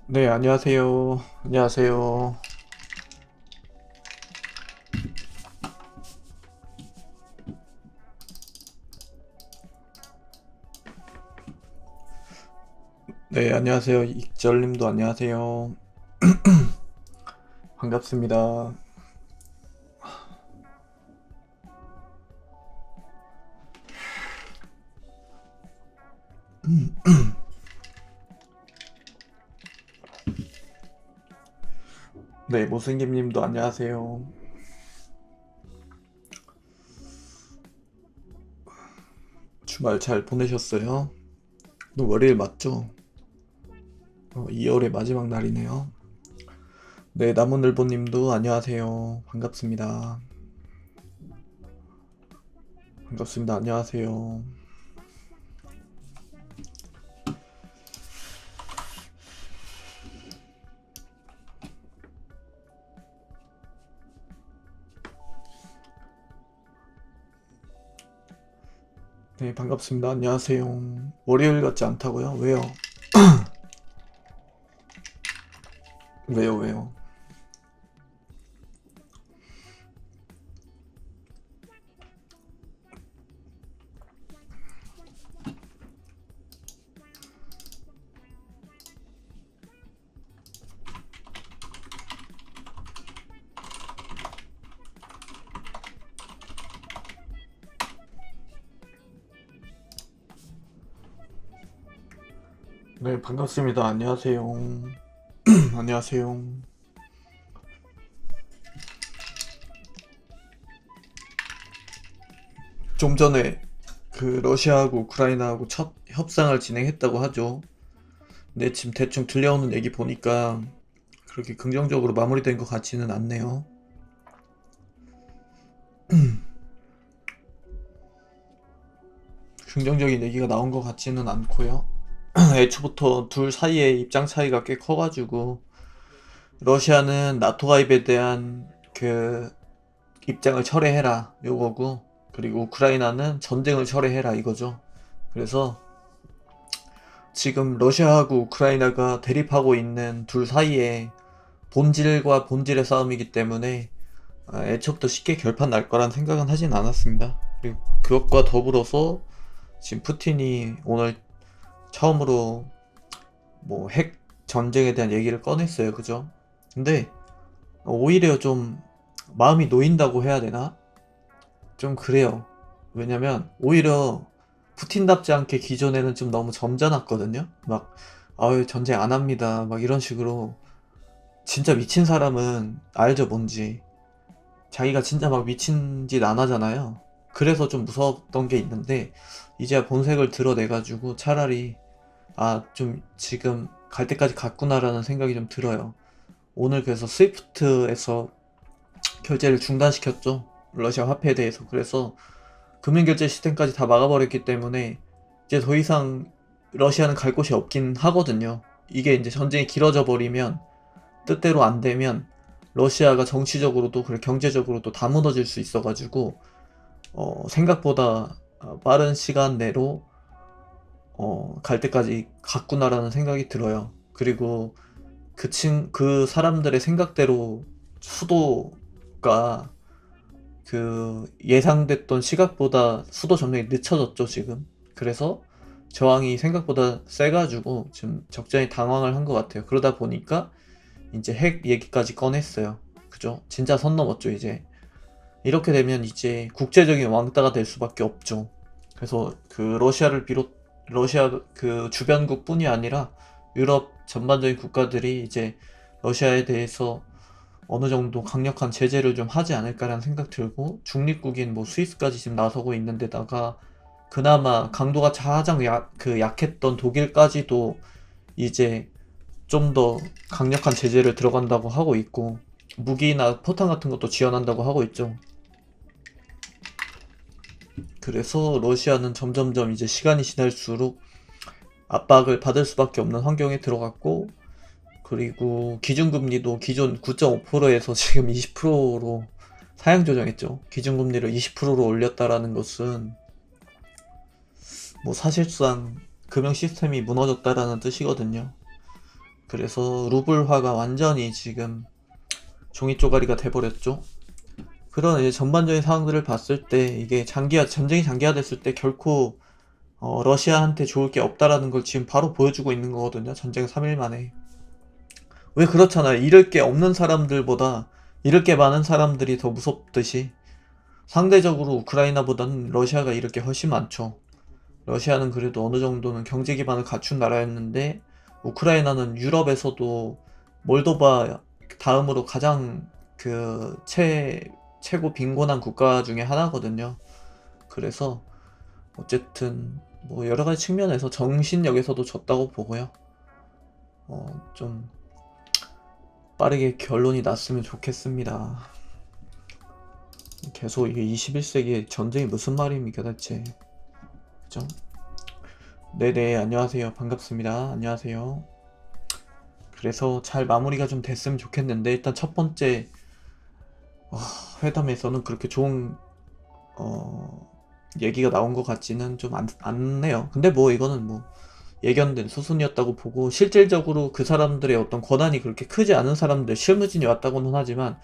네, 안녕하세요. 안녕하세요. 네, 안녕하세요. 익절님도 안녕하세요. 반갑습니다. 네, 모승김님도 안녕하세요. 주말 잘 보내셨어요? 오늘 월요일 맞죠? 2월의 마지막 날이네요. 네, 나무늘보님도 안녕하세요. 반갑습니다. 반갑습니다. 안녕하세요. 네, 반갑습니다. 안녕하세요. 월요일 같지 않다고요? 왜요? 왜요? 네, 반갑습니다. 안녕하세요. 안녕하세요. 좀 전에 그 러시아하고 우크라이나하고 첫 협상을 진행했다고 하죠. 근데 지금 대충 들려오는 얘기 보니까 그렇게 긍정적으로 마무리된 것 같지는 않네요. 긍정적인 얘기가 나온 것 같지는 않고요. 애초부터 둘 사이의 입장 차이가 꽤 커가지고 러시아는 나토 가입에 대한 그 입장을 철회해라 요거고, 그리고 우크라이나는 전쟁을 철회해라 이거죠. 그래서 지금 러시아하고 우크라이나가 대립하고 있는 둘 사이에 본질과 본질의 싸움이기 때문에 애초부터 쉽게 결판 날 거란 생각은 하진 않았습니다. 그리고 그것과 더불어서 지금 푸틴이 오늘 처음으로 뭐 핵 전쟁에 대한 얘기를 꺼냈어요. 그죠? 근데 오히려 좀 마음이 놓인다고 해야 되나? 좀 그래요. 왜냐면 오히려 푸틴답지 않게 기존에는 좀 너무 점잖았거든요. 막 아유 전쟁 안 합니다. 막 이런 식으로. 진짜 미친 사람은 알죠 뭔지. 자기가 진짜 막 미친 짓 안 하잖아요. 그래서 좀 무서웠던 게 있는데 이제 본색을 드러내가지고 차라리 좀 지금 갈 때까지 갔구나라는 생각이 좀 들어요. 오늘 그래서 스위프트에서 결제를 중단시켰죠. 러시아 화폐에 대해서. 그래서 금융결제 시스템까지 다 막아버렸기 때문에 이제 더 이상 러시아는 갈 곳이 없긴 하거든요. 이게 이제 전쟁이 길어져 버리면, 뜻대로 안 되면 러시아가 정치적으로도 그래 경제적으로도 다 무너질 수 있어가지고 생각보다 빠른 시간 내로 갈 때까지 갔구나라는 생각이 들어요. 그리고 그 사람들의 생각대로 수도가 그 예상됐던 시각보다 수도 점령이 늦춰졌죠 지금. 그래서 저항이 생각보다 세가지고 지금 적잖이 당황을 한 것 같아요. 그러다 보니까 이제 핵 얘기까지 꺼냈어요. 그죠? 진짜 선 넘었죠 이제. 이렇게 되면 이제 국제적인 왕따가 될 수밖에 없죠. 그래서 그 러시아를 비롯 러시아 그 주변국뿐이 아니라 유럽 전반적인 국가들이 이제 러시아에 대해서 어느 정도 강력한 제재를 좀 하지 않을까라는 생각 들고, 중립국인 뭐 스위스까지 지금 나서고 있는 데다가 그나마 강도가 가장 약했던 독일까지도 이제 좀 더 강력한 제재를 들어간다고 하고 있고, 무기나 포탄 같은 것도 지원한다고 하고 있죠. 그래서 러시아는 점점점 이제 시간이 지날수록 압박을 받을 수밖에 없는 환경에 들어갔고, 그리고 기준금리도 기존 9.5%에서 지금 20%로 사양 조정했죠. 기준금리를 20%로 올렸다라는 것은 뭐 사실상 금융 시스템이 무너졌다라는 뜻이거든요. 그래서 루블화가 완전히 지금 종이 쪼가리가 돼버렸죠. 그런 이제 전반적인 상황들을 봤을 때 이게 전쟁이 장기화됐을 때 결코 러시아한테 좋을 게 없다라는 걸 지금 바로 보여주고 있는 거거든요. 전쟁 3일 만에. 왜 그렇잖아요. 잃을 게 없는 사람들보다 잃을 게 많은 사람들이 더 무섭듯이 상대적으로 우크라이나보다는 러시아가 잃을 게 훨씬 많죠. 러시아는 그래도 어느 정도는 경제 기반을 갖춘 나라였는데 우크라이나는 유럽에서도 몰도바 다음으로 가장 최고 빈곤한 국가 중에 하나거든요. 그래서 어쨌든 뭐 여러 가지 측면에서 정신력에서도 졌다고 보고요. 좀 빠르게 결론이 났으면 좋겠습니다. 계속 이게 21세기에 전쟁이 무슨 말입니까 대체. 그죠? 네네, 안녕하세요. 반갑습니다. 안녕하세요. 그래서 잘 마무리가 좀 됐으면 좋겠는데 일단 첫 번째 회담에서는 그렇게 좋은 얘기가 나온 것 같지는 좀 않네요. 근데 뭐 이거는 뭐 예견된 수순이었다고 보고 실질적으로 그 사람들의 어떤 권한이 그렇게 크지 않은 사람들 실무진이 왔다고는 하지만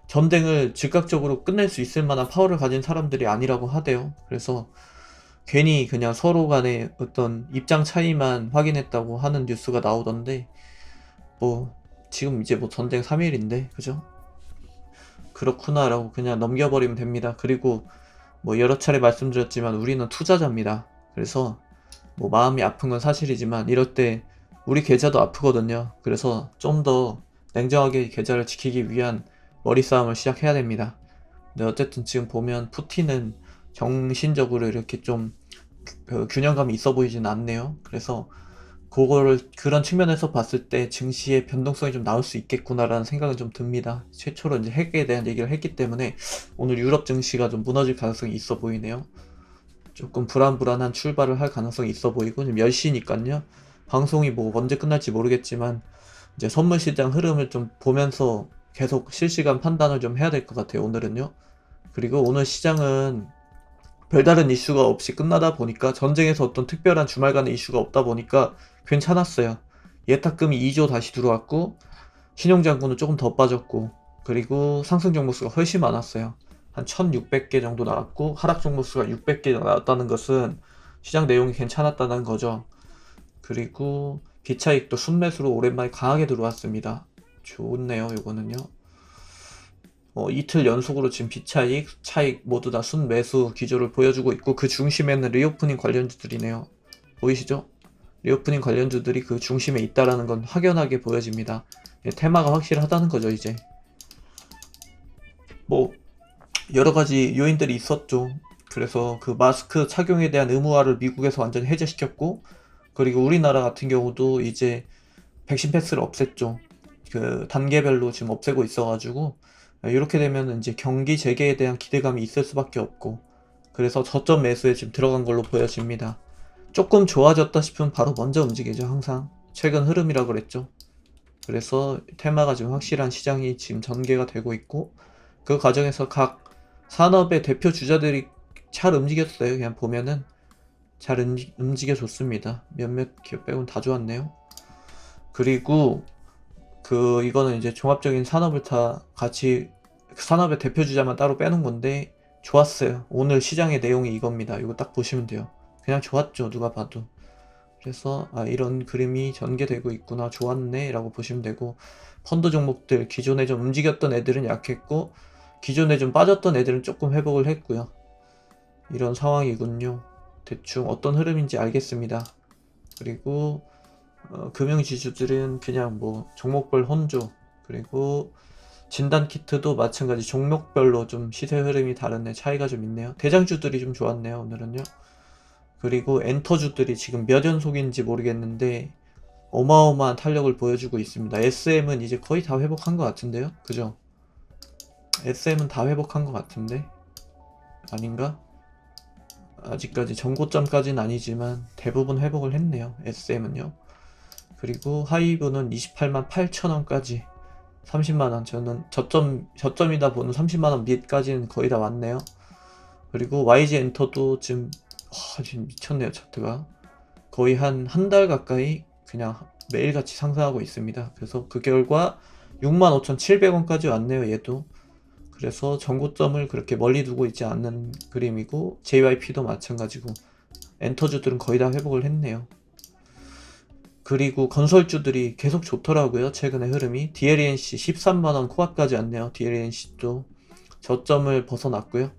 전쟁을 즉각적으로 끝낼 수 있을 만한 파워를 가진 사람들이 아니라고 하대요. 그래서 괜히 그냥 서로 간의 어떤 입장 차이만 확인했다고 하는 뉴스가 나오던데 뭐 지금 이제 뭐 전쟁 3일인데 그죠? 그렇구나 라고 그냥 넘겨버리면 됩니다. 그리고 뭐 여러 차례 말씀드렸지만 우리는 투자자입니다. 그래서 뭐 마음이 아픈 건 사실이지만 이럴 때 우리 계좌도 아프거든요. 그래서 좀 더 냉정하게 계좌를 지키기 위한 머리 싸움을 시작해야 됩니다. 근데 어쨌든 지금 보면 푸틴은 정신적으로 이렇게 좀 균형감이 있어 보이진 않네요. 그래서 그런 측면에서 봤을 때 증시의 변동성이 좀 나올 수 있겠구나라는 생각은 좀 듭니다. 최초로 이제 핵에 대한 얘기를 했기 때문에 오늘 유럽 증시가 좀 무너질 가능성이 있어 보이네요. 조금 불안한 출발을 할 가능성이 있어 보이고 지금 10시니까요. 방송이 뭐 언제 끝날지 모르겠지만 이제 선물 시장 흐름을 좀 보면서 계속 실시간 판단을 좀 해야 될 것 같아요. 오늘은요. 그리고 오늘 시장은 별다른 이슈가 없이 끝나다 보니까 전쟁에서 어떤 특별한 주말간의 이슈가 없다 보니까 괜찮았어요. 예탁금이 2조 다시 들어왔고 신용장구는 조금 더 빠졌고 그리고 상승 종목수가 훨씬 많았어요. 한 1600개 정도 나왔고 하락 종목수가 600개 나왔다는 것은 시장 내용이 괜찮았다는 거죠. 그리고 기차익도 순매수로 오랜만에 강하게 들어왔습니다. 좋네요. 이거는요. 이틀 연속으로 지금 비차익, 차익 모두 다 순매수 기조를 보여주고 있고 그 중심에는 리오프닝 관련주들이네요. 보이시죠? 리오프닝 관련주들이 그 중심에 있다라는 건 확연하게 보여집니다. 테마가 확실하다는 거죠, 이제. 뭐 여러 가지 요인들이 있었죠. 그래서 그 마스크 착용에 대한 의무화를 미국에서 완전히 해제시켰고 그리고 우리나라 같은 경우도 이제 백신 패스를 없앴죠. 그 단계별로 지금 없애고 있어가지고 이렇게 되면 이제 경기 재개에 대한 기대감이 있을 수밖에 없고 그래서 저점 매수에 지금 들어간 걸로 보여집니다. 조금 좋아졌다 싶으면 바로 먼저 움직이죠. 항상 최근 흐름이라 그랬죠. 그래서 테마가 지금 확실한 시장이 지금 전개가 되고 있고 그 과정에서 각 산업의 대표 주자들이 잘 움직였어요. 그냥 보면은 잘 움직여줬습니다. 몇몇 기업 빼고는 다 좋았네요. 그리고 이거는 이제 종합적인 산업을 다 같이 산업의 대표 주자만 따로 빼는 건데 좋았어요. 오늘 시장의 내용이 이겁니다. 이거 딱 보시면 돼요. 그냥 좋았죠. 누가 봐도. 그래서 이런 그림이 전개되고 있구나. 좋았네 라고 보시면 되고 펀드 종목들 기존에 좀 움직였던 애들은 약했고 기존에 좀 빠졌던 애들은 조금 회복을 했고요. 이런 상황이군요. 대충 어떤 흐름인지 알겠습니다. 그리고 금융지주들은 그냥 뭐 종목별 혼조 그리고 진단키트도 마찬가지 종목별로 좀 시세 흐름이 다른데 차이가 좀 있네요. 대장주들이 좀 좋았네요. 오늘은요. 그리고 엔터주들이 지금 몇 연속인지 모르겠는데 어마어마한 탄력을 보여주고 있습니다. SM은 이제 거의 다 회복한 것 같은데요. 그죠? SM은 다 회복한 것 같은데 아닌가? 아직까지 전고점까지는 아니지만 대부분 회복을 했네요. SM은요. 그리고 하이브는 28만 8천원까지 30만원 저는 저점이다 보는 30만원 밑까지는 거의 다 왔네요. 그리고 YG 엔터도 지금 미쳤네요. 차트가 거의 한 달 가까이 그냥 매일같이 상승하고 있습니다. 그래서 그 결과 65,700원까지 왔네요, 얘도. 그래서 전고점을 그렇게 멀리 두고 있지 않는 그림이고, JYP도 마찬가지고, 엔터주들은 거의 다 회복을 했네요. 그리고 건설주들이 계속 좋더라고요. 최근에 흐름이. DLNC 13만원 코앞까지 왔네요. DLNC도 저점을 벗어났고요.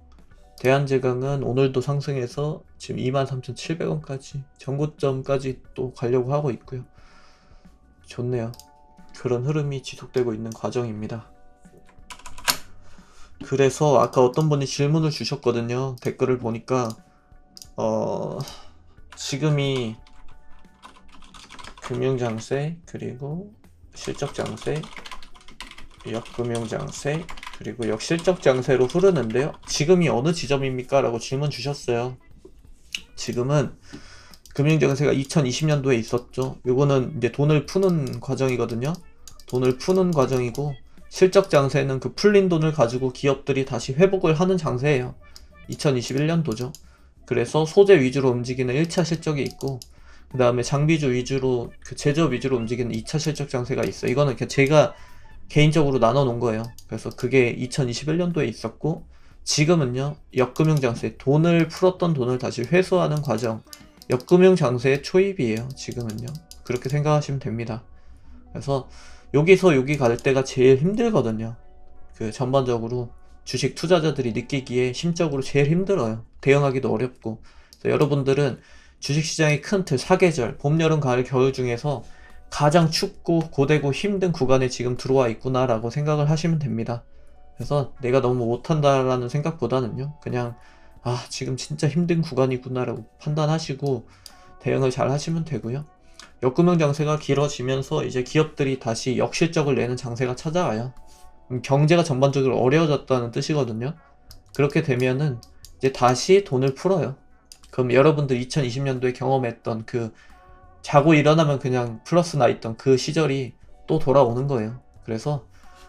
대한제강은 오늘도 상승해서 지금 23,700원까지 전고점까지 또 가려고 하고 있고요. 좋네요. 그런 흐름이 지속되고 있는 과정입니다. 그래서 아까 어떤 분이 질문을 주셨거든요. 댓글을 보니까 지금이 금융장세, 그리고 실적장세, 역금융장세, 그리고 역실적장세로 흐르는데요. 지금이 어느 지점입니까? 라고 질문 주셨어요. 지금은 금융장세가 2020년도에 있었죠. 요거는 이제 돈을 푸는 과정이거든요. 돈을 푸는 과정이고, 실적장세는 그 풀린 돈을 가지고 기업들이 다시 회복을 하는 장세예요. 2021년도죠. 그래서 소재 위주로 움직이는 1차 실적이 있고, 그 다음에 장비주 위주로, 그 제조업 위주로 움직이는 2차 실적 장세가 있어요. 이거는 그냥 제가 개인적으로 나눠 놓은 거예요. 그래서 그게 2021년도에 있었고, 지금은요, 역금융 장세, 돈을 풀었던 돈을 다시 회수하는 과정, 역금융 장세의 초입이에요. 지금은요. 그렇게 생각하시면 됩니다. 그래서 여기서 여기 갈 때가 제일 힘들거든요. 그 전반적으로 주식 투자자들이 느끼기에 심적으로 제일 힘들어요. 대응하기도 어렵고. 그래서 여러분들은 주식시장의 큰 틀, 사계절, 봄, 여름, 가을, 겨울 중에서 가장 춥고 고되고 힘든 구간에 지금 들어와 있구나라고 생각을 하시면 됩니다. 그래서 내가 너무 못한다라는 생각보다는요, 그냥 지금 진짜 힘든 구간이구나라고 판단하시고 대응을 잘 하시면 되고요. 역금융 장세가 길어지면서 이제 기업들이 다시 역실적을 내는 장세가 찾아와요. 경제가 전반적으로 어려워졌다는 뜻이거든요. 그렇게 되면은 이제 다시 돈을 풀어요. 그럼 여러분들 2020년도에 경험했던 그 자고 일어나면 그냥 플러스 나 있던 그 시절이 또 돌아오는 거예요. 그래서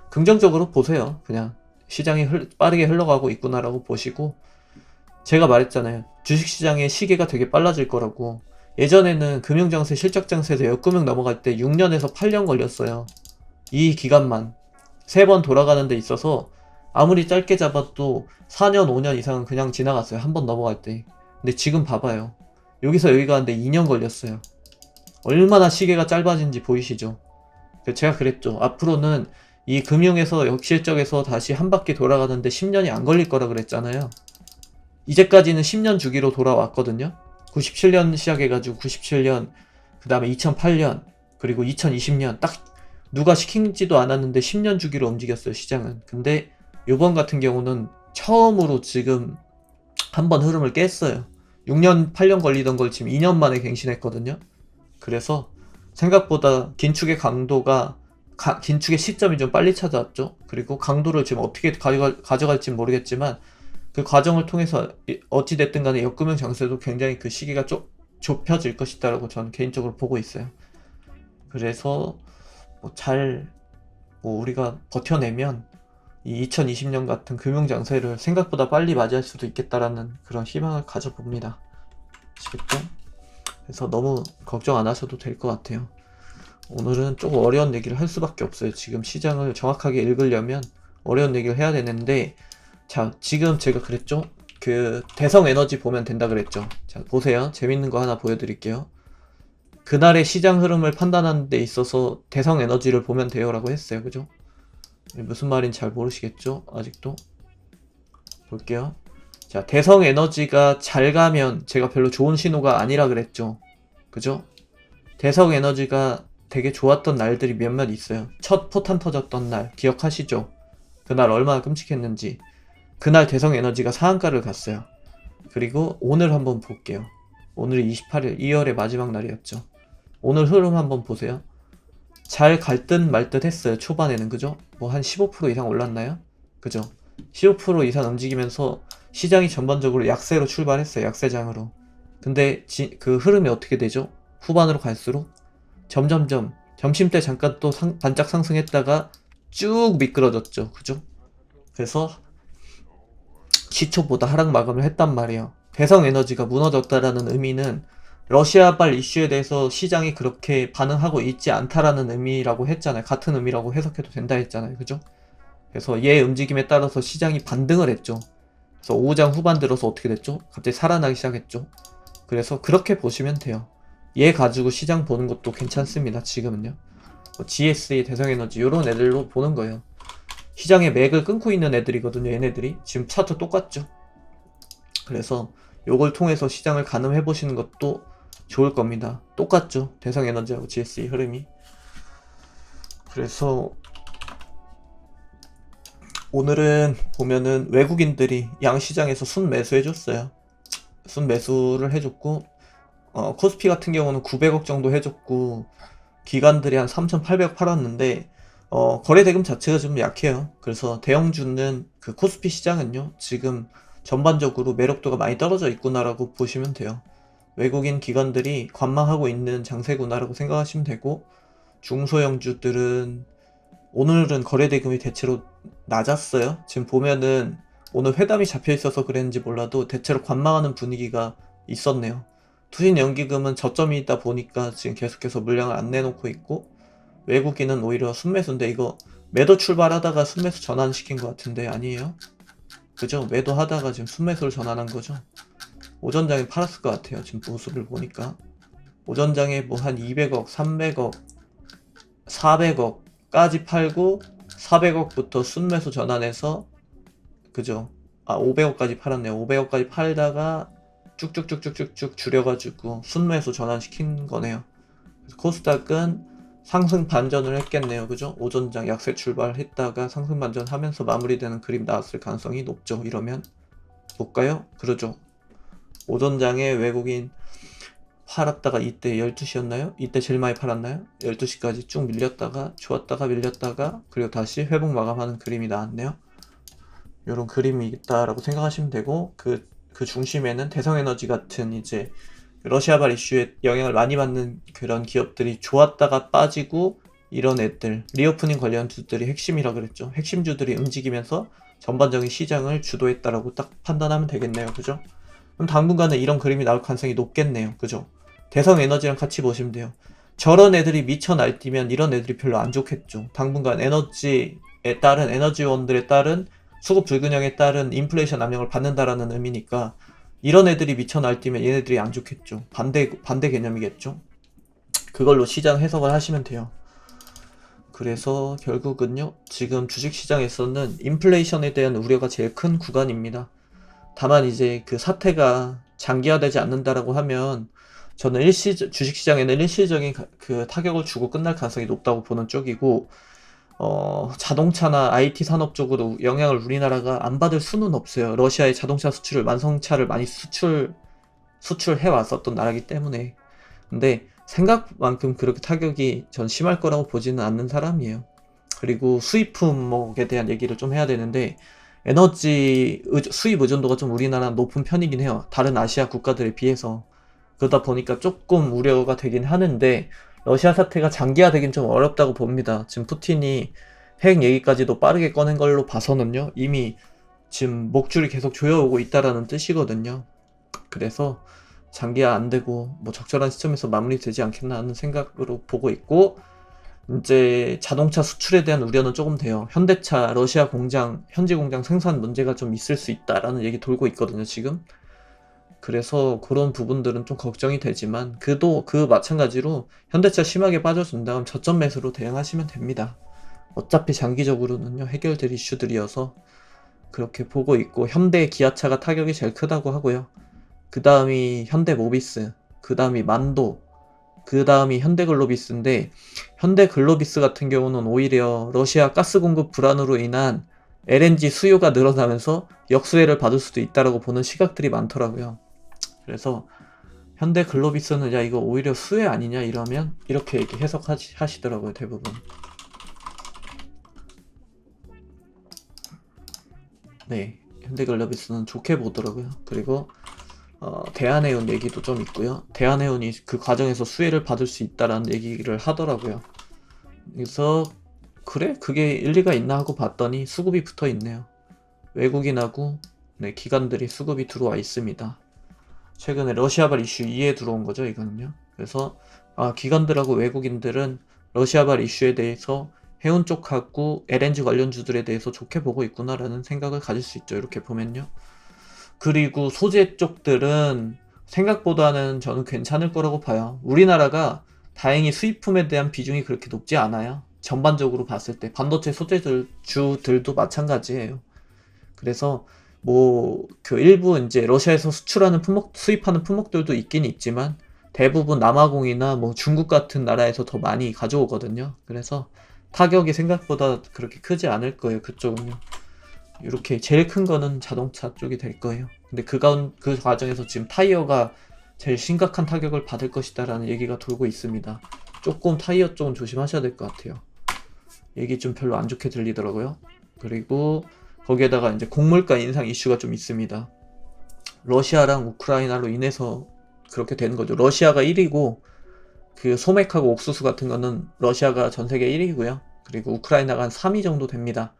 긍정적으로 보세요. 그냥 시장이 빠르게 흘러가고 있구나라고 보시고, 제가 말했잖아요. 주식시장의 시계가 되게 빨라질 거라고. 예전에는 금융장세, 실적장세에서 역금융 넘어갈 때 6년에서 8년 걸렸어요. 이 기간만 3번 돌아가는 데 있어서 아무리 짧게 잡아도 4년, 5년 이상은 그냥 지나갔어요. 한 번 넘어갈 때. 근데 지금 봐봐요. 여기서 여기 가는데 2년 걸렸어요. 얼마나 시계가 짧아진지 보이시죠? 제가 그랬죠. 앞으로는 이 금융에서 역실적에서 다시 한 바퀴 돌아가는데 10년이 안 걸릴 거라 그랬잖아요. 이제까지는 10년 주기로 돌아왔거든요. 97년 시작해가지고 97년, 그 다음에 2008년, 그리고 2020년 딱 누가 시키지도 않았는데 10년 주기로 움직였어요, 시장은. 근데 요번 같은 경우는 처음으로 지금 한번 흐름을 깼어요. 6년, 8년 걸리던 걸 지금 2년 만에 갱신했거든요. 그래서 생각보다 긴축의 강도가 긴축의 시점이 좀 빨리 찾아왔죠. 그리고 강도를 지금 어떻게 가져갈지 모르겠지만 그 과정을 통해서 어찌됐든 간에 역금융 장세도 굉장히 그 시기가 좁혀질 것이다라고 저는 개인적으로 보고 있어요. 그래서 우리가 버텨내면 이 2020년 같은 금융 장세를 생각보다 빨리 맞이할 수도 있겠다라는 그런 희망을 가져봅니다. 아시겠죠? 그래서 너무 걱정 안 하셔도 될 것 같아요. 오늘은 조금 어려운 얘기를 할 수밖에 없어요. 지금 시장을 정확하게 읽으려면 어려운 얘기를 해야 되는데, 자, 지금 제가 그랬죠? 그 대성에너지 보면 된다 그랬죠? 자, 보세요. 재밌는 거 하나 보여드릴게요. 그날의 시장 흐름을 판단하는 데 있어서 대성에너지를 보면 돼요 라고 했어요. 그죠? 무슨 말인지 잘 모르시겠죠? 아직도? 볼게요. 자, 대성에너지가 잘 가면 제가 별로 좋은 신호가 아니라 그랬죠. 그죠? 대성에너지가 되게 좋았던 날들이 몇몇 있어요. 첫 포탄 터졌던 날 기억하시죠? 그날 얼마나 끔찍했는지. 그날 대성에너지가 상한가를 갔어요. 그리고 오늘 한번 볼게요. 오늘이 28일 2월의 마지막 날이었죠. 오늘 흐름 한번 보세요. 잘 갈 듯 말 듯 했어요. 초반에는. 그죠? 뭐 한 15% 이상 올랐나요? 그죠? 15% 이상 움직이면서 시장이 전반적으로 약세로 출발했어요. 약세장으로. 근데 그 흐름이 어떻게 되죠? 후반으로 갈수록 점점점 점심때 잠깐 또 반짝 상승했다가 쭉 미끄러졌죠. 그죠? 그래서 시초보다 하락 마감을 했단 말이에요. 대성에너지가 무너졌다라는 의미는 러시아발 이슈에 대해서 시장이 그렇게 반응하고 있지 않다라는 의미라고 했잖아요. 같은 의미라고 해석해도 된다 했잖아요. 그죠? 그래서 얘 움직임에 따라서 시장이 반등을 했죠. 그래서 5장 후반 들어서 어떻게 됐죠? 갑자기 살아나기 시작했죠. 그래서 그렇게 보시면 돼요. 얘 가지고 시장 보는 것도 괜찮습니다. 지금은요. 뭐 GSA, 대성에너지 이런 애들로 보는 거예요. 시장의 맥을 끊고 있는 애들이거든요. 얘네들이 지금 차트 똑같죠. 그래서 요걸 통해서 시장을 가늠해 보시는 것도 좋을 겁니다. 똑같죠. 대성에너지하고 GSA 흐름이. 그래서 오늘은 보면은 외국인들이 양시장에서 순매수 해줬어요. 순매수를 해줬고 코스피 같은 경우는 900억 정도 해줬고 기관들이 한 3,800억 팔았는데 거래 대금 자체가 좀 약해요. 그래서 대형주는 그 코스피 시장은요 지금 전반적으로 매력도가 많이 떨어져 있구나라고 보시면 돼요. 외국인 기관들이 관망하고 있는 장세구나라고 생각하시면 되고, 중소형주들은 오늘은 거래 대금이 대체로 낮았어요. 지금 보면은 오늘 회담이 잡혀 있어서 그랬는지 몰라도 대체로 관망하는 분위기가 있었네요. 투신연기금은 저점이 있다 보니까 지금 계속해서 물량을 안 내놓고 있고, 외국인은 오히려 순매수인데 이거 매도 출발하다가 순매수 전환시킨 것 같은데 아니에요? 그죠? 매도하다가 지금 순매수를 전환한 거죠. 오전장에 팔았을 것 같아요. 지금 모습을 보니까 오전장에 뭐 한 200억, 300억, 400억까지 팔고 400억부터 순매수 전환해서, 그죠? 500억까지 팔았네요. 500억까지 팔다가 쭉쭉쭉쭉쭉쭉 줄여가지고 순매수 전환시킨 거네요. 그래서 코스닥은 상승 반전을 했겠네요. 그죠? 오전장 약세 출발했다가 상승 반전하면서 마무리되는 그림 나왔을 가능성이 높죠. 이러면 볼까요? 그러죠. 오전장에 외국인 팔았다가 이때 12시였나요? 이때 제일 많이 팔았나요? 12시까지 쭉 밀렸다가 좋았다가 밀렸다가 그리고 다시 회복 마감하는 그림이 나왔네요. 이런 그림이 있다라고 생각하시면 되고, 그 중심에는 대성에너지 같은 이제 러시아발 이슈에 영향을 많이 받는 그런 기업들이 좋았다가 빠지고, 이런 애들 리오프닝 관련주들이 핵심이라 그랬죠. 핵심주들이 움직이면서 전반적인 시장을 주도했다라고 딱 판단하면 되겠네요. 그죠? 그럼 당분간은 이런 그림이 나올 가능성이 높겠네요. 그죠? 대성에너지랑 같이 보시면 돼요. 저런 애들이 미쳐 날뛰면 이런 애들이 별로 안 좋겠죠. 당분간 에너지에 따른, 에너지원들에 따른 수급 불균형에 따른 인플레이션 압력을 받는다라는 의미니까 이런 애들이 미쳐 날뛰면 얘네들이 안 좋겠죠. 반대 개념이겠죠. 그걸로 시장 해석을 하시면 돼요. 그래서 결국은요, 지금 주식시장에서는 인플레이션에 대한 우려가 제일 큰 구간입니다. 다만 이제 그 사태가 장기화되지 않는다라고 하면 저는 주식시장에는 일시적인 그 타격을 주고 끝날 가능성이 높다고 보는 쪽이고, 자동차나 IT 산업 쪽으로 영향을 우리나라가 안 받을 수는 없어요. 러시아의 자동차 수출을, 완성차를 많이 수출해 왔었던 나라기 때문에. 근데 생각만큼 그렇게 타격이 전 심할 거라고 보지는 않는 사람이에요. 그리고 수입 품목에 대한 얘기를 좀 해야 되는데, 에너지 수입 의존도가 좀 우리나라 높은 편이긴 해요. 다른 아시아 국가들에 비해서. 그러다 보니까 조금 우려가 되긴 하는데, 러시아 사태가 장기화되긴 좀 어렵다고 봅니다. 지금 푸틴이 핵 얘기까지도 빠르게 꺼낸 걸로 봐서는요, 이미 지금 목줄이 계속 조여오고 있다라는 뜻이거든요. 그래서 장기화 안 되고 뭐 적절한 시점에서 마무리되지 않겠나 하는 생각으로 보고 있고, 이제 자동차 수출에 대한 우려는 조금 돼요. 현대차 러시아 공장, 현지 공장 생산 문제가 좀 있을 수 있다라는 얘기 돌고 있거든요, 지금. 그래서 그런 부분들은 좀 걱정이 되지만, 그 마찬가지로 현대차 심하게 빠져준다면 저점 매수로 대응하시면 됩니다. 어차피 장기적으로는요, 해결될 이슈들이어서 그렇게 보고 있고, 현대 기아차가 타격이 제일 크다고 하고요. 그 다음이 현대모비스, 그 다음이 만도, 그 다음이 현대글로비스인데, 현대글로비스 같은 경우는 오히려 러시아 가스 공급 불안으로 인한 LNG 수요가 늘어나면서 역수혜를 받을 수도 있다라고 보는 시각들이 많더라고요. 그래서 현대글로비스는 야 이거 오히려 수혜 아니냐 이러면 이렇게 해석하시더라고요, 대부분. 네, 현대글로비스는 좋게 보더라고요. 그리고 대한해운 얘기도 좀 있고요. 대한해운이 그 과정에서 수혜를 받을 수 있다라는 얘기를 하더라고요. 그래서 그래? 그게 일리가 있나 하고 봤더니 수급이 붙어 있네요. 외국인하고 기관들이 수급이 들어와 있습니다. 최근에 러시아발 이슈 2에 들어온 거죠, 이거는요. 그래서 기관들하고 외국인들은 러시아발 이슈에 대해서 해운 쪽하고 LNG 관련주들에 대해서 좋게 보고 있구나라는 생각을 가질 수 있죠. 이렇게 보면요. 그리고 소재 쪽들은 생각보다는 저는 괜찮을 거라고 봐요. 우리나라가 다행히 수입품에 대한 비중이 그렇게 높지 않아요. 전반적으로 봤을 때 반도체 소재들 주들도 마찬가지예요. 그래서 뭐 그 일부 이제 러시아에서 수출하는 품목, 수입하는 품목들도 있긴 있지만 대부분 남아공이나 뭐 중국 같은 나라에서 더 많이 가져오거든요. 그래서 타격이 생각보다 그렇게 크지 않을 거예요. 그쪽은요. 이렇게 제일 큰 거는 자동차 쪽이 될 거예요. 근데 그 과정에서 지금 타이어가 제일 심각한 타격을 받을 것이다라는 얘기가 돌고 있습니다. 조금 타이어 쪽은 조심하셔야 될 것 같아요. 얘기 좀 별로 안 좋게 들리더라고요. 그리고 거기에다가 이제 곡물가 인상 이슈가 좀 있습니다. 러시아랑 우크라이나로 인해서 그렇게 되는 거죠. 러시아가 1위고 그 소맥하고 옥수수 같은 거는 러시아가 전 세계 1위고요. 그리고 우크라이나가 한 3위 정도 됩니다.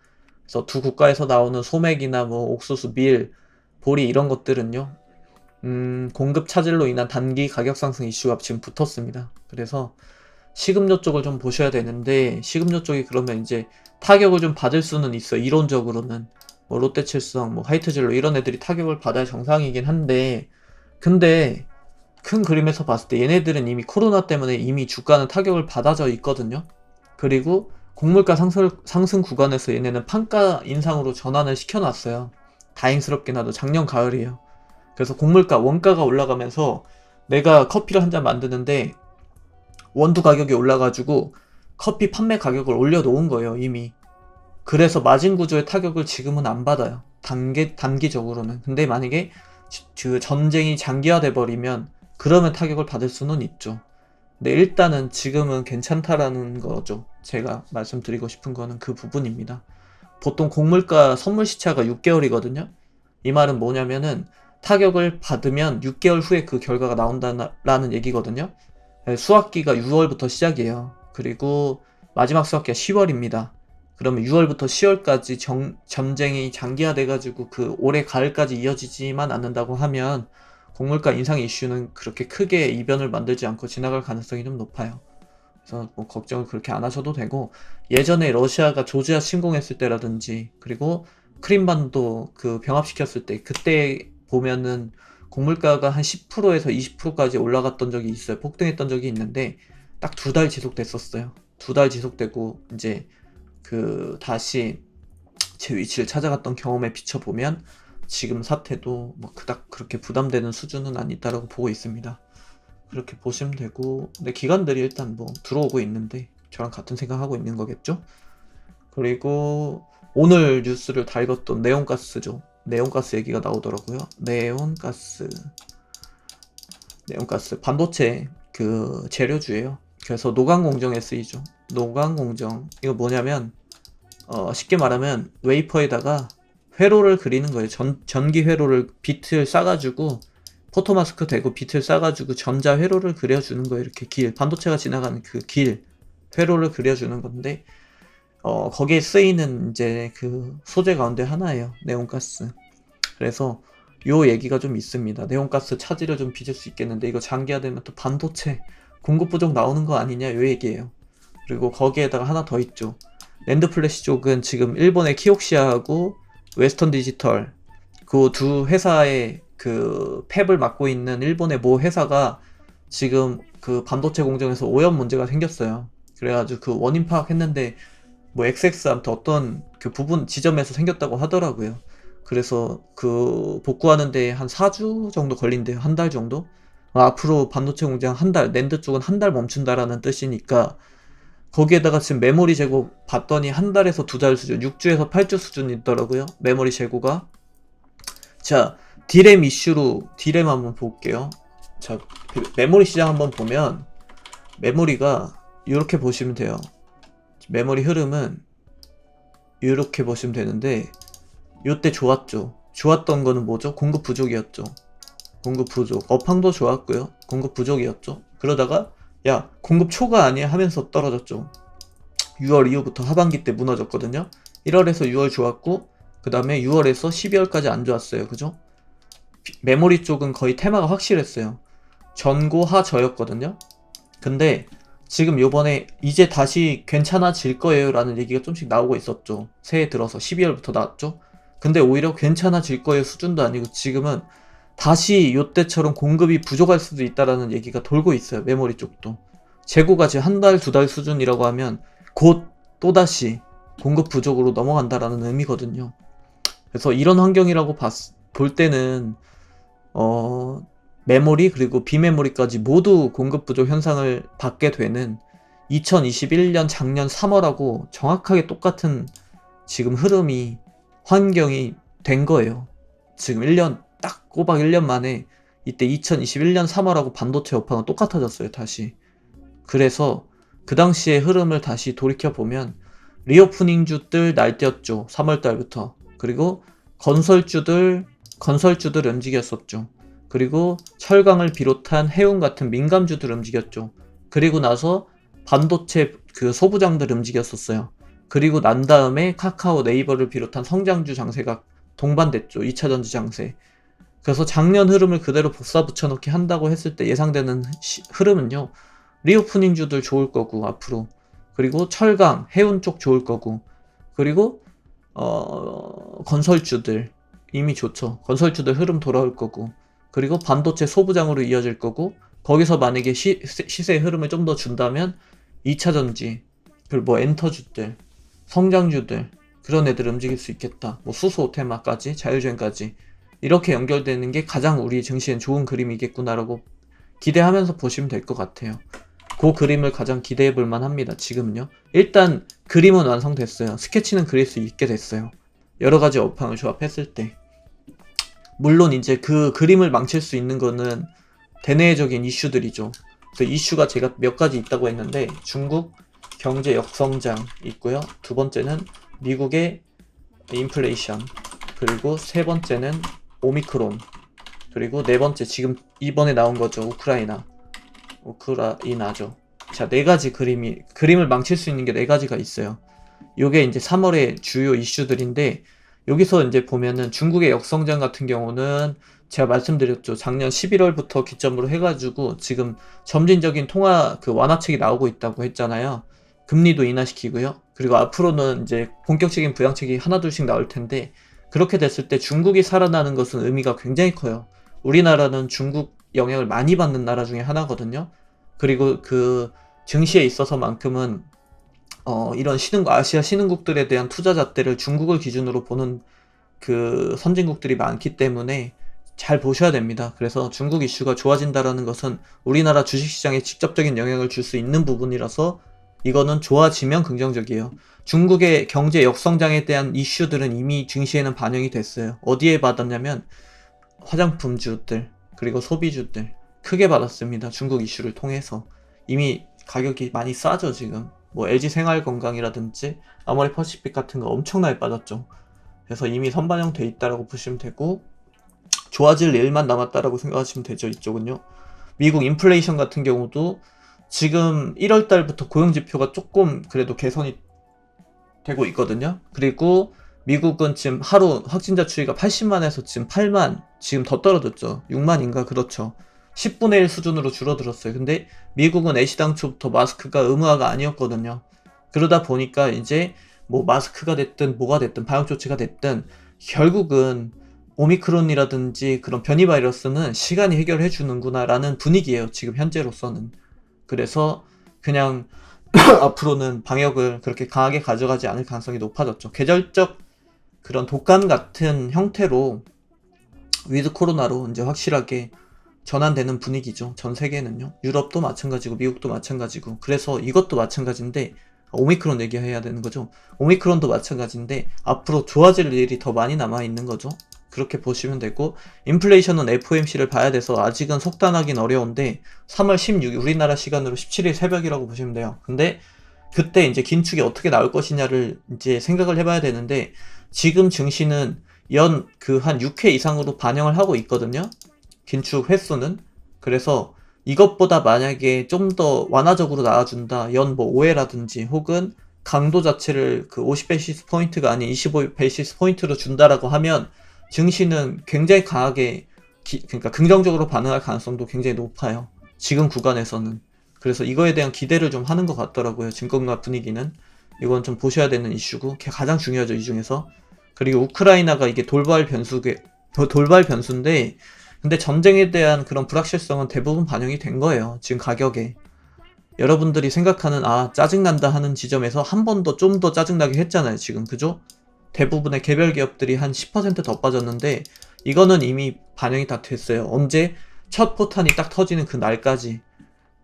그래서 두 국가에서 나오는 소맥이나 뭐 옥수수, 밀, 보리 이런 것들은요. 공급 차질로 인한 단기 가격 상승 이슈가 지금 붙었습니다. 그래서 식음료 쪽을 좀 보셔야 되는데 식음료 쪽이 그러면 이제 타격을 좀 받을 수는 있어. 이론적으로는 뭐 롯데칠성, 뭐 화이트젤로 이런 애들이 타격을 받아야 정상이긴 한데 근데 큰 그림에서 봤을 때 얘네들은 이미 코로나 때문에 이미 주가는 타격을 받아져 있거든요. 그리고 곡물가 상승 구간에서 얘네는 판가 인상으로 전환을 시켜놨어요. 다행스럽게나도 작년 가을이에요. 그래서 곡물가, 원가가 올라가면서 내가 커피를 한 잔 만드는데 원두 가격이 올라가지고 커피 판매 가격을 올려놓은 거예요, 이미. 그래서 마진 구조의 타격을 지금은 안 받아요. 단기적으로는. 근데 만약에 그 전쟁이 장기화돼 버리면 그러면 타격을 받을 수는 있죠. 근데 일단은 지금은 괜찮다라는 거죠. 제가 말씀드리고 싶은 거는 그 부분입니다. 보통 곡물가 선물 시차가 6개월이거든요. 이 말은 뭐냐면은 타격을 받으면 6개월 후에 그 결과가 나온다라는 얘기거든요. 수학기가 6월부터 시작이에요. 그리고 마지막 수학기가 10월입니다. 그러면 6월부터 10월까지 전쟁이 장기화돼가지고 그 올해 가을까지 이어지지만 않는다고 하면 곡물가 인상 이슈는 그렇게 크게 이변을 만들지 않고 지나갈 가능성이 좀 높아요. 그래서 뭐 걱정을 그렇게 안 하셔도 되고 예전에 러시아가 조지아 침공했을 때라든지 그리고 크림반도 그 병합시켰을 때 그때 보면은 곡물가가 한 10%에서 20%까지 올라갔던 적이 있어요. 폭등했던 적이 있는데 딱 2달 지속됐었어요. 2달 지속되고 이제 그 다시 제 위치를 찾아갔던 경험에 비춰보면 지금 사태도 뭐 그닥 그렇게 부담되는 수준은 아니다라고 보고 있습니다. 그렇게 보시면 되고 근데 기관들이 일단 뭐 들어오고 있는데 저랑 같은 생각하고 있는 거겠죠? 그리고 오늘 뉴스를 다 읽었던 네온가스죠. 네온가스 얘기가 나오더라고요. 네온가스 반도체 그 재료주예요. 그래서 노광공정에 쓰이죠. 노광공정 이거 뭐냐면 쉽게 말하면 웨이퍼에다가 회로를 그리는 거예요. 전기 회로를 빛을 쏴가지고 포토마스크 대고 빛을 쏴가지고 전자 회로를 그려주는 거예요. 이렇게 반도체가 지나가는 그 회로를 그려주는 건데 거기에 쓰이는 이제 그 소재 가운데 하나예요. 네온가스. 그래서 요 얘기가 좀 있습니다. 네온가스 차질을 좀 빚을 수 있겠는데 이거 장기화되면 또 반도체 공급 부족 나오는 거 아니냐 요 얘기예요. 그리고 거기에다가 하나 더 있죠. 랜드 플래시 쪽은 지금 일본의 키옥시아하고 웨스턴 디지털 그 두 회사의 그 팹을 맡고 있는 일본의 모 회사가 지금 그 반도체 공정에서 오염 문제가 생겼어요. 그래가지고 그 원인 파악했는데 뭐 XX한테 어떤 그 부분 지점에서 생겼다고 하더라고요. 그래서 그 복구하는데 한 4주 정도 걸린대요. 한 달 정도? 앞으로 반도체 공장 한 달, 낸드 쪽은 한 달 멈춘다라는 뜻이니까 거기에다가 지금 메모리 재고 봤더니 한 달에서 2달 수준, 6주에서 8주 수준이더라고요. 메모리 재고가. 자, 디램 이슈로 디램 한번 볼게요. 자, 메모리 시장 한번 보면 메모리가 이렇게 보시면 돼요. 메모리 흐름은 이렇게 보시면 되는데 이때 좋았죠. 좋았던 거는 뭐죠? 공급 부족이었죠. 공급 부족. 업황도 좋았고요. 공급 부족이었죠. 그러다가 야 공급 초과 아니야 하면서 떨어졌죠. 6월 이후부터 하반기 때 무너졌거든요. 1월에서 6월 좋았고 그 다음에 6월에서 12월까지 안 좋았어요. 그죠? 메모리 쪽은 거의 테마가 확실했어요. 전고 하저였거든요. 근데 지금 요번에 이제 다시 괜찮아질 거예요 라는 얘기가 좀씩 나오고 있었죠. 새해 들어서 12월부터 나왔죠. 근데 오히려 괜찮아질 거예요 수준도 아니고 지금은 다시 요때처럼 공급이 부족할 수도 있다라는 얘기가 돌고 있어요. 메모리 쪽도. 재고가 지금 한 달, 두 달 수준이라고 하면 곧 또다시 공급 부족으로 넘어간다라는 의미거든요. 그래서 이런 환경이라고 볼 때는 메모리 그리고 비메모리까지 모두 공급 부족 현상을 받게 되는 2021년 작년 3월하고 정확하게 똑같은 지금 흐름이 환경이 된 거예요. 지금 1년 딱 꼬박 1년 만에 이때 2021년 3월하고 반도체 여파가 똑같아졌어요 다시. 그래서 그 당시의 흐름을 다시 돌이켜보면 리오프닝주들 날뛰었죠 3월달부터. 그리고 건설주들 움직였었죠. 그리고 철강을 비롯한 해운 같은 민감주들 움직였죠. 그리고 나서 반도체 그 소부장들 움직였었어요. 그리고 난 다음에 카카오, 네이버를 비롯한 성장주 장세가 동반됐죠. 2차전지 장세. 그래서 작년 흐름을 그대로 복사 붙여넣기 한다고 했을 때 예상되는 흐름은요. 리오프닝주들 좋을 거고 앞으로. 그리고 철강, 해운 쪽 좋을 거고. 그리고 건설주들 이미 좋죠. 건설주들 흐름 돌아올 거고. 그리고 반도체 소부장으로 이어질 거고. 거기서 만약에 시세의 흐름을 좀 더 준다면 2차전지, 그리고 뭐 엔터주들, 성장주들 그런 애들 움직일 수 있겠다. 뭐 수소 테마까지, 자율주행까지 이렇게 연결되는 게 가장 우리 증시엔 좋은 그림이겠구나라고 기대하면서 보시면 될 것 같아요. 그 그림을 가장 기대해 볼 만합니다. 지금은요. 일단 그림은 완성됐어요. 스케치는 그릴 수 있게 됐어요. 여러 가지 업황을 조합했을 때. 물론 이제 그 그림을 망칠 수 있는 거는 대내적인 이슈들이죠. 그래서 이슈가 제가 몇 가지 있다고 했는데 중국 경제 역성장 있고요. 두 번째는 미국의 인플레이션, 그리고 세 번째는 오미크론, 그리고 네 번째 지금 이번에 나온 거죠. 우크라이나죠. 자, 네 가지 그림을 망칠 수 있는 게 네 가지가 있어요. 요게 이제 3월의 주요 이슈들인데 여기서 이제 보면은 중국의 역성장 같은 경우는 제가 말씀드렸죠. 작년 11월부터 기점으로 해가지고 지금 점진적인 통화 그 완화책이 나오고 있다고 했잖아요. 금리도 인하시키고요. 그리고 앞으로는 이제 본격적인 부양책이 하나둘씩 나올 텐데 그렇게 됐을 때 중국이 살아나는 것은 의미가 굉장히 커요. 우리나라는 중국 영향을 많이 받는 나라 중에 하나거든요. 그리고 그 증시에 있어서만큼은 이런 아시아 신흥국들에 대한 투자 잣대를 중국을 기준으로 보는 그 선진국들이 많기 때문에 잘 보셔야 됩니다. 그래서 중국 이슈가 좋아진다라는 것은 우리나라 주식시장에 직접적인 영향을 줄 수 있는 부분이라서 이거는 좋아지면 긍정적이에요. 중국의 경제 역성장에 대한 이슈들은 이미 증시에는 반영이 됐어요. 어디에 받았냐면 화장품주들 그리고 소비주들 크게 받았습니다. 중국 이슈를 통해서. 이미 가격이 많이 싸죠 지금. 뭐 LG 생활건강이라든지 아모레퍼시픽 같은 거 엄청나게 빠졌죠. 그래서 이미 선반영 돼 있다라고 보시면 되고 좋아질 일만 남았다라고 생각하시면 되죠. 이쪽은요. 미국 인플레이션 같은 경우도 지금 1월달부터 고용지표가 조금 그래도 개선이 되고 있거든요. 그리고 미국은 지금 하루 확진자 추이가 80만에서 지금 8만, 지금 더 떨어졌죠. 6만인가 그렇죠. 10분의 1 수준으로 줄어들었어요. 근데 미국은 애시당초부터 마스크가 의무화가 아니었거든요. 그러다 보니까 이제 뭐 마스크가 됐든 뭐가 됐든 방역 조치가 됐든 결국은 오미크론이라든지 그런 변이 바이러스는 시간이 해결해 주는구나 라는 분위기예요. 지금 현재로서는. 그래서 그냥 앞으로는 방역을 그렇게 강하게 가져가지 않을 가능성이 높아졌죠. 계절적 그런 독감 같은 형태로 위드 코로나로 이제 확실하게 전환되는 분위기죠. 전 세계는요. 유럽도 마찬가지고 미국도 마찬가지고. 그래서 이것도 마찬가지인데 오미크론 얘기해야 되는 거죠. 오미크론도 마찬가지인데 앞으로 좋아질 일이 더 많이 남아있는 거죠. 그렇게 보시면 되고 인플레이션은 FOMC를 봐야 돼서 아직은 속단하긴 어려운데 3월 16일 우리나라 시간으로 17일 새벽이라고 보시면 돼요. 근데 그때 이제 긴축이 어떻게 나올 것이냐를 이제 생각을 해봐야 되는데 지금 증시는 연 그 한 6회 이상으로 반영을 하고 있거든요. 긴축 횟수는. 그래서 이것보다 만약에 좀 더 완화적으로 나와준다. 연 뭐 5회라든지 혹은 강도 자체를 그 50베이시스 포인트가 아닌 25베이시스 포인트로 준다라고 하면 증시는 굉장히 강하게 그러니까 긍정적으로 반응할 가능성도 굉장히 높아요. 지금 구간에서는. 그래서 이거에 대한 기대를 좀 하는 것 같더라고요. 증권가 분위기는. 이건 좀 보셔야 되는 이슈고 가장 중요하죠, 이 중에서. 그리고 우크라이나가 이게 돌발 변수인데, 근데 전쟁에 대한 그런 불확실성은 대부분 반영이 된 거예요. 지금 가격에. 여러분들이 생각하는 짜증난다 하는 지점에서 한 번 더 좀 더 짜증나게 했잖아요, 지금. 그죠? 대부분의 개별 기업들이 한 10% 더 빠졌는데 이거는 이미 반영이 다 됐어요. 언제? 첫 포탄이 딱 터지는 그 날까지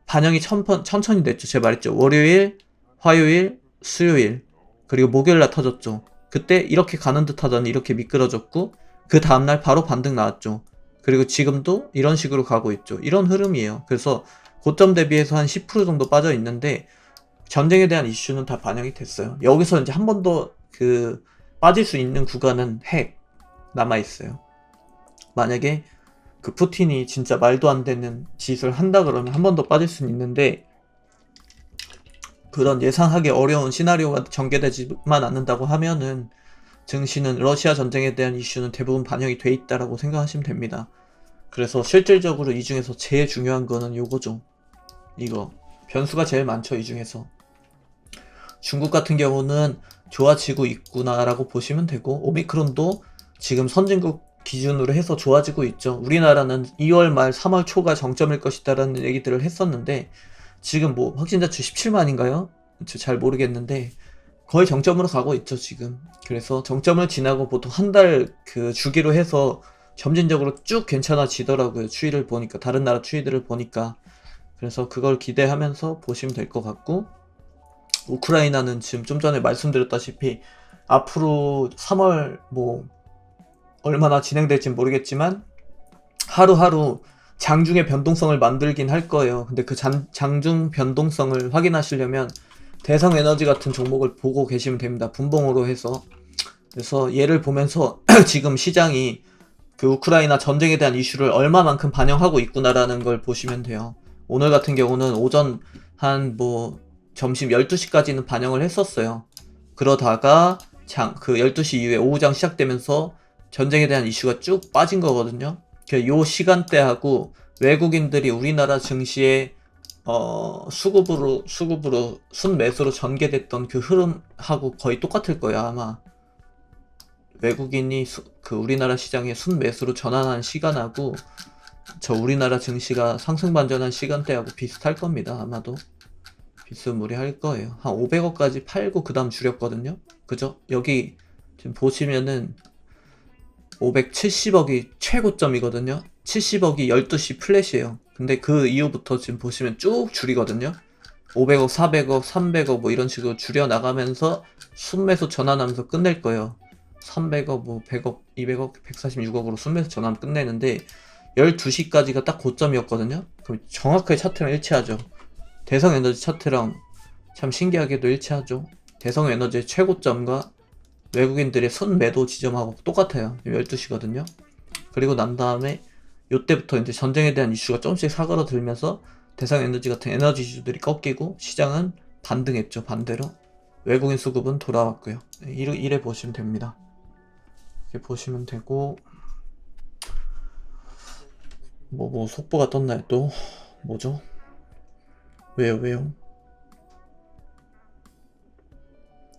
반영이 천천히 됐죠. 제가 말했죠. 월요일, 화요일, 수요일, 그리고 목요일날 터졌죠. 그때 이렇게 가는 듯 하더니 이렇게 미끄러졌고 그 다음날 바로 반등 나왔죠. 그리고 지금도 이런 식으로 가고 있죠. 이런 흐름이에요. 그래서 고점 대비해서 한 10% 정도 빠져 있는데 전쟁에 대한 이슈는 다 반영이 됐어요. 여기서 이제 한 번 더 빠질 수 있는 구간은 핵 남아있어요. 만약에 그 푸틴이 진짜 말도 안 되는 짓을 한다 그러면 한 번 더 빠질 수는 있는데, 그런 예상하기 어려운 시나리오가 전개되지만 않는다고 하면은 증시는 러시아 전쟁에 대한 이슈는 대부분 반영이 돼 있다라고 생각하시면 됩니다. 그래서 실질적으로 이 중에서 제일 중요한 거는 요거죠. 이거 변수가 제일 많죠. 이 중에서 중국 같은 경우는 좋아지고 있구나라고 보시면 되고, 오미크론도 지금 선진국 기준으로 해서 좋아지고 있죠. 우리나라는 2월 말 3월 초가 정점일 것이다라는 얘기들을 했었는데 지금 뭐 확진자 수 17만인가요? 잘 모르겠는데 거의 정점으로 가고 있죠 지금. 그래서 정점을 지나고 보통 한 달 그 주기로 해서 점진적으로 쭉 괜찮아지더라고요. 추이를 보니까, 다른 나라 추이들을 보니까. 그래서 그걸 기대하면서 보시면 될 것 같고, 우크라이나는 지금 좀 전에 말씀드렸다시피 앞으로 3월 뭐 얼마나 진행될진 모르겠지만 하루하루 장중의 변동성을 만들긴 할 거예요. 근데 그 장중 변동성을 확인하시려면 대성에너지 같은 종목을 보고 계시면 됩니다. 분봉으로 해서. 그래서 얘를 보면서 지금 시장이 그 우크라이나 전쟁에 대한 이슈를 얼마만큼 반영하고 있구나라는 걸 보시면 돼요. 오늘 같은 경우는 오전 한 점심 12시까지는 반영을 했었어요. 그러다가 그 12시 이후에 오후장 시작되면서 전쟁에 대한 이슈가 쭉 빠진 거거든요. 요 시간대하고 외국인들이 우리나라 증시에 수급으로 순매수로 전개됐던 그 흐름하고 거의 똑같을 거예요. 아마 외국인이 그 우리나라 시장에 순매수로 전환한 시간하고 저 우리나라 증시가 상승 반전한 시간대하고 비슷할 겁니다. 아마도 비스무리할 거예요. 한 500억까지 팔고 그 다음 줄였거든요. 그죠? 여기 지금 보시면은 570억이 최고점이거든요. 70억이 12시 플랫이에요. 근데 그 이후부터 지금 보시면 쭉 줄이거든요. 500억, 400억, 300억 뭐 이런 식으로 줄여나가면서 순매수 전환하면서 끝낼 거예요. 300억, 100억, 200억, 146억으로 순매수 전환 끝내는데 12시까지가 딱 고점이었거든요. 그럼 정확하게 차트랑 일치하죠. 대성에너지 차트랑 참 신기하게도 일치하죠. 대성에너지의 최고점과 외국인들의 순매도 지점하고 똑같아요. 12시거든요. 그리고 난 다음에 요때부터 이제 전쟁에 대한 이슈가 조금씩 사그러들면서 대성에너지 같은 에너지 이슈들이 꺾이고 시장은 반등했죠. 반대로 외국인 수급은 돌아왔고요. 이래 보시면 됩니다. 이렇게 보시면 되고, 뭐 속보가 떴나요 또? 뭐죠? 왜요?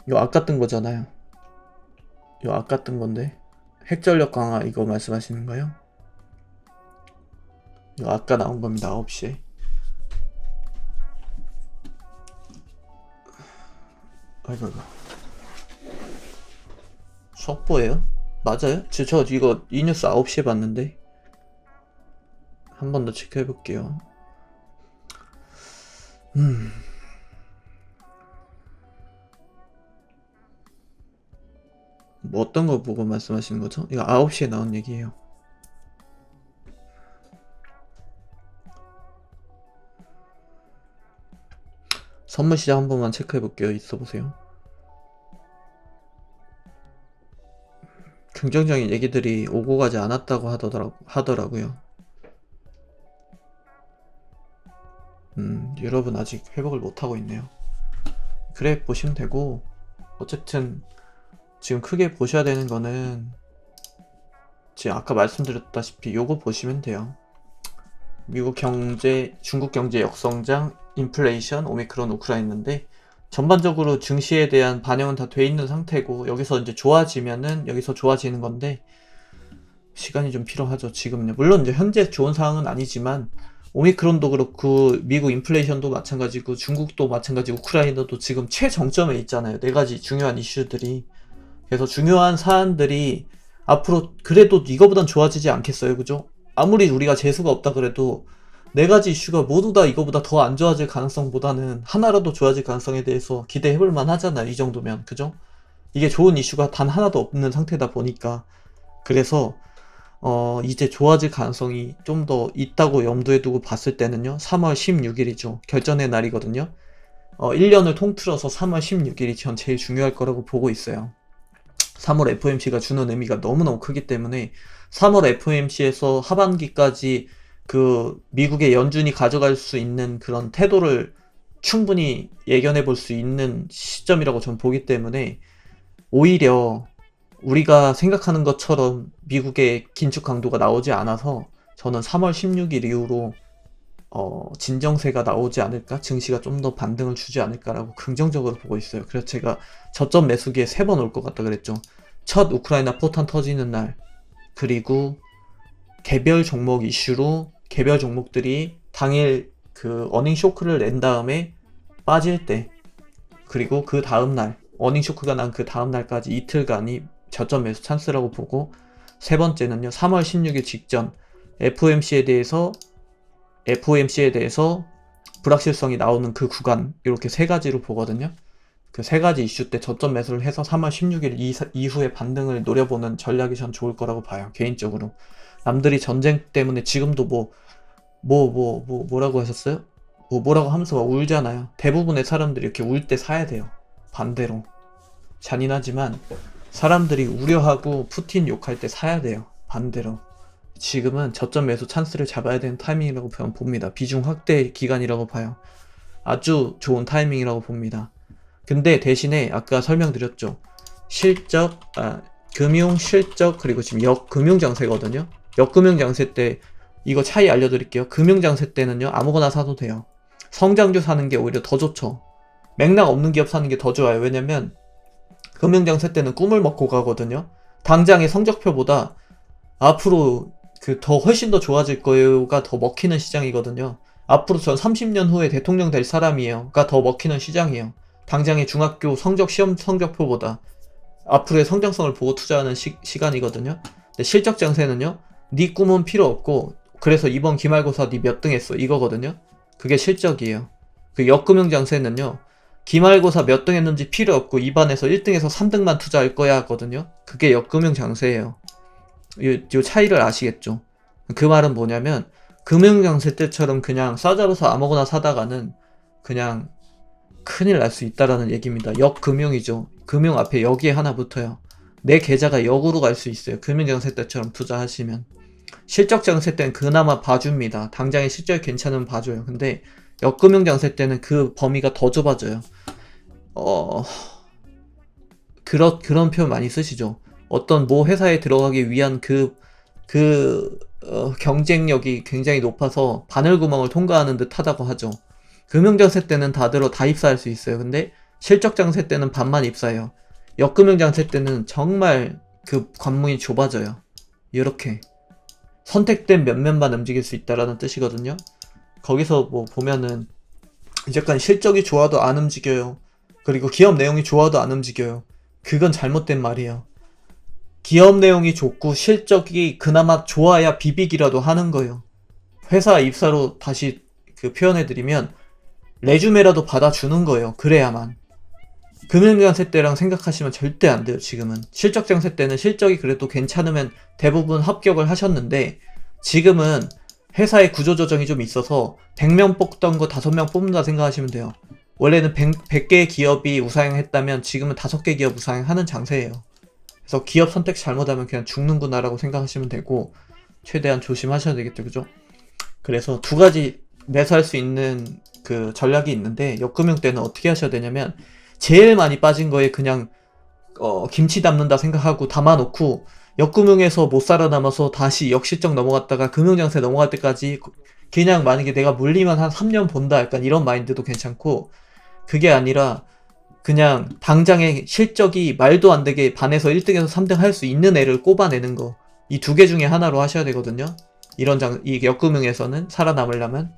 이거 아까 뜬 거잖아요. 이거 아까 뜬 건데. 핵전력 강화 이거 말씀하시는 거예요? 이거 아까 나온 겁니다. 9시에. 아이고. 속보예요? 맞아요? 저 이거 이 뉴스 9시에 봤는데. 한 번 더 체크해 볼게요. 뭐 어떤 거 보고 말씀하시는 거죠? 이거 9시에 나온 얘기예요. 선물 시장 한 번만 체크해 볼게요. 있어 보세요. 긍정적인 얘기들이 오고 가지 않았다고 하더라고요. 여러분 아직 회복을 못하고 있네요. 그래 보시면 되고, 어쨌든 지금 크게 보셔야 되는 거는 지금 아까 말씀드렸다시피 요거 보시면 돼요. 미국 경제, 중국 경제 역성장, 인플레이션, 오미크론, 우크라이나인데 전반적으로 증시에 대한 반영은 다 돼 있는 상태고 여기서 이제 좋아지면은 여기서 좋아지는 건데 시간이 좀 필요하죠. 지금은요. 물론 이제 현재 좋은 상황은 아니지만 오미크론도 그렇고 미국 인플레이션도 마찬가지고 중국도 마찬가지고 우크라이나도 지금 최정점에 있잖아요. 네 가지 중요한 이슈들이. 그래서 중요한 사안들이 앞으로 그래도 이거보단 좋아지지 않겠어요. 그죠? 아무리 우리가 재수가 없다 그래도 네 가지 이슈가 모두 다 이거보다 더 안 좋아질 가능성보다는 하나라도 좋아질 가능성에 대해서 기대해 볼 만하잖아요. 이 정도면. 그죠? 이게 좋은 이슈가 단 하나도 없는 상태다 보니까. 그래서 이제 좋아질 가능성이 좀 더 있다고 염두에 두고 봤을 때는요. 3월 16일이죠. 결전의 날이거든요. 1년을 통틀어서 3월 16일이 전 제일 중요할 거라고 보고 있어요. 3월 FOMC가 주는 의미가 너무너무 크기 때문에 3월 FOMC에서 하반기까지 그 미국의 연준이 가져갈 수 있는 그런 태도를 충분히 예견해 볼 수 있는 시점이라고 전 보기 때문에 오히려 우리가 생각하는 것처럼 미국의 긴축 강도가 나오지 않아서 저는 3월 16일 이후로 진정세가 나오지 않을까? 증시가 좀 더 반등을 주지 않을까라고 긍정적으로 보고 있어요. 그래서 제가 저점 매수기에 3번 올 것 같다 그랬죠. 첫 우크라이나 포탄 터지는 날, 그리고 개별 종목 이슈로 개별 종목들이 당일 그 어닝 쇼크를 낸 다음에 빠질 때, 그리고 그 다음날 어닝 쇼크가 난 그 다음날까지 이틀간이 저점 매수 찬스라고 보고, 세 번째는요 3월 16일 직전 FOMC에 대해서 불확실성이 나오는 그 구간, 이렇게 세 가지로 보거든요. 그 세 가지 이슈 때 저점 매수를 해서 3월 16일 이후에 반등을 노려보는 전략이 전 좋을 거라고 봐요. 개인적으로. 남들이 전쟁 때문에 지금도 뭐라고 하셨어요? 뭐라고 하면서 막 울잖아요. 대부분의 사람들이 이렇게 울 때 사야 돼요. 반대로. 잔인하지만 사람들이 우려하고 푸틴 욕할 때 사야 돼요. 반대로. 지금은 저점 매수 찬스를 잡아야 되는 타이밍이라고 봅니다. 비중 확대 기간이라고 봐요. 아주 좋은 타이밍이라고 봅니다. 근데 대신에 아까 설명드렸죠. 실적, 금융 실적, 그리고 지금 역금융 장세거든요. 역금융 장세 때 이거 차이 알려드릴게요. 금융 장세 때는요 아무거나 사도 돼요. 성장주 사는 게 오히려 더 좋죠. 맥락 없는 기업 사는 게 더 좋아요. 왜냐면 금융 장세 때는 꿈을 먹고 가거든요. 당장의 성적표보다 앞으로 더 훨씬 더 좋아질 거요가 더 먹히는 시장이거든요. 앞으로 전 30년 후에 대통령 될 사람이에요가 더 먹히는 시장이에요. 당장의 중학교 시험 성적표보다 앞으로의 성장성을 보고 투자하는 시간이거든요. 근데 실적 장세는요, 네 꿈은 필요 없고 그래서 이번 기말고사 네 몇 등 했어 이거거든요. 그게 실적이에요. 그 역금융 장세는요, 기말고사 몇 등 했는지 필요 없고 입안에서 1등에서 3등만 투자할 거야 하거든요. 그게 역금융 장세예요. 요 차이를 아시겠죠? 그 말은 뭐냐면 금융 장세 때처럼 그냥 싸잡아서 아무거나 사다가는 그냥 큰일 날 수 있다라는 얘기입니다. 역금융이죠. 금융 앞에 여기에 하나 붙어요. 내 계좌가 역으로 갈 수 있어요. 금융 장세 때처럼 투자하시면. 실적 장세 때는 그나마 봐줍니다. 당장의 실적이 괜찮으면 봐줘요. 근데 역금융 장세 때는 그 범위가 더 좁아져요. 그런 표현 많이 쓰시죠. 어떤 회사에 들어가기 위한 경쟁력이 굉장히 높아서 바늘구멍을 통과하는 듯 하다고 하죠. 금융장세 때는 다 입사할 수 있어요. 근데 실적장세 때는 반만 입사해요. 역금융장세 때는 정말 그 관문이 좁아져요. 이렇게 선택된 몇몇만 움직일 수 있다라는 뜻이거든요. 거기서 보면은 약간 실적이 좋아도 안 움직여요. 그리고 기업 내용이 좋아도 안 움직여요. 그건 잘못된 말이에요. 기업 내용이 좋고 실적이 그나마 좋아야 비비기라도 하는 거예요. 회사 입사로 다시 표현해드리면 레주메라도 받아주는 거예요. 그래야만. 금융장세 때랑 생각하시면 절대 안 돼요. 지금은 실적장세 때는 실적이 그래도 괜찮으면 대부분 합격을 하셨는데, 지금은 회사의 구조조정이 좀 있어서 100명 뽑던 거 5명 뽑는다 생각하시면 돼요. 원래는 100개의 기업이 우상향했다면 지금은 5개 기업 우상향하는 장세예요. 그래서 기업 선택 잘못하면 그냥 죽는구나 라고 생각하시면 되고, 최대한 조심하셔야 되겠죠. 그죠? 그래서 두 가지 매수할 수 있는 그 전략이 있는데, 역금융 때는 어떻게 하셔야 되냐면 제일 많이 빠진 거에 그냥 김치 담는다 생각하고 담아놓고 역금융에서 못 살아남아서 다시 역실적 넘어갔다가 금융장세 넘어갈 때까지 그냥 만약에 내가 물리면 한 3년 본다 약간 이런 마인드도 괜찮고, 그게 아니라 그냥 당장의 실적이 말도 안 되게 반에서 1등에서 3등 할 수 있는 애를 꼽아내는 거, 이 두 개 중에 하나로 하셔야 되거든요. 이 역금융에서는 살아남으려면.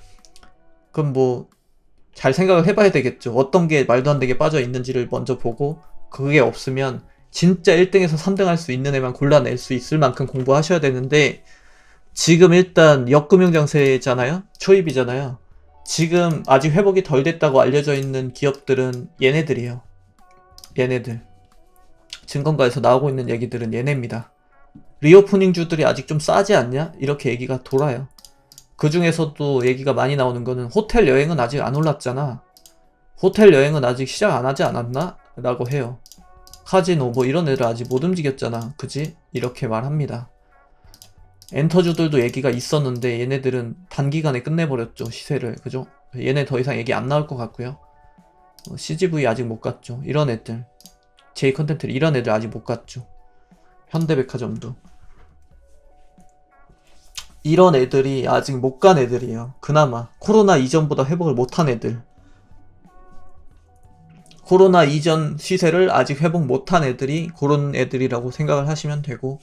그럼 뭐 잘 생각을 해봐야 되겠죠. 어떤 게 말도 안 되게 빠져 있는지를 먼저 보고, 그게 없으면 진짜 1등에서 3등 할 수 있는 애만 골라낼 수 있을 만큼 공부하셔야 되는데, 지금 일단 역금융장세잖아요? 초입이잖아요. 지금 아직 회복이 덜 됐다고 알려져 있는 기업들은 얘네들이에요. 얘네들. 증권가에서 나오고 있는 얘기들은 얘네입니다. 리오프닝주들이 아직 좀 싸지 않냐? 이렇게 얘기가 돌아요. 그 중에서도 얘기가 많이 나오는 거는 호텔 여행은 아직 안 올랐잖아. 호텔 여행은 아직 시작 안 하지 않았나? 라고 해요. 카지노 뭐 이런 애들 아직 못 움직였잖아. 그지? 이렇게 말합니다. 엔터주들도 얘기가 있었는데 얘네들은 단기간에 끝내버렸죠. 시세를. 그죠? 얘네 더 이상 얘기 안 나올 것 같고요. CGV 아직 못 갔죠. 이런 애들. J컨텐트 이런 애들 아직 못 갔죠. 현대백화점도. 이런 애들이 아직 못 간 애들이에요. 그나마 코로나 이전보다 회복을 못한 애들. 코로나 이전 시세를 아직 회복 못한 애들이 그런 애들이라고 생각을 하시면 되고,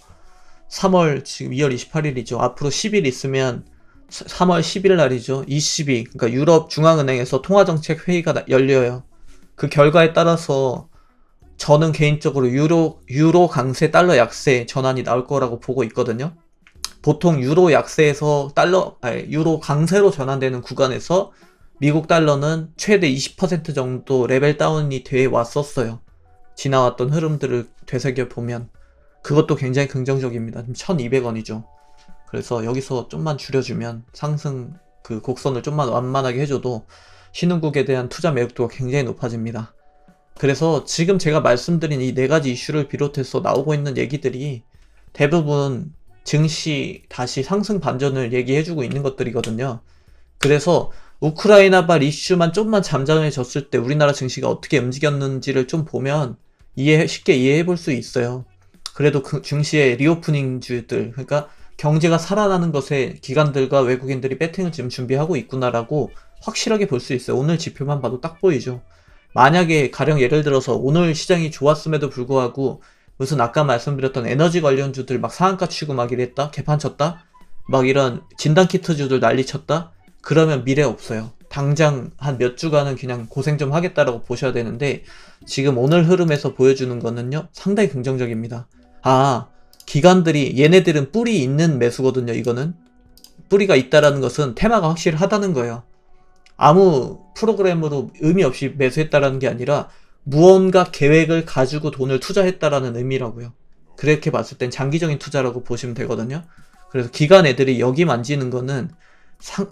3월 지금 2월 28일이죠. 앞으로 10일 있으면 3월 10일 날이죠. ECB, 그러니까 유럽 중앙은행에서 통화정책 회의가 열려요. 그 결과에 따라서 저는 개인적으로 유로 강세, 달러 약세 전환이 나올 거라고 보고 있거든요. 보통 유로 약세에서 유로 강세로 전환되는 구간에서 미국 달러는 최대 20% 정도 레벨 다운이 돼 왔었어요. 지나왔던 흐름들을 되새겨 보면 그것도 굉장히 긍정적입니다. 1200원이죠. 그래서 여기서 좀만 줄여주면, 상승 그 곡선을 좀만 완만하게 해줘도 신흥국에 대한 투자 매력도가 굉장히 높아집니다. 그래서 지금 제가 말씀드린 이 네 가지 이슈를 비롯해서 나오고 있는 얘기들이 대부분 증시 다시 상승 반전을 얘기해주고 있는 것들이거든요. 그래서 우크라이나발 이슈만 좀만 잠잠해졌을 때 우리나라 증시가 어떻게 움직였는지를 좀 보면 쉽게 이해해 볼 수 있어요. 그래도 그 증시의 리오프닝주들, 그러니까 경제가 살아나는 것에 기관들과 외국인들이 배팅을 지금 준비하고 있구나라고 확실하게 볼 수 있어요. 오늘 지표만 봐도 딱 보이죠. 만약에 가령 예를 들어서 오늘 시장이 좋았음에도 불구하고 무슨 아까 말씀드렸던 에너지 관련주들 막 상한가 치고 막 이랬다? 개판 쳤다? 막 이런 진단키트주들 난리 쳤다? 그러면 미래 없어요. 당장 한 몇 주간은 그냥 고생 좀 하겠다라고 보셔야 되는데, 지금 오늘 흐름에서 보여주는 거는요 상당히 긍정적입니다. 기관들이, 얘네들은 뿌리 있는 매수거든요. 이거는 뿌리가 있다라는 것은 테마가 확실하다는 거예요. 아무 프로그램으로 의미 없이 매수했다라는 게 아니라 무언가 계획을 가지고 돈을 투자했다라는 의미라고요. 그렇게 봤을 땐 장기적인 투자라고 보시면 되거든요. 그래서 기관 애들이 여기 만지는 거는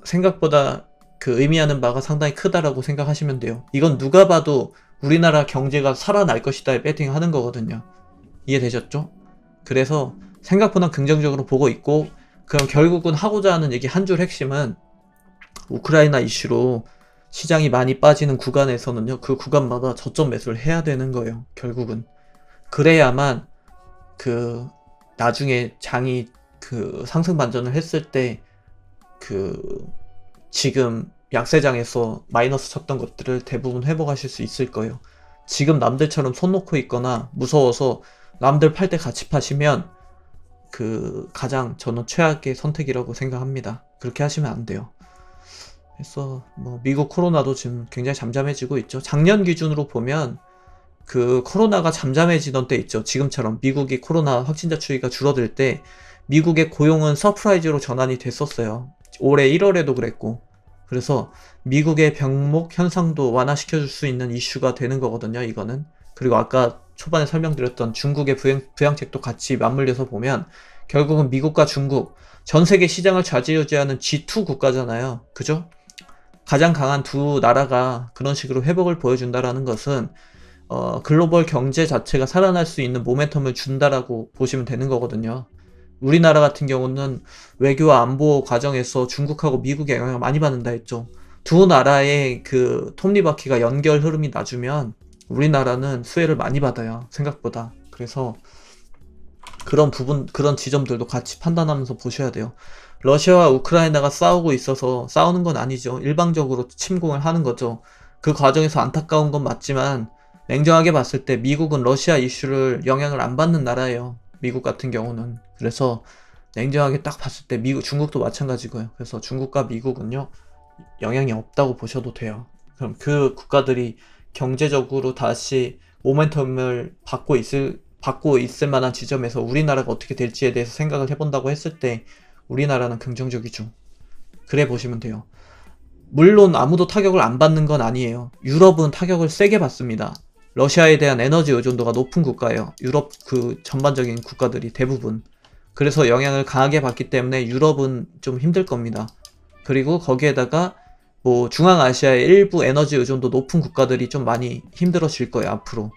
생각보다 그 의미하는 바가 상당히 크다라고 생각하시면 돼요. 이건 누가 봐도 우리나라 경제가 살아날 것이다에 배팅 하는 거거든요. 이해되셨죠? 그래서 생각보다 긍정적으로 보고 있고, 그럼 결국은 하고자 하는 얘기 한 줄 핵심은 우크라이나 이슈로 시장이 많이 빠지는 구간에서는요, 그 구간마다 저점 매수를 해야 되는 거예요. 결국은 그래야만 그 나중에 장이 그 상승 반전을 했을 때 그 지금 약세장에서 마이너스 쳤던 것들을 대부분 회복하실 수 있을 거예요. 지금 남들처럼 손 놓고 있거나 무서워서 남들 팔 때 같이 파시면 그 가장 저는 최악의 선택이라고 생각합니다. 그렇게 하시면 안 돼요. 그래서 뭐 미국 코로나도 지금 굉장히 잠잠해지고 있죠. 작년 기준으로 보면 그 코로나가 잠잠해지던 때 있죠. 지금처럼 미국이 코로나 확진자 추이가 줄어들 때 미국의 고용은 서프라이즈로 전환이 됐었어요. 올해 1월에도 그랬고. 그래서 미국의 병목 현상도 완화시켜줄 수 있는 이슈가 되는 거거든요. 이거는. 그리고 아까 초반에 설명드렸던 중국의 부양책도 같이 맞물려서 보면 결국은 미국과 중국, 전 세계 시장을 좌지우지하는 G2 국가잖아요. 그죠? 가장 강한 두 나라가 그런 식으로 회복을 보여준다라는 것은 글로벌 경제 자체가 살아날 수 있는 모멘텀을 준다라고 보시면 되는 거거든요. 우리나라 같은 경우는 외교와 안보 과정에서 중국하고 미국의 영향을 많이 받는다 했죠. 두 나라의 그 톱니바퀴가 연결 흐름이 낮으면 우리나라는 수혜를 많이 받아요. 생각보다. 그래서 그런 부분, 그런 지점들도 같이 판단하면서 보셔야 돼요. 러시아와 우크라이나가 싸우고 있어서 싸우는 건 아니죠. 일방적으로 침공을 하는 거죠. 그 과정에서 안타까운 건 맞지만 냉정하게 봤을 때 미국은 러시아 이슈를 영향을 안 받는 나라예요. 미국 같은 경우는. 그래서 냉정하게 딱 봤을 때 미국, 중국도 마찬가지고요. 그래서 중국과 미국은요, 영향이 없다고 보셔도 돼요. 그럼 그 국가들이 경제적으로 다시 모멘텀을 받고 있을 만한 지점에서 우리나라가 어떻게 될지에 대해서 생각을 해본다고 했을 때 우리나라는 긍정적이죠. 그래 보시면 돼요. 물론 아무도 타격을 안 받는 건 아니에요. 유럽은 타격을 세게 받습니다. 러시아에 대한 에너지 의존도가 높은 국가예요. 유럽 그 전반적인 국가들이 대부분. 그래서 영향을 강하게 받기 때문에 유럽은 좀 힘들 겁니다. 그리고 거기에다가 뭐 중앙아시아의 일부 에너지 의존도 높은 국가들이 좀 많이 힘들어질 거예요, 앞으로.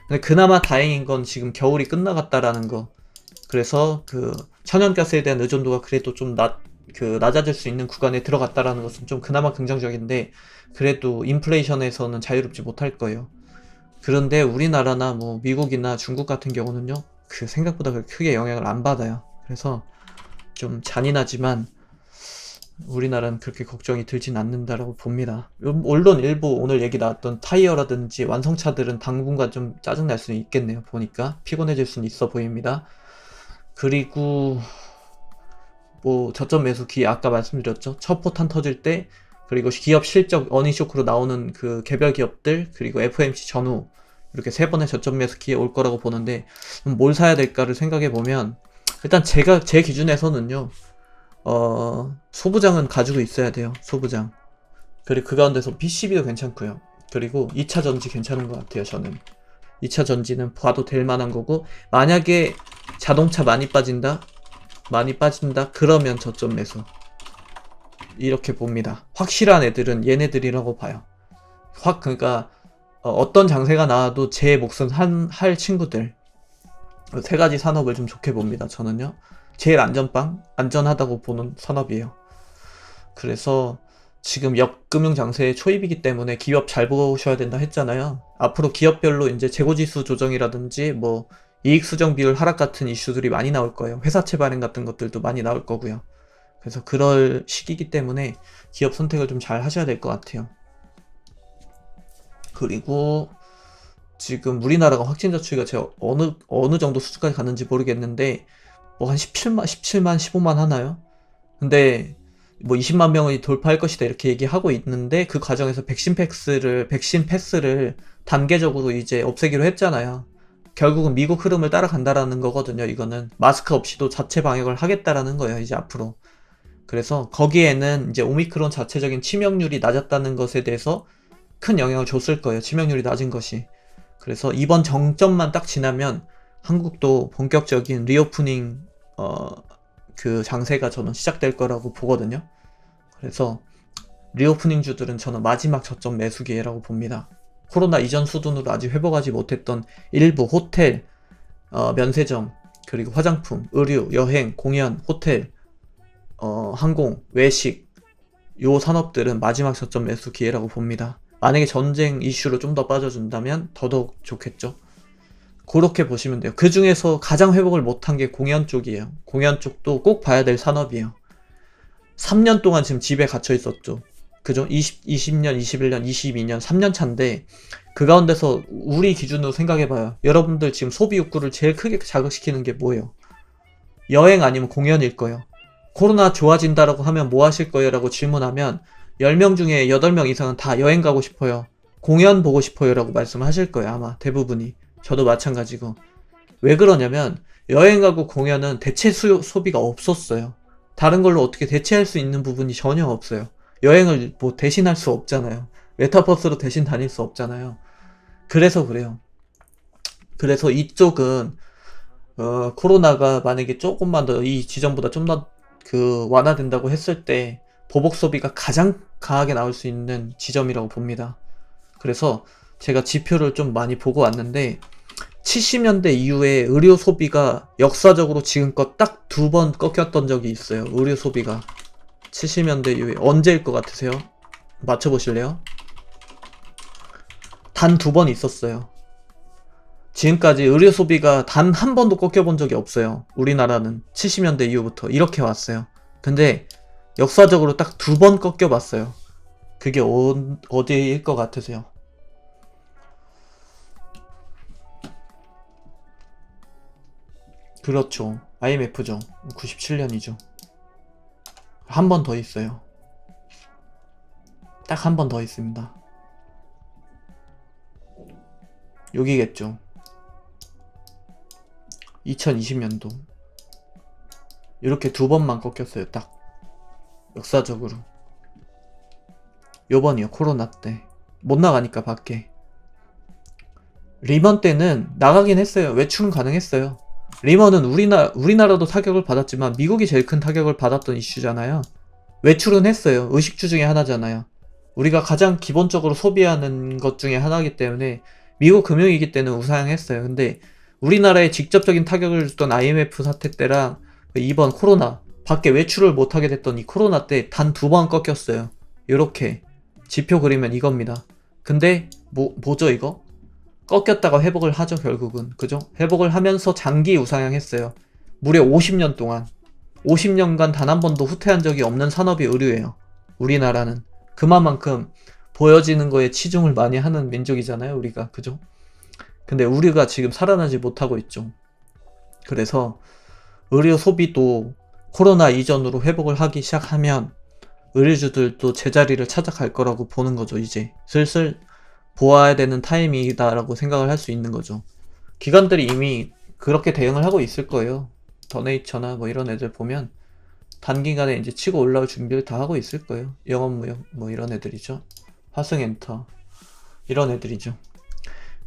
근데 그나마 다행인 건 지금 겨울이 끝나갔다라는 거. 그래서 그 천연가스에 대한 의존도가 그래도 좀 낮아질 수 있는 구간에 들어갔다라는 것은 좀 그나마 긍정적인데, 그래도 인플레이션에서는 자유롭지 못할 거예요. 그런데 우리나라나 뭐 미국이나 중국 같은 경우는요, 그 생각보다 크게 영향을 안 받아요. 그래서 좀 잔인하지만 우리나라는 그렇게 걱정이 들진 않는다라고 봅니다. 물론 일부 오늘 얘기 나왔던 타이어라든지 완성차들은 당분간 좀 짜증날 수는 있겠네요. 보니까 피곤해질 수는 있어 보입니다. 그리고 뭐 저점 매수 기회 아까 말씀드렸죠. 첫 포탄 터질 때, 그리고 기업 실적 어닝 쇼크로 나오는 그 개별 기업들, 그리고 FOMC 전후 이렇게 세 번의 저점 매수 기회 올 거라고 보는데, 뭘 사야 될까를 생각해 보면 일단 제 기준에서는요, 소부장은 가지고 있어야 돼요. 소부장. 그리고 그 가운데서 PCB도 괜찮고요. 그리고 2차 전지 괜찮은 것 같아요. 저는 2차 전지는 봐도 될 만한 거고, 만약에 자동차 많이 빠진다 그러면 저점 매수, 이렇게 봅니다. 확실한 애들은 얘네들이라고 봐요. 그러니까 어떤 장세가 나와도 제 몫은 할 친구들, 세 가지 산업을 좀 좋게 봅니다. 저는요, 제일 안전하다고 보는 산업이에요. 그래서 지금 역금융 장세의 초입이기 때문에 기업 잘 보셔야 된다 했잖아요. 앞으로 기업별로 이제 재고지수 조정이라든지 뭐 이익 수정 비율 하락 같은 이슈들이 많이 나올 거예요. 회사채 발행 같은 것들도 많이 나올 거고요. 그래서 그럴 시기이기 때문에 기업 선택을 좀 잘 하셔야 될 것 같아요. 그리고 지금 우리나라가 확진자 추이가 제가 어느 정도 수준까지 갔는지 모르겠는데 뭐 한 17만 15만 하나요? 근데 뭐 20만 명이 돌파할 것이다 이렇게 얘기하고 있는데, 그 과정에서 백신 패스를 단계적으로 이제 없애기로 했잖아요. 결국은 미국 흐름을 따라간다라는 거거든요. 이거는 마스크 없이도 자체 방역을 하겠다라는 거예요, 이제 앞으로. 그래서 거기에는 이제 오미크론 자체적인 치명률이 낮았다는 것에 대해서 큰 영향을 줬을 거예요. 치명률이 낮은 것이. 그래서 이번 정점만 딱 지나면 한국도 본격적인 리오프닝 그 장세가 저는 시작될 거라고 보거든요. 그래서 리오프닝 주들은 저는 마지막 저점 매수 기회라고 봅니다. 코로나 이전 수준으로 아직 회복하지 못했던 일부 호텔, 면세점, 그리고 화장품, 의류, 여행, 공연, 호텔, 항공, 외식, 요 산업들은 마지막 저점 매수 기회라고 봅니다. 만약에 전쟁 이슈로 좀 더 빠져준다면 더더욱 좋겠죠. 그렇게 보시면 돼요. 그 중에서 가장 회복을 못한 게 공연 쪽이에요. 공연 쪽도 꼭 봐야 될 산업이에요. 3년 동안 지금 집에 갇혀 있었죠. 그죠? 20년, 21년, 22년, 3년 차인데, 그 가운데서 우리 기준으로 생각해봐요. 여러분들 지금 소비 욕구를 제일 크게 자극시키는 게 뭐예요? 여행 아니면 공연일 거예요. 코로나 좋아진다라고 하면 뭐 하실 거예요? 라고 질문하면 10명 중에 8명 이상은 다 여행 가고 싶어요, 공연 보고 싶어요 라고 말씀하실 거예요. 아마 대부분이. 저도 마찬가지고. 왜 그러냐면 여행 가고 공연은 대체 소비가 없었어요. 다른 걸로 어떻게 대체할 수 있는 부분이 전혀 없어요. 여행을 뭐 대신할 수 없잖아요. 메타버스로 대신 다닐 수 없잖아요. 그래서 그래요. 그래서 이쪽은 코로나가 만약에 조금만 더 이 지점보다 좀 더 그 완화된다고 했을 때 보복 소비가 가장 강하게 나올 수 있는 지점이라고 봅니다. 그래서 제가 지표를 좀 많이 보고 왔는데, 70년대 이후에 의료 소비가 역사적으로 지금껏 딱 2번 꺾였던 적이 있어요. 의료 소비가 70년대 이후에. 언제일 것 같으세요? 맞춰보실래요? 단 2번 있었어요. 지금까지 의료 소비가 단 한 번도 꺾여본 적이 없어요. 우리나라는 70년대 이후부터 이렇게 왔어요. 근데 역사적으로 딱 2번 꺾여봤어요. 그게 어디일 것 같으세요? 그렇죠. IMF죠. 97년이죠. 한 번 더 있어요. 딱 한 번 더 있습니다. 여기겠죠. 2020년도. 이렇게 2번만 꺾였어요. 딱. 역사적으로. 요번이요. 코로나 때. 못 나가니까 밖에. 리먼 때는 나가긴 했어요. 외출은 가능했어요. 리먼은 우리나라도 타격을 받았지만 미국이 제일 큰 타격을 받았던 이슈잖아요. 외출은 했어요. 의식주 중에 하나잖아요. 우리가 가장 기본적으로 소비하는 것 중에 하나이기 때문에 미국 금융위기 때는 우상했어요. 근데 우리나라에 직접적인 타격을 줬던 IMF 사태 때랑 이번 코로나 밖에 외출을 못하게 됐던 이 코로나 때 단 2번 꺾였어요. 요렇게 지표 그리면 이겁니다. 근데 뭐죠 이거? 꺾였다가 회복을 하죠 결국은. 그죠? 회복을 하면서 장기 우상향했어요. 무려 50년 동안 50년간 단 한 번도 후퇴한 적이 없는 산업이 의료예요. 우리나라는 그만큼 보여지는 거에 치중을 많이 하는 민족이잖아요 우리가. 그죠? 근데 우리가 지금 살아나지 못하고 있죠. 그래서 의료 소비도 코로나 이전으로 회복을 하기 시작하면 의료주들도 제자리를 찾아갈 거라고 보는 거죠. 이제 슬슬 보아야 되는 타이밍이다라고 생각을 할 수 있는 거죠. 기관들이 이미 그렇게 대응을 하고 있을 거예요. 더네이처나 뭐 이런 애들 보면 단기간에 이제 치고 올라올 준비를 다 하고 있을 거예요. 영업무역 뭐 이런 애들이죠. 화승엔터 이런 애들이죠.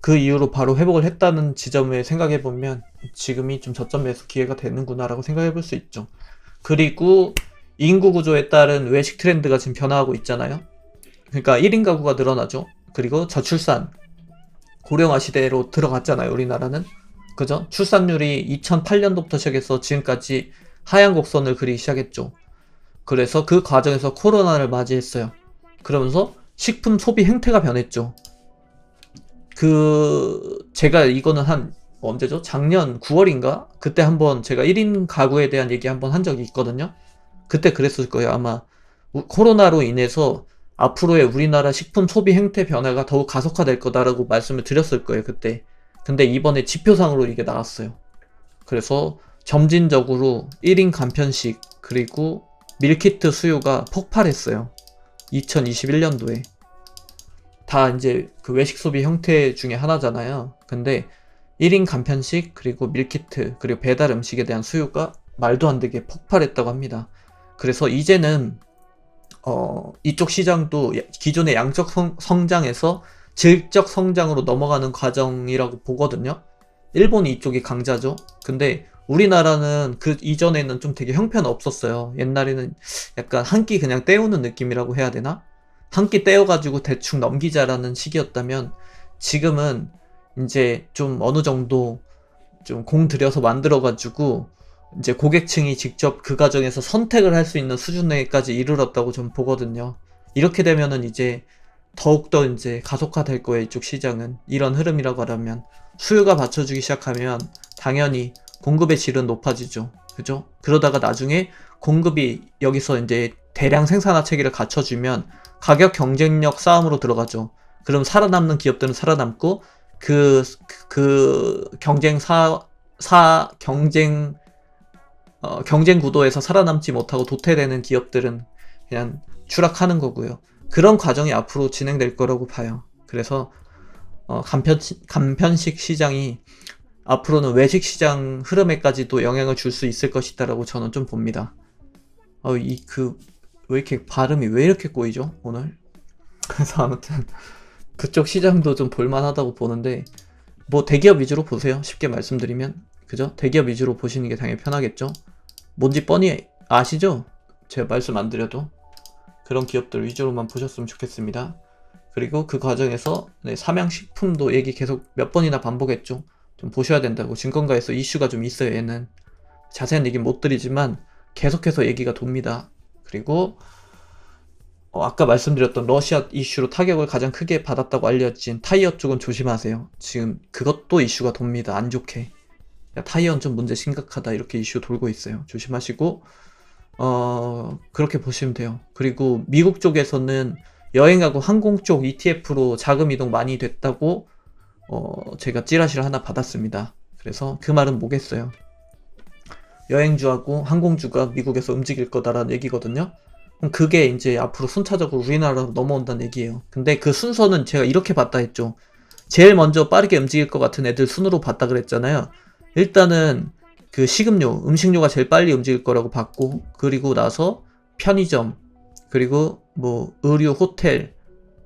그 이후로 바로 회복을 했다는 지점에 생각해보면 지금이 좀 저점 매수 기회가 되는구나 라고 생각해볼 수 있죠. 그리고 인구 구조에 따른 외식 트렌드가 지금 변화하고 있잖아요. 그러니까 1인 가구가 늘어나죠. 그리고 저출산 고령화 시대로 들어갔잖아요 우리나라는. 그죠? 출산율이 2008년도부터 시작해서 지금까지 하향 곡선을 그리기 시작했죠. 그래서 그 과정에서 코로나를 맞이했어요. 그러면서 식품 소비 행태가 변했죠. 제가 이거는 언제죠? 작년 9월인가? 그때 한번 제가 1인 가구에 대한 얘기 한번 한 적이 있거든요. 그때 그랬을 거예요. 아마 코로나로 인해서 앞으로의 우리나라 식품 소비 행태 변화가 더욱 가속화될 거다라고 말씀을 드렸을 거예요. 그때. 근데 이번에 지표상으로 이게 나왔어요. 그래서 점진적으로 1인 간편식 그리고 밀키트 수요가 폭발했어요. 2021년도에. 다 이제 그 외식 소비 형태 중에 하나잖아요. 근데 1인 간편식 그리고 밀키트 그리고 배달 음식에 대한 수요가 말도 안 되게 폭발했다고 합니다. 그래서 이제는 이쪽 시장도 기존의 양적 성장에서 질적 성장으로 넘어가는 과정이라고 보거든요. 일본이 이쪽이 강자죠. 근데 우리나라는 그 이전에는 좀 되게 형편없었어요. 옛날에는 약간 한 끼 그냥 때우는 느낌이라고 해야 되나? 한 끼 때워가지고 대충 넘기자라는 시기였다면 지금은 이제 좀 어느 정도 좀 공 들여서 만들어가지고 이제 고객층이 직접 그 과정에서 선택을 할 수 있는 수준에까지 이르렀다고 좀 보거든요. 이렇게 되면은 이제 더욱더 이제 가속화될 거예요. 이쪽 시장은. 이런 흐름이라고 하면 수요가 받쳐주기 시작하면 당연히 공급의 질은 높아지죠. 그죠? 그러다가 나중에 공급이 여기서 이제 대량 생산화 체계를 갖춰주면 가격 경쟁력 싸움으로 들어가죠. 그럼 살아남는 기업들은 살아남고 경쟁 구도에서 살아남지 못하고 도태되는 기업들은 그냥 추락하는 거고요. 그런 과정이 앞으로 진행될 거라고 봐요. 그래서 간편식 시장이 앞으로는 외식 시장 흐름에까지도 영향을 줄 수 있을 것이다라고 저는 좀 봅니다. 왜 이렇게 발음이 왜 이렇게 꼬이죠 오늘? 그래서 아무튼 그쪽 시장도 좀 볼만하다고 보는데 뭐 대기업 위주로 보세요. 쉽게 말씀드리면 그죠? 대기업 위주로 보시는 게 당연히 편하겠죠. 뭔지 뻔히 아시죠? 제가 말씀 안 드려도 그런 기업들 위주로만 보셨으면 좋겠습니다. 그리고 그 과정에서 삼양식품도 얘기 계속 몇 번이나 반복했죠. 좀 보셔야 된다고. 증권가에서 이슈가 좀 있어요. 얘는 자세한 얘기 못 드리지만 계속해서 얘기가 돕니다. 그리고 아까 말씀드렸던 러시아 이슈로 타격을 가장 크게 받았다고 알려진 타이어 쪽은 조심하세요. 지금 그것도 이슈가 돕니다. 안 좋게. 야, 타이어는 좀 문제 심각하다 이렇게 이슈 돌고 있어요. 조심하시고 그렇게 보시면 돼요. 그리고 미국 쪽에서는 여행하고 항공 쪽 ETF로 자금 이동 많이 됐다고 제가 찌라시를 하나 받았습니다. 그래서 그 말은 뭐겠어요? 여행주하고 항공주가 미국에서 움직일 거다라는 얘기거든요. 그럼 그게 이제 앞으로 순차적으로 우리나라로 넘어온다는 얘기예요. 근데 그 순서는 제가 이렇게 봤다 했죠. 제일 먼저 빠르게 움직일 것 같은 애들 순으로 봤다 그랬잖아요. 일단은 그 식음료, 음식료가 제일 빨리 움직일 거라고 봤고, 그리고 나서 편의점, 그리고 뭐 의류, 호텔,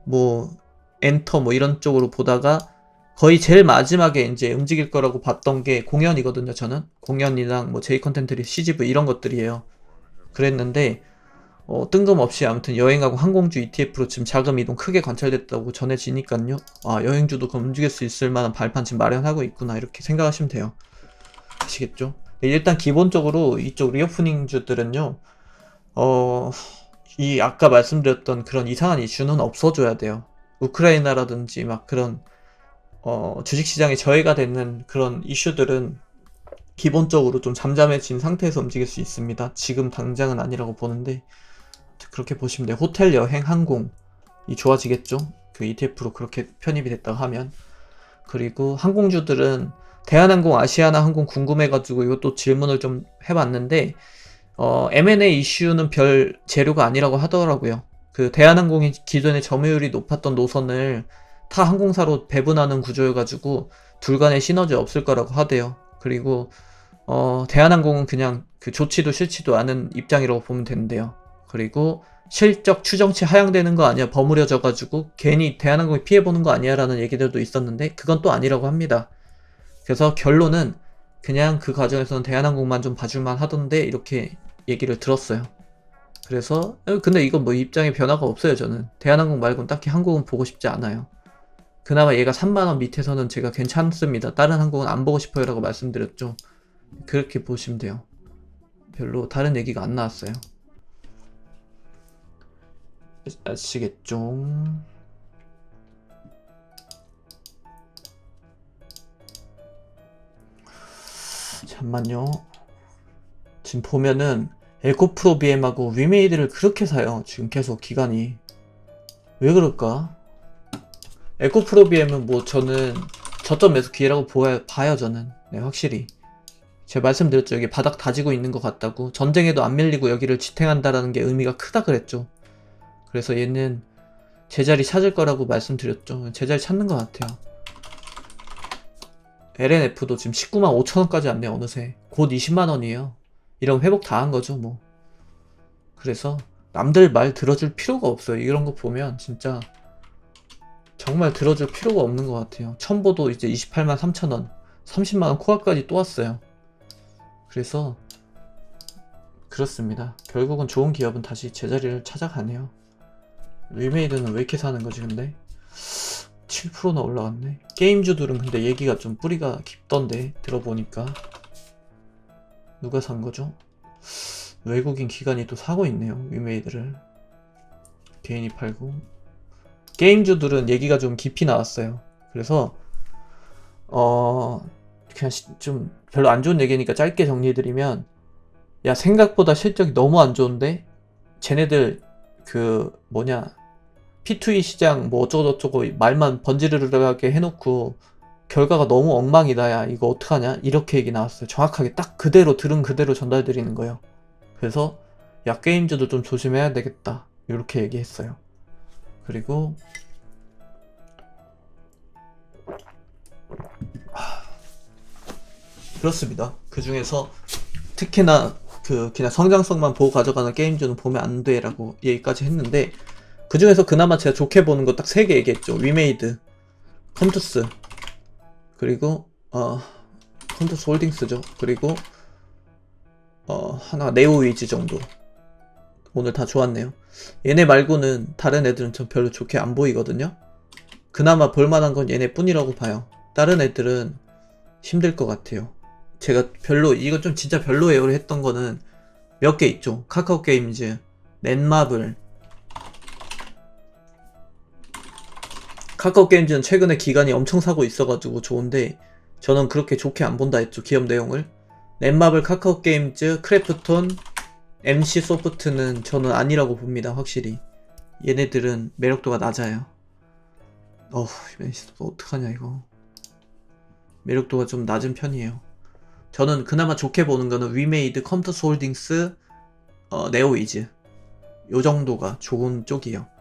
뭐 엔터 뭐 이런 쪽으로 보다가 거의 제일 마지막에 이제 움직일 거라고 봤던 게 공연이거든요. 저는 공연이랑 뭐 J 컨텐츠리 CGV 이런 것들이에요. 그랬는데 뜬금없이 아무튼 여행하고 항공주 ETF로 지금 자금 이동 크게 관찰됐다고 전해지니까요. 아, 여행주도 그럼 움직일 수 있을 만한 발판 지금 마련하고 있구나 이렇게 생각하시면 돼요. 아시겠죠? 일단 기본적으로 이쪽 리오프닝주들은요. 이 아까 말씀드렸던 그런 이상한 이슈는 없어져야 돼요. 우크라이나라든지 막 그런 주식시장에 저해가 되는 그런 이슈들은 기본적으로 좀 잠잠해진 상태에서 움직일 수 있습니다. 지금 당장은 아니라고 보는데 그렇게 보시면 돼요. 호텔, 여행, 항공이 좋아지겠죠? 그 ETF로 그렇게 편입이 됐다고 하면. 그리고 항공주들은 대한항공, 아시아나항공 궁금해가지고 이것도 질문을 좀 해봤는데 M&A 이슈는 별 재료가 아니라고 하더라고요. 그 대한항공이 기존에 점유율이 높았던 노선을 타 항공사로 배분하는 구조여가지고 둘 간의 시너지 없을 거라고 하대요. 그리고 대한항공은 그냥 그 좋지도 싫지도 않은 입장이라고 보면 된대요. 그리고 실적 추정치 하향되는 거 아니야 버무려져가지고 괜히 대한항공이 피해보는 거 아니야 라는 얘기들도 있었는데 그건 또 아니라고 합니다. 그래서 결론은 그냥 그 과정에서는 대한항공만 좀 봐줄만 하던데 이렇게 얘기를 들었어요. 그래서 근데 이건 뭐 입장에 변화가 없어요. 저는 대한항공 말고는 딱히 항공은 보고 싶지 않아요. 그나마 얘가 3만원 밑에서는 제가 괜찮습니다. 다른 항공은 안 보고 싶어요 라고 말씀드렸죠. 그렇게 보시면 돼요. 별로 다른 얘기가 안 나왔어요. 아시겠죠? 잠만요. 지금 보면은 에코프로 BM하고 위메이드를 그렇게 사요. 지금 계속 기간이. 왜 그럴까? 에코프로 BM은 뭐 저는 저점 매수 기회라고 봐요 저는. 네, 확실히. 제가 말씀드렸죠. 여기 바닥 다지고 있는 것 같다고. 전쟁에도 안 밀리고 여기를 지탱한다라는 게 의미가 크다 그랬죠. 그래서 얘는 제자리 찾을 거라고 말씀드렸죠. 제자리 찾는 것 같아요. LNF도 지금 19만 5천원까지 왔네요. 어느새 곧 20만원이에요. 이러면 회복 다 한 거죠 뭐. 그래서 남들 말 들어줄 필요가 없어요. 이런 거 보면 진짜 정말 들어줄 필요가 없는 것 같아요. 첨보도 이제 28만 3천원 30만원 코앞까지 또 왔어요. 그래서 그렇습니다. 결국은 좋은 기업은 다시 제자리를 찾아가네요. 위메이드는 왜 이렇게 사는 거지 근데? 7%나 올라갔네. 게임주들은 근데 얘기가 좀 뿌리가 깊던데 들어보니까. 누가 산 거죠? 외국인 기관이 또 사고 있네요. 위메이드를 개인이 팔고. 게임주들은 얘기가 좀 깊이 나왔어요. 그래서 그냥 좀 별로 안 좋은 얘기니까 짧게 정리해드리면, 야 생각보다 실적이 너무 안 좋은데 쟤네들 그 뭐냐 P2E 시장 뭐 어쩌고저쩌고 말만 번지르르하게 해놓고 결과가 너무 엉망이다. 야 이거 어떡하냐 이렇게 얘기 나왔어요. 정확하게 딱 그대로 들은 그대로 전달드리는 거예요. 그래서 야 게임주도 좀 조심해야 되겠다 이렇게 얘기했어요. 그리고 그렇습니다. 그 중에서 특히나 그냥 성장성만 보고 가져가는 게임주는 보면 안 돼라고 얘기까지 했는데, 그 중에서 그나마 제가 좋게 보는 거 딱 3개 얘기했죠. 위메이드, 컴투스, 그리고 컴투스 홀딩스죠. 그리고 하나 네오위즈 정도. 오늘 다 좋았네요. 얘네 말고는 다른 애들은 좀 별로 좋게 안 보이거든요. 그나마 볼만한 건 얘네 뿐이라고 봐요. 다른 애들은 힘들 것 같아요. 제가 별로 이거 좀 진짜 별로예요를 했던 거는 몇 개 있죠. 카카오 게임즈, 넷마블, 카카오 게임즈는 최근에 기간이 엄청 사고 있어가지고 좋은데 저는 그렇게 좋게 안 본다 했죠. 기업 내용을. 넷마블, 카카오 게임즈, 크래프톤, MC 소프트는 저는 아니라고 봅니다. 확실히 얘네들은 매력도가 낮아요. MC 소프트 어떡하냐 이거. 매력도가 좀 낮은 편이에요. 저는 그나마 좋게 보는 거는 위메이드, 컴투스 홀딩스, 네오이즈 요 정도가 좋은 쪽이에요.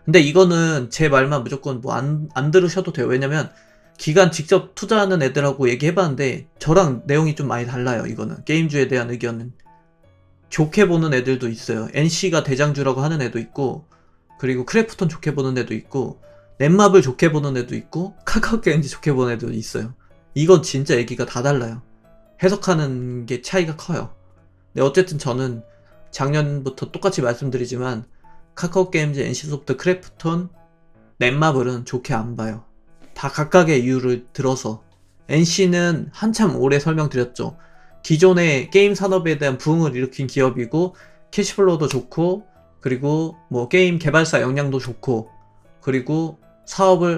근데 이거는 제 말만 무조건 뭐 안 들으셔도 돼요. 왜냐면 기간 직접 투자하는 애들하고 얘기해봤는데 저랑 내용이 좀 많이 달라요. 이거는 게임주에 대한 의견은 좋게 보는 애들도 있어요. NC가 대장주라고 하는 애도 있고, 그리고 크래프톤 좋게 보는 애도 있고, 넷마블 좋게 보는 애도 있고, 카카오 게임즈 좋게 보는 애도 있어요. 이건 진짜 얘기가 다 달라요. 해석하는 게 차이가 커요. 근데 어쨌든 저는 작년부터 똑같이 말씀드리지만 카카오 게임즈, NC소프트, 크래프톤, 넷마블은 좋게 안 봐요. 다 각각의 이유를 들어서. NC는 한참 오래 설명드렸죠. 기존의 게임 산업에 대한 부흥을 일으킨 기업이고 캐시플로우도 좋고, 그리고 뭐 게임 개발사 역량도 좋고, 그리고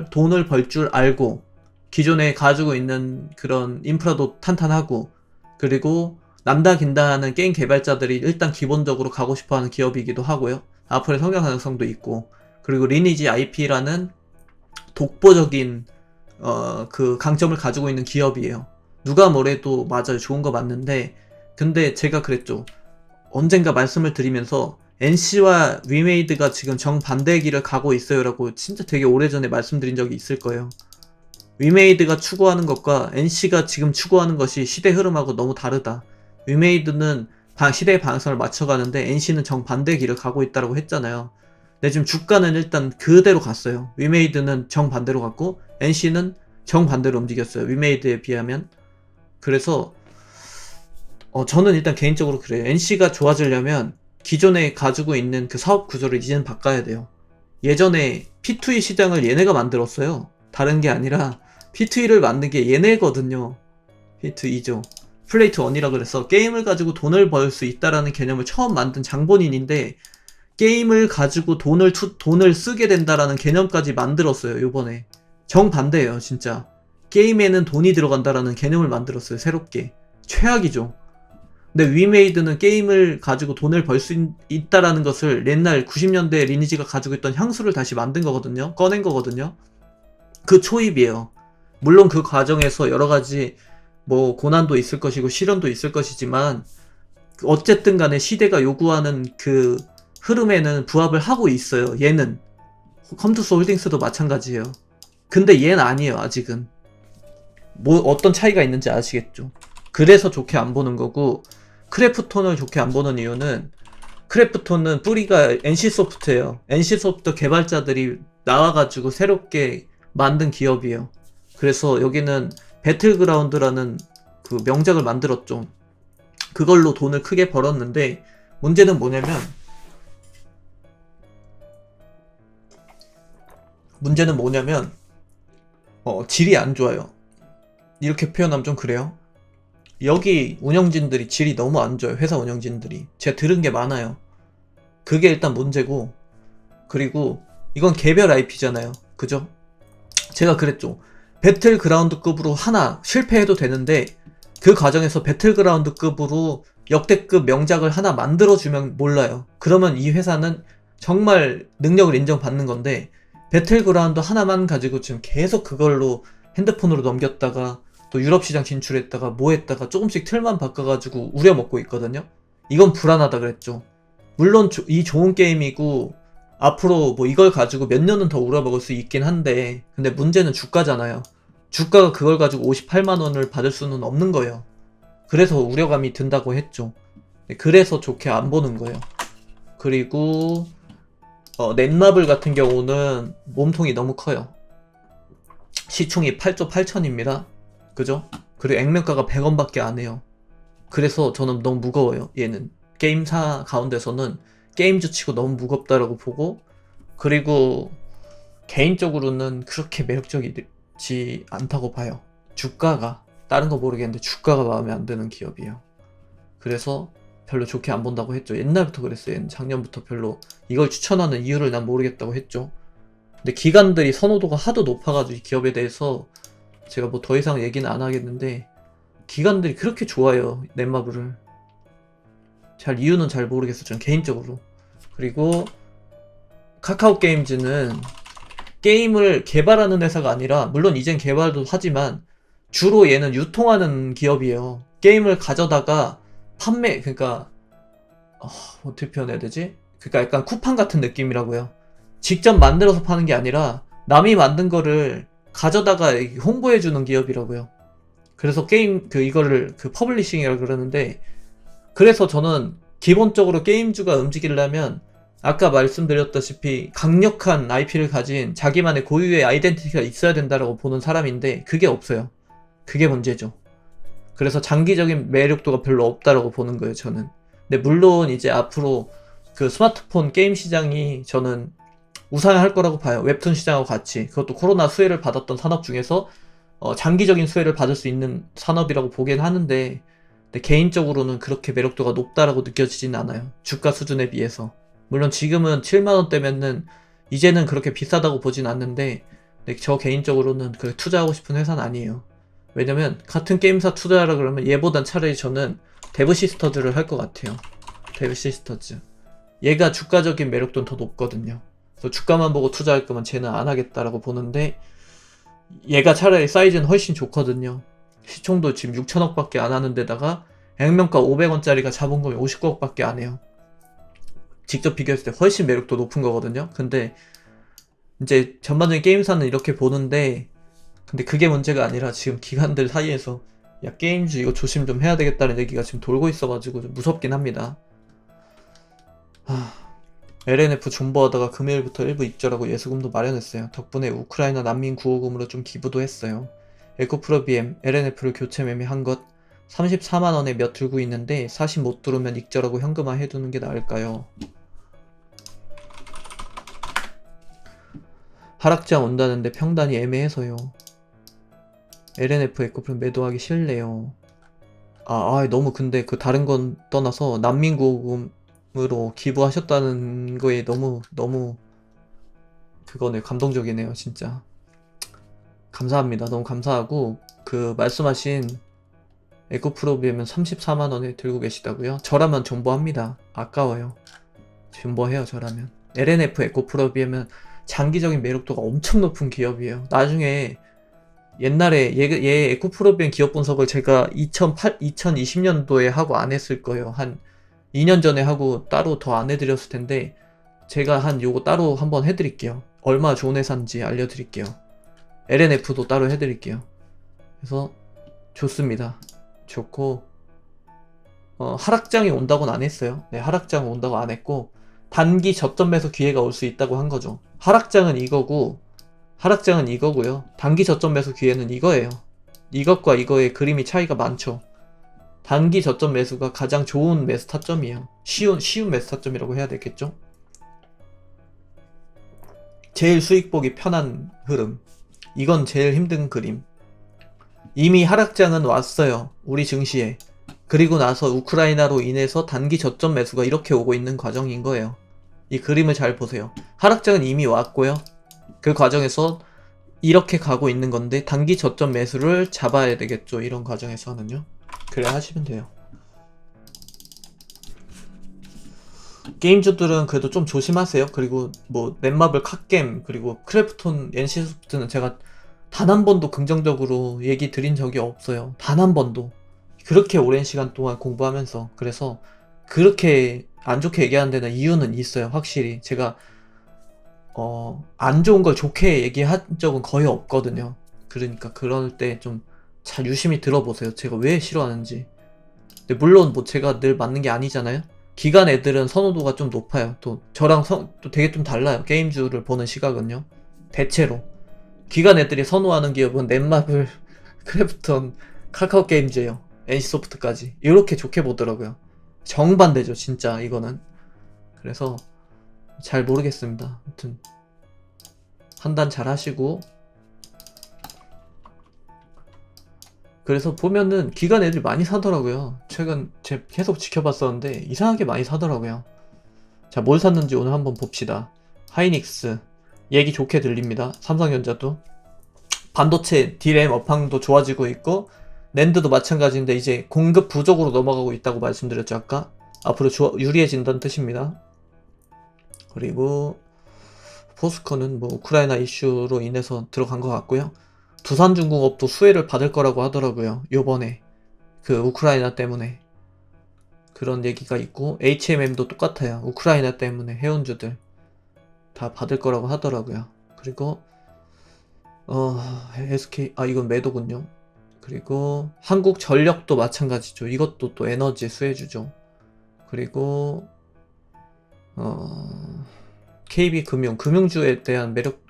돈을 벌 줄 알고, 기존에 가지고 있는 그런 인프라도 탄탄하고, 그리고 남다 긴다 하는 게임 개발자들이 일단 기본적으로 가고 싶어하는 기업이기도 하고요. 앞으로의 성장 가능성도 있고, 그리고 리니지 IP라는 독보적인 그 강점을 가지고 있는 기업이에요. 누가 뭐래도 맞아요. 좋은 거 맞는데, 근데 제가 그랬죠. 언젠가 말씀을 드리면서 NC와 위메이드가 지금 정반대의 길을 가고 있어요 라고 진짜 되게 오래전에 말씀드린 적이 있을 거예요. 위메이드가 추구하는 것과 NC가 지금 추구하는 것이 시대 흐름하고 너무 다르다. 위메이드는 시대의 방향성을 맞춰가는데 NC는 정반대의 길을 가고 있다고 했잖아요. 근데 지금 주가는 일단 그대로 갔어요. 위메이드는 정반대로 갔고 NC는 정반대로 움직였어요. 위메이드에 비하면. 그래서 저는 일단 개인적으로 그래요. NC가 좋아지려면 기존에 가지고 있는 그 사업 구조를 이제는 바꿔야 돼요. 예전에 P2E 시장을 얘네가 만들었어요. 다른 게 아니라 P2E를 만든 게 얘네거든요. P2E죠. 플레이트 1이라 그래서 게임을 가지고 돈을 벌 수 있다라는 개념을 처음 만든 장본인인데, 게임을 가지고 돈을 쓰게 된다라는 개념까지 만들었어요. 요번에 정반대예요. 진짜 게임에는 돈이 들어간다라는 개념을 만들었어요. 새롭게. 최악이죠. 근데 위메이드는 게임을 가지고 돈을 벌 수 있다라는 것을 옛날 90년대 리니지가 가지고 있던 향수를 다시 만든 거거든요. 꺼낸 거거든요. 그 초입이에요. 물론 그 과정에서 여러가지 뭐 고난도 있을 것이고 시련도 있을 것이지만 어쨌든 간에 시대가 요구하는 그 흐름에는 부합을 하고 있어요. 얘는 컴투스 홀딩스도 마찬가지예요. 근데 얘는 아니에요. 아직은. 뭐 어떤 차이가 있는지 아시겠죠? 그래서 좋게 안 보는 거고, 크래프톤을 좋게 안 보는 이유는 크래프톤은 뿌리가 NC소프트예요. NC소프트 개발자들이 나와가지고 새롭게 만든 기업이에요. 그래서 여기는 배틀그라운드라는 그 명작을 만들었죠. 그걸로 돈을 크게 벌었는데 문제는 뭐냐면 질이 안 좋아요. 이렇게 표현하면 좀 그래요. 여기 운영진들이 질이 너무 안 좋아요. 회사 운영진들이. 제가 들은 게 많아요. 그게 일단 문제고, 그리고 이건 개별 IP잖아요. 그죠? 제가 그랬죠. 배틀그라운드급으로 하나 실패해도 되는데 그 과정에서 배틀그라운드급으로 역대급 명작을 하나 만들어주면 몰라요. 그러면 이 회사는 정말 능력을 인정받는 건데, 배틀그라운드 하나만 가지고 지금 계속 그걸로 핸드폰으로 넘겼다가 또 유럽 시장 진출했다가 뭐 했다가 조금씩 틀만 바꿔가지고 우려먹고 있거든요. 이건 불안하다 그랬죠. 물론 이 좋은 게임이고 앞으로 뭐 이걸 가지고 몇 년은 더 우려먹을 수 있긴 한데, 근데 문제는 주가잖아요. 주가가 그걸 가지고 58만원을 받을 수는 없는 거예요. 그래서 우려감이 든다고 했죠. 그래서 좋게 안 보는 거예요. 그리고 넷마블 같은 경우는 몸통이 너무 커요. 시총이 8조 8천입니다. 그죠? 그리고 액면가가 100원밖에 안 해요. 그래서 저는 너무 무거워요. 얘는 게임사 가운데서는 게임주 치고 너무 무겁다라고 보고, 그리고 개인적으로는 그렇게 매력적이지 않다고 봐요. 주가가, 다른 거 모르겠는데 주가가 마음에 안 드는 기업이에요. 그래서 별로 좋게 안 본다고 했죠. 옛날부터 그랬어요. 작년부터 별로 이걸 추천하는 이유를 난 모르겠다고 했죠. 근데 기관들이 선호도가 하도 높아가지고 이 기업에 대해서 제가 뭐 더 이상 얘기는 안 하겠는데, 기관들이 그렇게 좋아요, 넷마블을. 이유는 잘 모르겠어, 전 개인적으로. 그리고 카카오 게임즈는 게임을 개발하는 회사가 아니라, 물론 이젠 개발도 하지만 주로 얘는 유통하는 기업이에요. 게임을 가져다가 판매, 그러니까 어떻게 표현해야 되지? 그러니까 약간 쿠팡 같은 느낌이라고요. 직접 만들어서 파는 게 아니라 남이 만든 거를 가져다가 홍보해주는 기업이라고요. 그래서 게임 이거를 퍼블리싱이라고 그러는데, 그래서 저는 기본적으로 게임주가 움직이려면 아까 말씀드렸다시피 강력한 IP를 가진 자기만의 고유의 아이덴티티가 있어야 된다라고 보는 사람인데, 그게 없어요. 그게 문제죠. 그래서 장기적인 매력도가 별로 없다라고 보는 거예요, 저는. 근데 물론 이제 앞으로 그 스마트폰 게임 시장이 저는 우상향할 거라고 봐요. 웹툰 시장하고 같이. 그것도 코로나 수혜를 받았던 산업 중에서 장기적인 수혜를 받을 수 있는 산업이라고 보긴 하는데, 근데 개인적으로는 그렇게 매력도가 높다라고 느껴지진 않아요. 주가 수준에 비해서. 물론 지금은 7만원대면은 이제는 그렇게 비싸다고 보진 않는데, 근데 저 개인적으로는 그 투자하고 싶은 회사는 아니에요. 왜냐면 같은 게임사 투자하라 그러면 얘보단 차라리 저는 데브시스터즈를 할 것 같아요. 데브시스터즈. 얘가 주가적인 매력도는 더 높거든요. 그래서 주가만 보고 투자할 거면 쟤는 안 하겠다라고 보는데, 얘가 차라리 사이즈는 훨씬 좋거든요. 시총도 지금 6천억 밖에 안 하는 데다가 액면가 500원짜리가 자본금이 59억 밖에 안 해요. 직접 비교했을 때 훨씬 매력도 높은 거거든요. 근데 이제 전반적인 게임사는 이렇게 보는데, 근데 그게 문제가 아니라 지금 기관들 사이에서 야, 게임주 이거 조심 좀 해야 되겠다는 얘기가 지금 돌고 있어가지고 좀 무섭긴 합니다. LNF 존버하다가 금요일부터 일부 입절하고 예수금도 마련했어요. 덕분에 우크라이나 난민 구호금으로 좀 기부도 했어요. 에코프로 BM, LNF를 교체 매매한 것 34만원에 몇 들고 있는데 사실 못 들어오면 익절하고 현금화 해두는 게 나을까요? 하락장 온다는데 평단이 애매해서요. LNF 에코프로 매도하기 싫네요. 너무 근데 그 다른 건 떠나서 난민 구호금으로 기부하셨다는 거에 너무 그거네, 감동적이네요, 진짜. 감사합니다. 너무 감사하고, 그 말씀하신 에코프로 비하면 34만원에 들고 계시다고요? 저라면 존버합니다. 아까워요. 존버해요, 저라면. LNF 에코프로 비하면 장기적인 매력도가 엄청 높은 기업이에요. 나중에 옛날에 얘 에코프로비엔 기업 분석을 제가 2020년도에 하고 안 했을 거예요. 한 2년 전에 하고 따로 더 안 해드렸을 텐데, 제가 한 요거 따로 한번 해드릴게요. 얼마나 좋은 회사인지 알려드릴게요. LNF도 따로 해드릴게요. 그래서 좋습니다. 좋고, 하락장이 온다고는 안 했어요. 네, 하락장 온다고 안 했고, 단기 저점 매수 기회가 올 수 있다고 한 거죠. 하락장은 이거고요. 단기 저점 매수 기회는 이거예요. 이것과 이거의 그림이 차이가 많죠. 단기 저점 매수가 가장 좋은 매수 타점이에요. 쉬운 매수 타점이라고 해야 되겠죠? 제일 수익 보기 편한 흐름. 이건 제일 힘든 그림. 이미 하락장은 왔어요. 우리 증시에. 그리고 나서 우크라이나로 인해서 단기 저점 매수가 이렇게 오고 있는 과정인 거예요. 이 그림을 잘 보세요. 하락장은 이미 왔고요. 그 과정에서 이렇게 가고 있는 건데 단기 저점 매수를 잡아야 되겠죠. 이런 과정에서는요. 그래 하시면 돼요. 게임주들은 그래도 좀 조심하세요. 그리고 뭐 넷마블, 캅겜, 그리고 크래프톤, NC소프트는 제가 단 한 번도 긍정적으로 얘기 드린 적이 없어요. 단 한 번도. 그렇게 오랜 시간 동안 공부하면서. 그래서 그렇게 안 좋게 얘기하는 데는 이유는 있어요. 확실히 제가 안 좋은 걸 좋게 얘기한 적은 거의 없거든요. 그러니까 그럴 때 좀 잘 유심히 들어보세요. 제가 왜 싫어하는지. 근데 물론 뭐 제가 늘 맞는 게 아니잖아요. 기관 애들은 선호도가 좀 높아요. 또 저랑 또 되게 좀 달라요. 게임주를 보는 시각은요. 대체로 기관 애들이 선호하는 기업은 넷마블, 크래프톤, 카카오 게임즈예요. NC소프트까지 이렇게 좋게 보더라고요. 정반대죠, 진짜 이거는. 그래서 잘 모르겠습니다. 아무튼 판단 잘 하시고. 그래서 보면은 기관 애들이 많이 사더라고요. 최근 제가 계속 지켜봤었는데 이상하게 많이 사더라고요. 자, 뭘 샀는지 오늘 한번 봅시다. 하이닉스, 얘기 좋게 들립니다. 삼성전자도 반도체 D램 업황도 좋아지고 있고 낸드도 마찬가지인데 이제 공급 부족으로 넘어가고 있다고 말씀드렸죠 아까. 앞으로 유리해진다는 뜻입니다. 그리고 포스코는 뭐 우크라이나 이슈로 인해서 들어간 것 같고요. 두산중공업도 수혜를 받을 거라고 하더라고요. 요번에 그 우크라이나 때문에 그런 얘기가 있고, HMM도 똑같아요. 우크라이나 때문에 해운주들 다 받을 거라고 하더라고요. 그리고 SK 이건 매도군요. 그리고 한국전력도 마찬가지죠. 이것도 또 에너지 수혜주죠. 그리고 KB금융 금융주에 대한 매력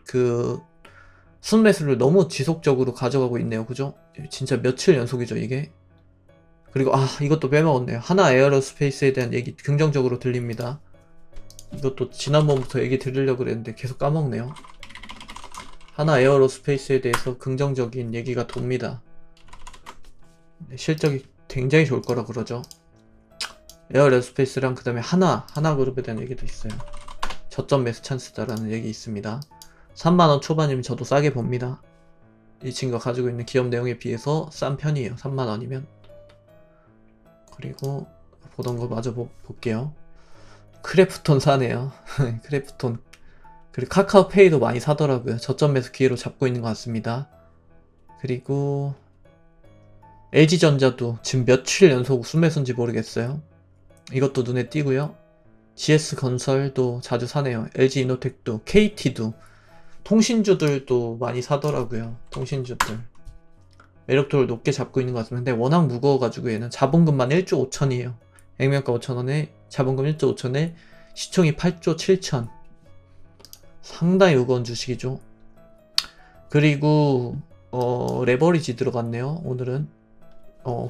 순매수를 너무 지속적으로 가져가고 있네요. 그죠? 진짜 며칠 연속이죠 이게. 그리고 이것도 빼먹었네요. 하나 에어로스페이스에 대한 얘기 긍정적으로 들립니다. 이것도 지난번부터 얘기 드리려고 그랬는데 계속 까먹네요. 하나 에어로스페이스에 대해서 긍정적인 얘기가 돕니다. 실적이 굉장히 좋을 거라 그러죠. 에어로스페이스랑 그 다음에 하나그룹에 대한 얘기도 있어요. 저점 매수 찬스다라는 얘기 있습니다. 3만원 초반이면 저도 싸게 봅니다. 이 친구가 가지고 있는 기업 내용에 비해서 싼 편이에요. 3만원이면. 그리고 보던 거 마저 볼게요. 크래프톤 사네요. 크래프톤. 그리고 카카오페이도 많이 사더라고요. 저점 매수 기회로 잡고 있는 것 같습니다. 그리고 LG전자도 지금 며칠 연속 순매수인지 모르겠어요. 이것도 눈에 띄고요. GS건설도 자주 사네요. LG이노텍도, KT도, 통신주들도 많이 사더라고요. 통신주들. 매력도를 높게 잡고 있는 것 같습니다. 근데 워낙 무거워가지고 얘는 자본금만 1조 5천이에요. 액면가 5천원에 자본금 1조 5천에 시총이 8조 7천. 상당히 무거운 주식이죠. 그리고 레버리지 들어갔네요. 오늘은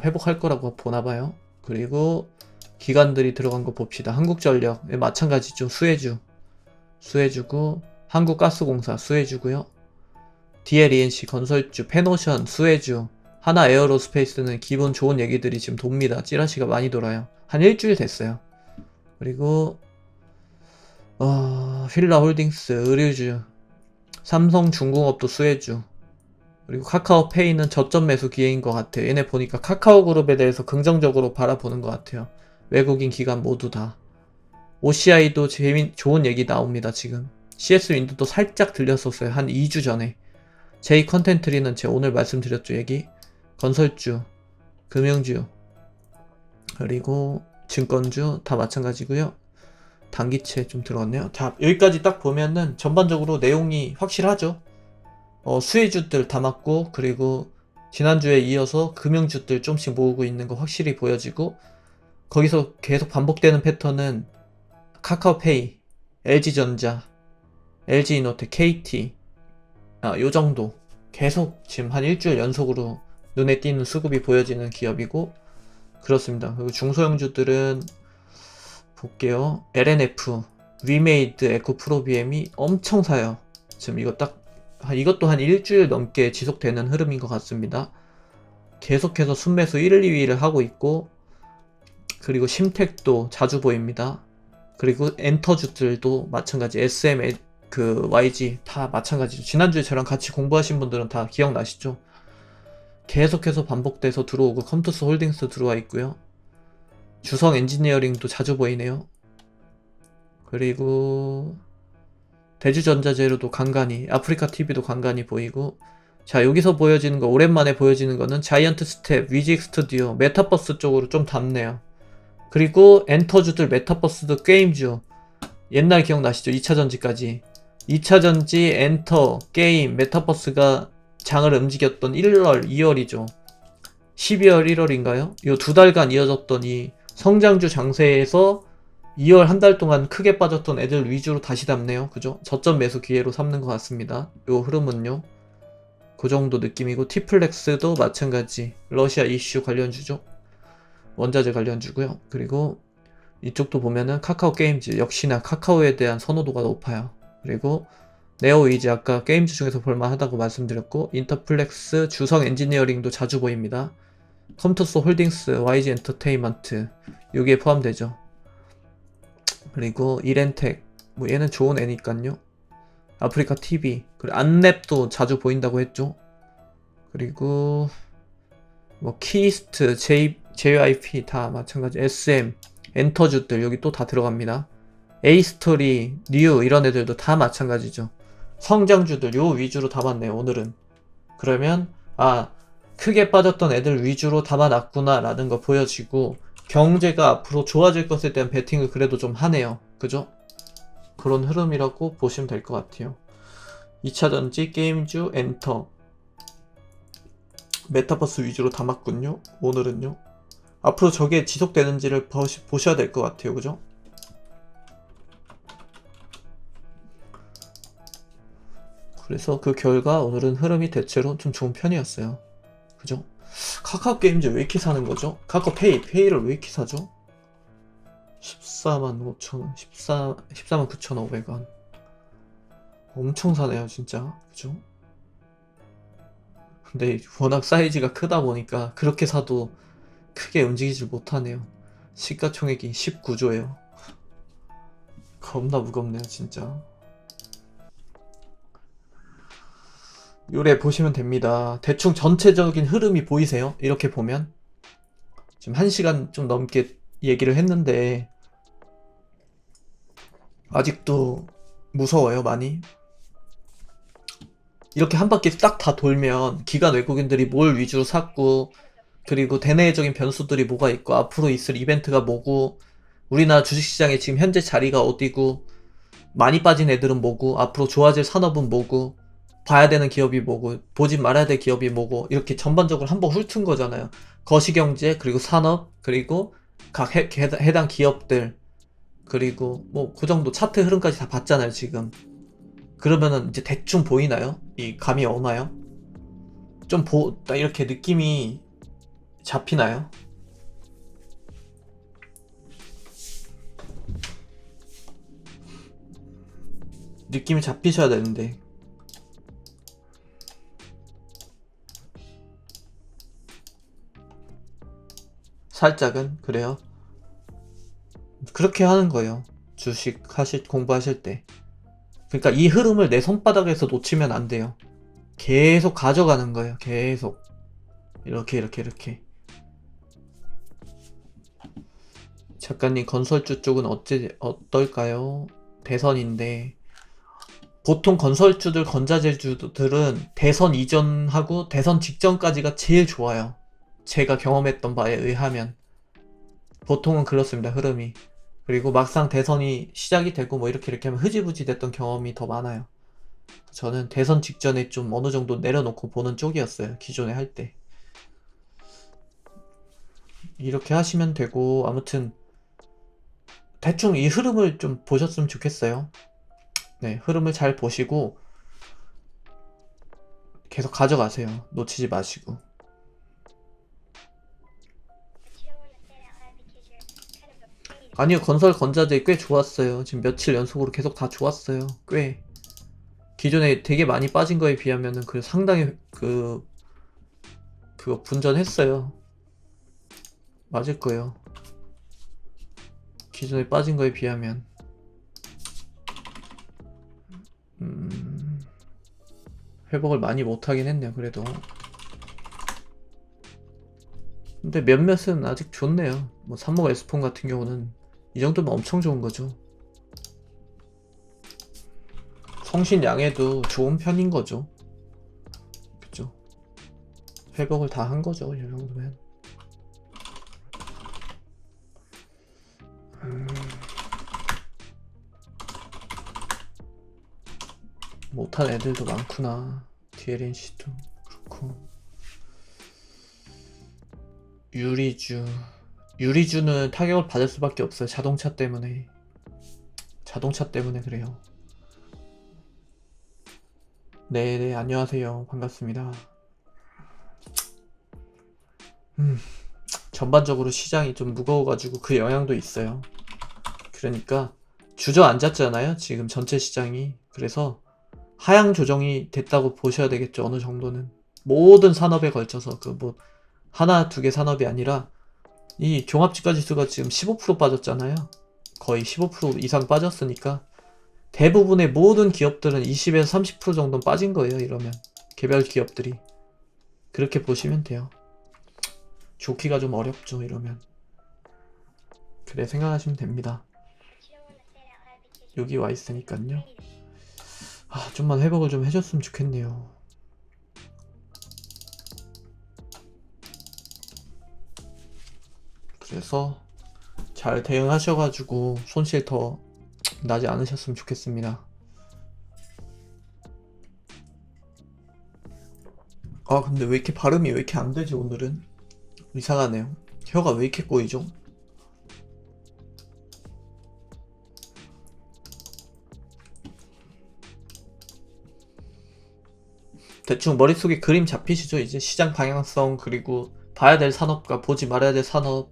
회복할 거라고 보나봐요. 그리고 기관들이 들어간 거 봅시다. 한국전력 마찬가지죠. 수혜주고 한국가스공사 수혜주고요. DLENC 건설주, 페노션 수혜주, 하나 에어로스페이스는 기분 좋은 얘기들이 지금 돕니다. 찌라시가 많이 돌아요. 한 일주일 됐어요. 그리고 휠라홀딩스 의류주, 삼성중공업도 수혜주, 그리고 카카오페이는 저점 매수 기회인 것 같아요. 얘네 보니까 카카오그룹에 대해서 긍정적으로 바라보는 것 같아요. 외국인 기관 모두 다. OCI도 좋은 얘기 나옵니다. 지금 CS윈드도 살짝 들렸었어요. 한 2주 전에. J컨텐트리는 제가 오늘 말씀드렸죠. 얘기 건설주, 금융주, 그리고 증권주 다 마찬가지고요. 단기채 좀 들어갔네요. 자, 여기까지 딱 보면은 전반적으로 내용이 확실하죠. 수혜주들 다 맞고, 그리고 지난주에 이어서 금융주들 좀씩 모으고 있는 거 확실히 보여지고, 거기서 계속 반복되는 패턴은 카카오페이, LG전자, LG이노텍, KT 요 정도 계속 지금 한 일주일 연속으로 눈에 띄는 수급이 보여지는 기업이고, 그렇습니다. 그리고 중소형주들은 볼게요. LNF, 위메이드, 에코프로비엠이 엄청 사요. 지금 이것도 한 일주일 넘게 지속되는 흐름인 것 같습니다. 계속해서 순매수 1, 2위를 하고 있고, 그리고 심텍도 자주 보입니다. 그리고 엔터주들도 마찬가지, SM, YG 다 마찬가지죠. 지난주에 저랑 같이 공부하신 분들은 다 기억나시죠? 계속해서 반복돼서 들어오고, 컴투스 홀딩스 들어와 있고요. 주성 엔지니어링도 자주 보이네요. 그리고 대주전자재료도 간간히, 아프리카TV도 간간히 보이고, 자, 여기서 보여지는 거, 오랜만에 보여지는 거는 자이언트 스텝, 위직 스튜디오, 메타버스 쪽으로 좀 닿네요. 그리고 엔터주들, 메타버스도 게임주, 옛날 기억나시죠? 2차전지까지 2차전지, 엔터, 게임, 메타버스가 장을 움직였던 1월, 2월이죠. 12월, 1월인가요? 이 2달간 이어졌던 이 성장주 장세에서 2월 한 달 동안 크게 빠졌던 애들 위주로 다시 담네요. 그죠? 저점 매수 기회로 삼는 것 같습니다. 요 흐름은요. 그 정도 느낌이고, 티플렉스도 마찬가지. 러시아 이슈 관련주죠. 원자재 관련주고요. 그리고 이쪽도 보면은 카카오 게임즈, 역시나 카카오에 대한 선호도가 높아요. 그리고 네오이즈, 아까 게임즈 중에서 볼만하다고 말씀드렸고, 인터플렉스, 주성 엔지니어링도 자주 보입니다. 컴투스 홀딩스, YG 엔터테인먼트 여기에 포함되죠. 그리고 이렌텍, 뭐 얘는 좋은 애니깐요. 아프리카 TV, 그리고 안랩도 자주 보인다고 했죠. 그리고 뭐 키스트, JYP 다 마찬가지, SM, 엔터주들 여기 또 다 들어갑니다. A스토리, 뉴 이런 애들도 다 마찬가지죠. 성장주들 요 위주로 담았네요 오늘은. 그러면 크게 빠졌던 애들 위주로 담아놨구나 라는 거 보여지고, 경제가 앞으로 좋아질 것에 대한 베팅을 그래도 좀 하네요. 그죠? 그런 흐름이라고 보시면 될 것 같아요. 2차전지, 게임주, 엔터, 메타버스 위주로 담았군요. 오늘은요. 앞으로 저게 지속되는지를 보셔야 될 것 같아요. 그죠? 그래서 그 결과 오늘은 흐름이 대체로 좀 좋은 편이었어요. 그죠? 카카오 게임즈 왜 이렇게 사는 거죠? 카카오 페이를 왜 이렇게 사죠? 145,000원, 149,500원. 엄청 사네요, 진짜. 그죠? 근데 워낙 사이즈가 크다 보니까 그렇게 사도 크게 움직이질 못하네요. 시가총액이 19조예요. 겁나 무겁네요, 진짜. 요래 보시면 됩니다. 대충 전체적인 흐름이 보이세요? 이렇게 보면 지금 1시간 좀 넘게 얘기를 했는데 아직도 무서워요, 많이. 이렇게 한 바퀴 딱 다 돌면 기관 외국인들이 뭘 위주로 샀고, 그리고 대내적인 변수들이 뭐가 있고, 앞으로 있을 이벤트가 뭐고, 우리나라 주식시장의 지금 현재 자리가 어디고, 많이 빠진 애들은 뭐고, 앞으로 좋아질 산업은 뭐고, 봐야 되는 기업이 뭐고, 보지 말아야 될 기업이 뭐고, 이렇게 전반적으로 한번 훑은 거잖아요. 거시경제, 그리고 산업, 그리고 각 해당 기업들, 그리고 뭐 그 정도 차트 흐름까지 다 봤잖아요, 지금. 그러면은 이제 대충 보이나요? 이 감이 오나요? 좀 이렇게 느낌이 잡히나요? 느낌이 잡히셔야 되는데. 살짝은 그래요. 그렇게 하는 거예요. 주식 공부하실 때. 그러니까 이 흐름을 내 손바닥에서 놓치면 안 돼요. 계속 가져가는 거예요. 계속. 이렇게. 작가님, 건설주 쪽은 어떨까요? 대선인데. 보통 건설주들, 건자재주들은 대선 이전하고 대선 직전까지가 제일 좋아요. 제가 경험했던 바에 의하면. 보통은 그렇습니다, 흐름이. 그리고 막상 대선이 시작이 되고 뭐 이렇게 하면 흐지부지 됐던 경험이 더 많아요. 저는 대선 직전에 좀 어느 정도 내려놓고 보는 쪽이었어요, 기존에 할 때. 이렇게 하시면 되고, 아무튼 대충 이 흐름을 좀 보셨으면 좋겠어요. 네, 흐름을 잘 보시고 계속 가져가세요. 놓치지 마시고. 아니요, 건자재 꽤 좋았어요. 지금 며칠 연속으로 계속 다 좋았어요. 꽤. 기존에 되게 많이 빠진 거에 비하면은 상당히 그거 분전했어요. 맞을 거예요. 기존에 빠진 거에 비하면. 회복을 많이 못하긴 했네요, 그래도. 근데 몇몇은 아직 좋네요. 뭐 삼목 에스폰 같은 경우는 이 정도면 엄청 좋은 거죠. 성신양해도 좋은 편인 거죠. 그죠? 회복을 다 한 거죠, 이 정도면. 못한 애들도 많구나. DLNC도 그렇고. 유리주는 타격을 받을 수밖에 없어요. 자동차 때문에 그래요. 네네, 안녕하세요. 반갑습니다. 전반적으로 시장이 좀 무거워가지고 그 영향도 있어요. 그러니까 주저앉았잖아요, 지금 전체 시장이. 그래서 하향 조정이 됐다고 보셔야 되겠죠, 어느 정도는. 모든 산업에 걸쳐서 하나 두 개 산업이 아니라 이 종합지가지수가 지금 15% 빠졌잖아요. 거의 15% 이상 빠졌으니까 대부분의 모든 기업들은 20에서 30% 정도는 빠진 거예요. 이러면 개별 기업들이 그렇게 보시면 돼요. 좋기가 좀 어렵죠. 이러면 그래 생각하시면 됩니다. 여기 와 있으니까요. 좀만 회복을 좀 해줬으면 좋겠네요. 그래서 잘 대응하셔가지고 손실 더 나지 않으셨으면 좋겠습니다. 근데 왜 이렇게 발음이 왜 이렇게 안 되지 오늘은? 이상하네요. 혀가 왜 이렇게 꼬이죠? 대충 머릿속에 그림 잡히시죠? 이제 시장 방향성 그리고 봐야 될 산업과 보지 말아야 될 산업,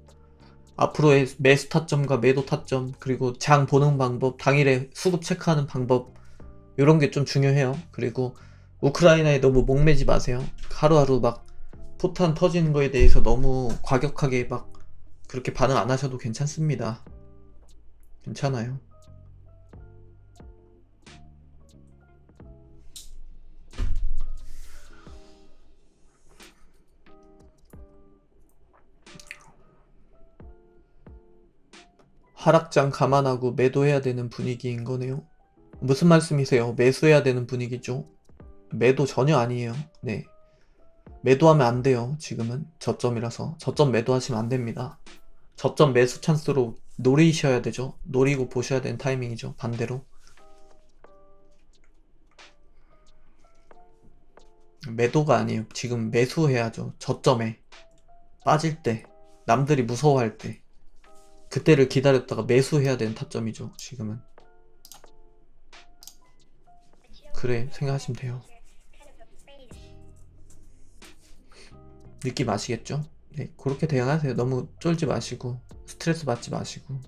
앞으로의 매수 타점과 매도 타점, 그리고 장 보는 방법, 당일에 수급 체크하는 방법, 이런 게 좀 중요해요. 그리고 우크라이나에 너무 목매지 마세요. 하루하루 막 포탄 터지는 거에 대해서 너무 과격하게 막 그렇게 반응 안 하셔도 괜찮습니다. 괜찮아요. 하락장 감안하고 매도해야 되는 분위기인 거네요. 무슨 말씀이세요? 매수해야 되는 분위기죠? 매도 전혀 아니에요. 네. 매도하면 안 돼요. 지금은 저점이라서. 저점 매도하시면 안 됩니다. 저점 매수 찬스로 노리셔야 되죠. 노리고 보셔야 되는 타이밍이죠. 반대로. 매도가 아니에요. 지금 매수해야죠. 저점에. 빠질 때. 남들이 무서워할 때. 그때를 기다렸다가 매수해야 되는 타점이죠. 지금은. 그래 생각하시면 돼요. 느낌 아시겠죠? 네, 그렇게 대응하세요. 너무 쫄지 마시고 스트레스 받지 마시고.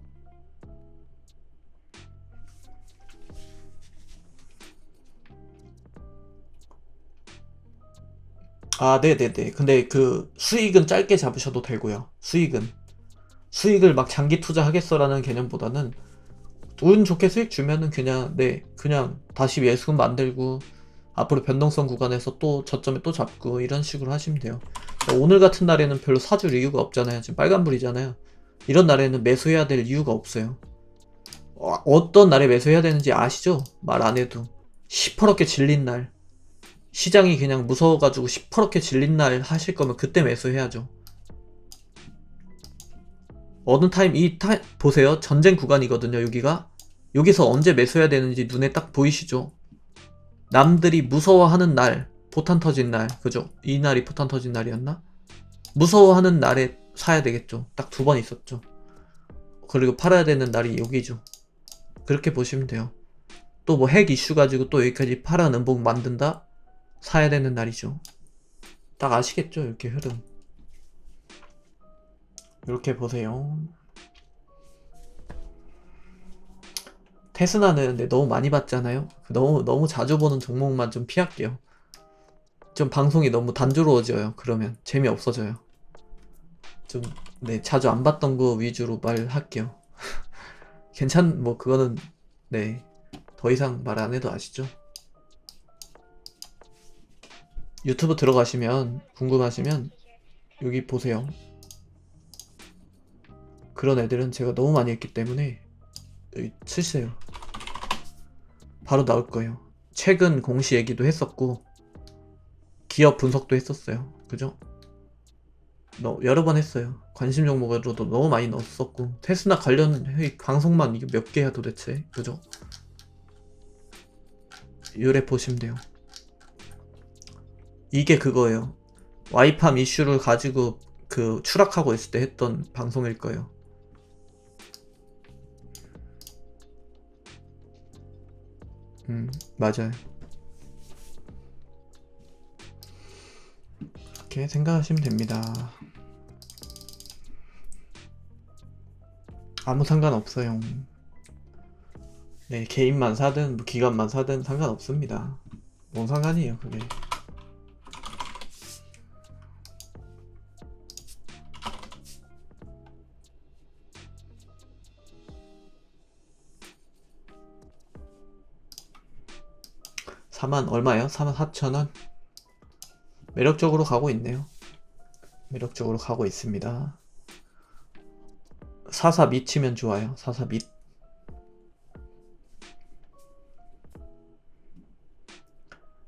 네네네. 근데 그 수익은 짧게 잡으셔도 되고요. 수익을 막 장기 투자하겠어라는 개념보다는 운 좋게 수익 주면은 그냥 다시 매수금 만들고 앞으로 변동성 구간에서 또 저점에 또 잡고 이런 식으로 하시면 돼요. 오늘 같은 날에는 별로 사줄 이유가 없잖아요. 지금 빨간불이잖아요. 이런 날에는 매수해야 될 이유가 없어요. 어떤 날에 매수해야 되는지 아시죠? 말 안 해도 시퍼렇게 질린 날, 시장이 그냥 무서워가지고 시퍼렇게 질린 날 하실 거면 그때 매수해야죠. 어느 타임 보세요. 전쟁 구간이거든요. 여기서 언제 매수해야 되는지 눈에 딱 보이시죠? 남들이 무서워하는 날, 포탄 터진 날, 그죠? 이 날이 포탄 터진 날이었나? 무서워하는 날에 사야 되겠죠. 딱 2번 있었죠. 그리고 팔아야 되는 날이 여기죠. 그렇게 보시면 돼요. 또 뭐 핵 이슈 가지고 또 여기까지 파란 음봉 만든다? 사야 되는 날이죠. 딱 아시겠죠? 이렇게 흐름. 이렇게 보세요. 테스나는 근데 너무 많이 봤잖아요. 너무 자주 보는 종목만 좀 피할게요. 좀 방송이 너무 단조로워져요. 그러면 재미없어져요. 좀 자주 안 봤던 거 위주로 말할게요. 뭐 그거는 더 이상 말 안 해도 아시죠? 유튜브 들어가시면 궁금하시면 여기 보세요. 그런 애들은 제가 너무 많이 했기 때문에 여기 치세요. 바로 나올 거예요. 최근 공시 얘기도 했었고 기업 분석도 했었어요. 그죠? 여러 번 했어요. 관심 종목으로도 너무 많이 넣었었고 테스나 관련 방송만 이게 몇 개야 도대체. 그죠? 요래 보시면 돼요. 이게 그거예요. 와이팜 이슈를 가지고 그 추락하고 있을 때 했던 방송일 거예요. 맞아요. 그렇게 생각하시면 됩니다. 아무 상관없어요. 네, 개인만 사든 뭐 기관만 사든 상관없습니다. 뭔 상관이에요, 그게. 4만 얼마예요? 44,000원? 매력적으로 가고 있네요. 매력적으로 가고 있습니다. 44 밑이면 좋아요. 44 밑.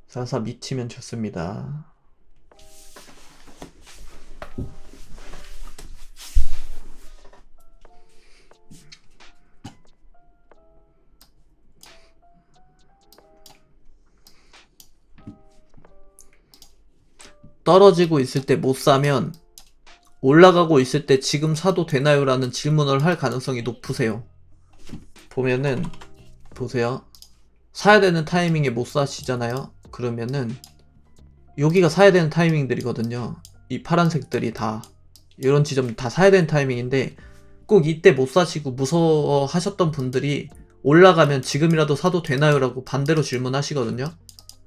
사사 미치면 좋습니다. 떨어지고 있을 때 못 사면 올라가고 있을 때 지금 사도 되나요? 라는 질문을 할 가능성이 높으세요. 보면은 보세요. 사야 되는 타이밍에 못 사시잖아요. 그러면은 여기가 사야 되는 타이밍들이거든요. 이 파란색들이 다 이런 지점 다 사야 되는 타이밍인데 꼭 이때 못 사시고 무서워 하셨던 분들이 올라가면 지금이라도 사도 되나요? 라고 반대로 질문하시거든요.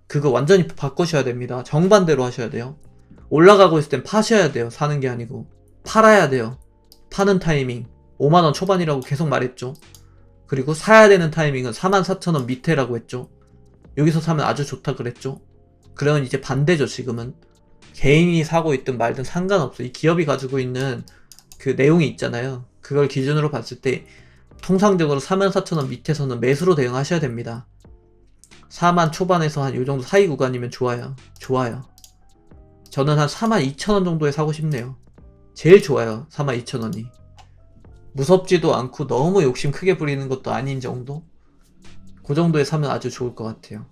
그거 완전히 바꾸셔야 됩니다. 정반대로 하셔야 돼요. 올라가고 있을 땐 파셔야 돼요. 사는 게 아니고 팔아야 돼요. 파는 타이밍 5만원 초반이라고 계속 말했죠. 그리고 사야 되는 타이밍은 44,000원 밑에라고 했죠. 여기서 사면 아주 좋다 그랬죠. 그러면 이제 반대죠. 지금은 개인이 사고 있든 말든 상관없어. 이 기업이 가지고 있는 그 내용이 있잖아요. 그걸 기준으로 봤을 때 통상적으로 44,000원 밑에서는 매수로 대응하셔야 됩니다. 4만 초반에서 한 요정도 사이 구간이면 좋아요. 좋아요. 저는 한 42,000원 정도에 사고 싶네요. 제일 좋아요. 42,000원이 무섭지도 않고 너무 욕심 크게 부리는 것도 아닌 정도? 그 정도에 사면 아주 좋을 것 같아요.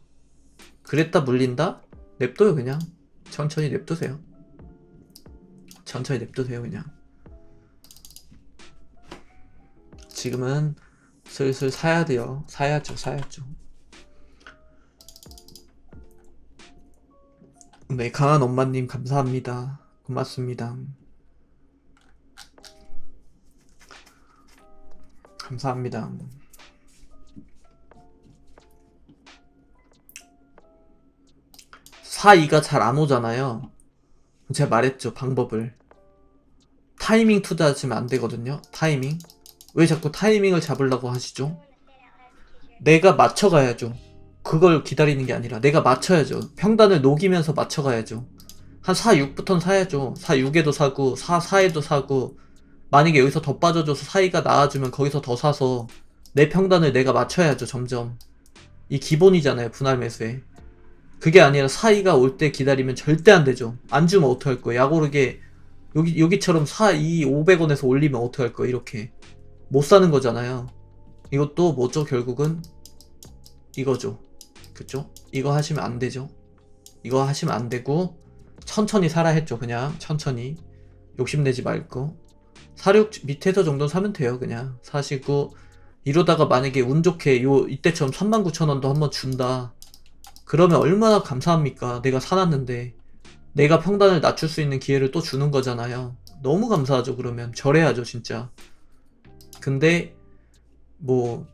그랬다 물린다? 냅둬요 그냥. 천천히 냅두세요. 천천히 냅두세요 그냥. 지금은 슬슬 사야 돼요. 사야죠. 네, 강한 엄마님 감사합니다. 고맙습니다. 감사합니다. 사이가 잘 안 오잖아요. 제가 말했죠. 방법을. 타이밍 투자하시면 안 되거든요. 타이밍. 왜 자꾸 타이밍을 잡으려고 하시죠? 내가 맞춰가야죠. 그걸 기다리는 게 아니라 내가 맞춰야죠. 평단을 녹이면서 맞춰가야죠. 한 4,6부터는 사야죠. 4,6에도 사고 4,4에도 사고 만약에 여기서 더 빠져줘서 사이가 나아지면 거기서 더 사서 내 평단을 내가 맞춰야죠. 점점. 이 기본이잖아요. 분할 매수에. 그게 아니라 사이가 올 때 기다리면 절대 안 되죠. 안 주면 어떡할 거예요. 약오르게 여기처럼 500원에서 올리면 어떡할 거예요. 이렇게 못 사는 거잖아요. 이것도 뭐죠? 결국은 이거죠. 그쵸? 이거 하시면 안 되죠. 이거 하시면 안 되고 천천히 사라 했죠. 그냥 천천히 욕심내지 말고 46 밑에서 정도 사면 돼요. 그냥 사시고 이러다가 만약에 운 좋게 이때처럼 39,000원도 한번 준다. 그러면 얼마나 감사합니까? 내가 사놨는데 내가 평단을 낮출 수 있는 기회를 또 주는 거잖아요. 너무 감사하죠. 그러면 절해야죠 진짜. 근데 뭐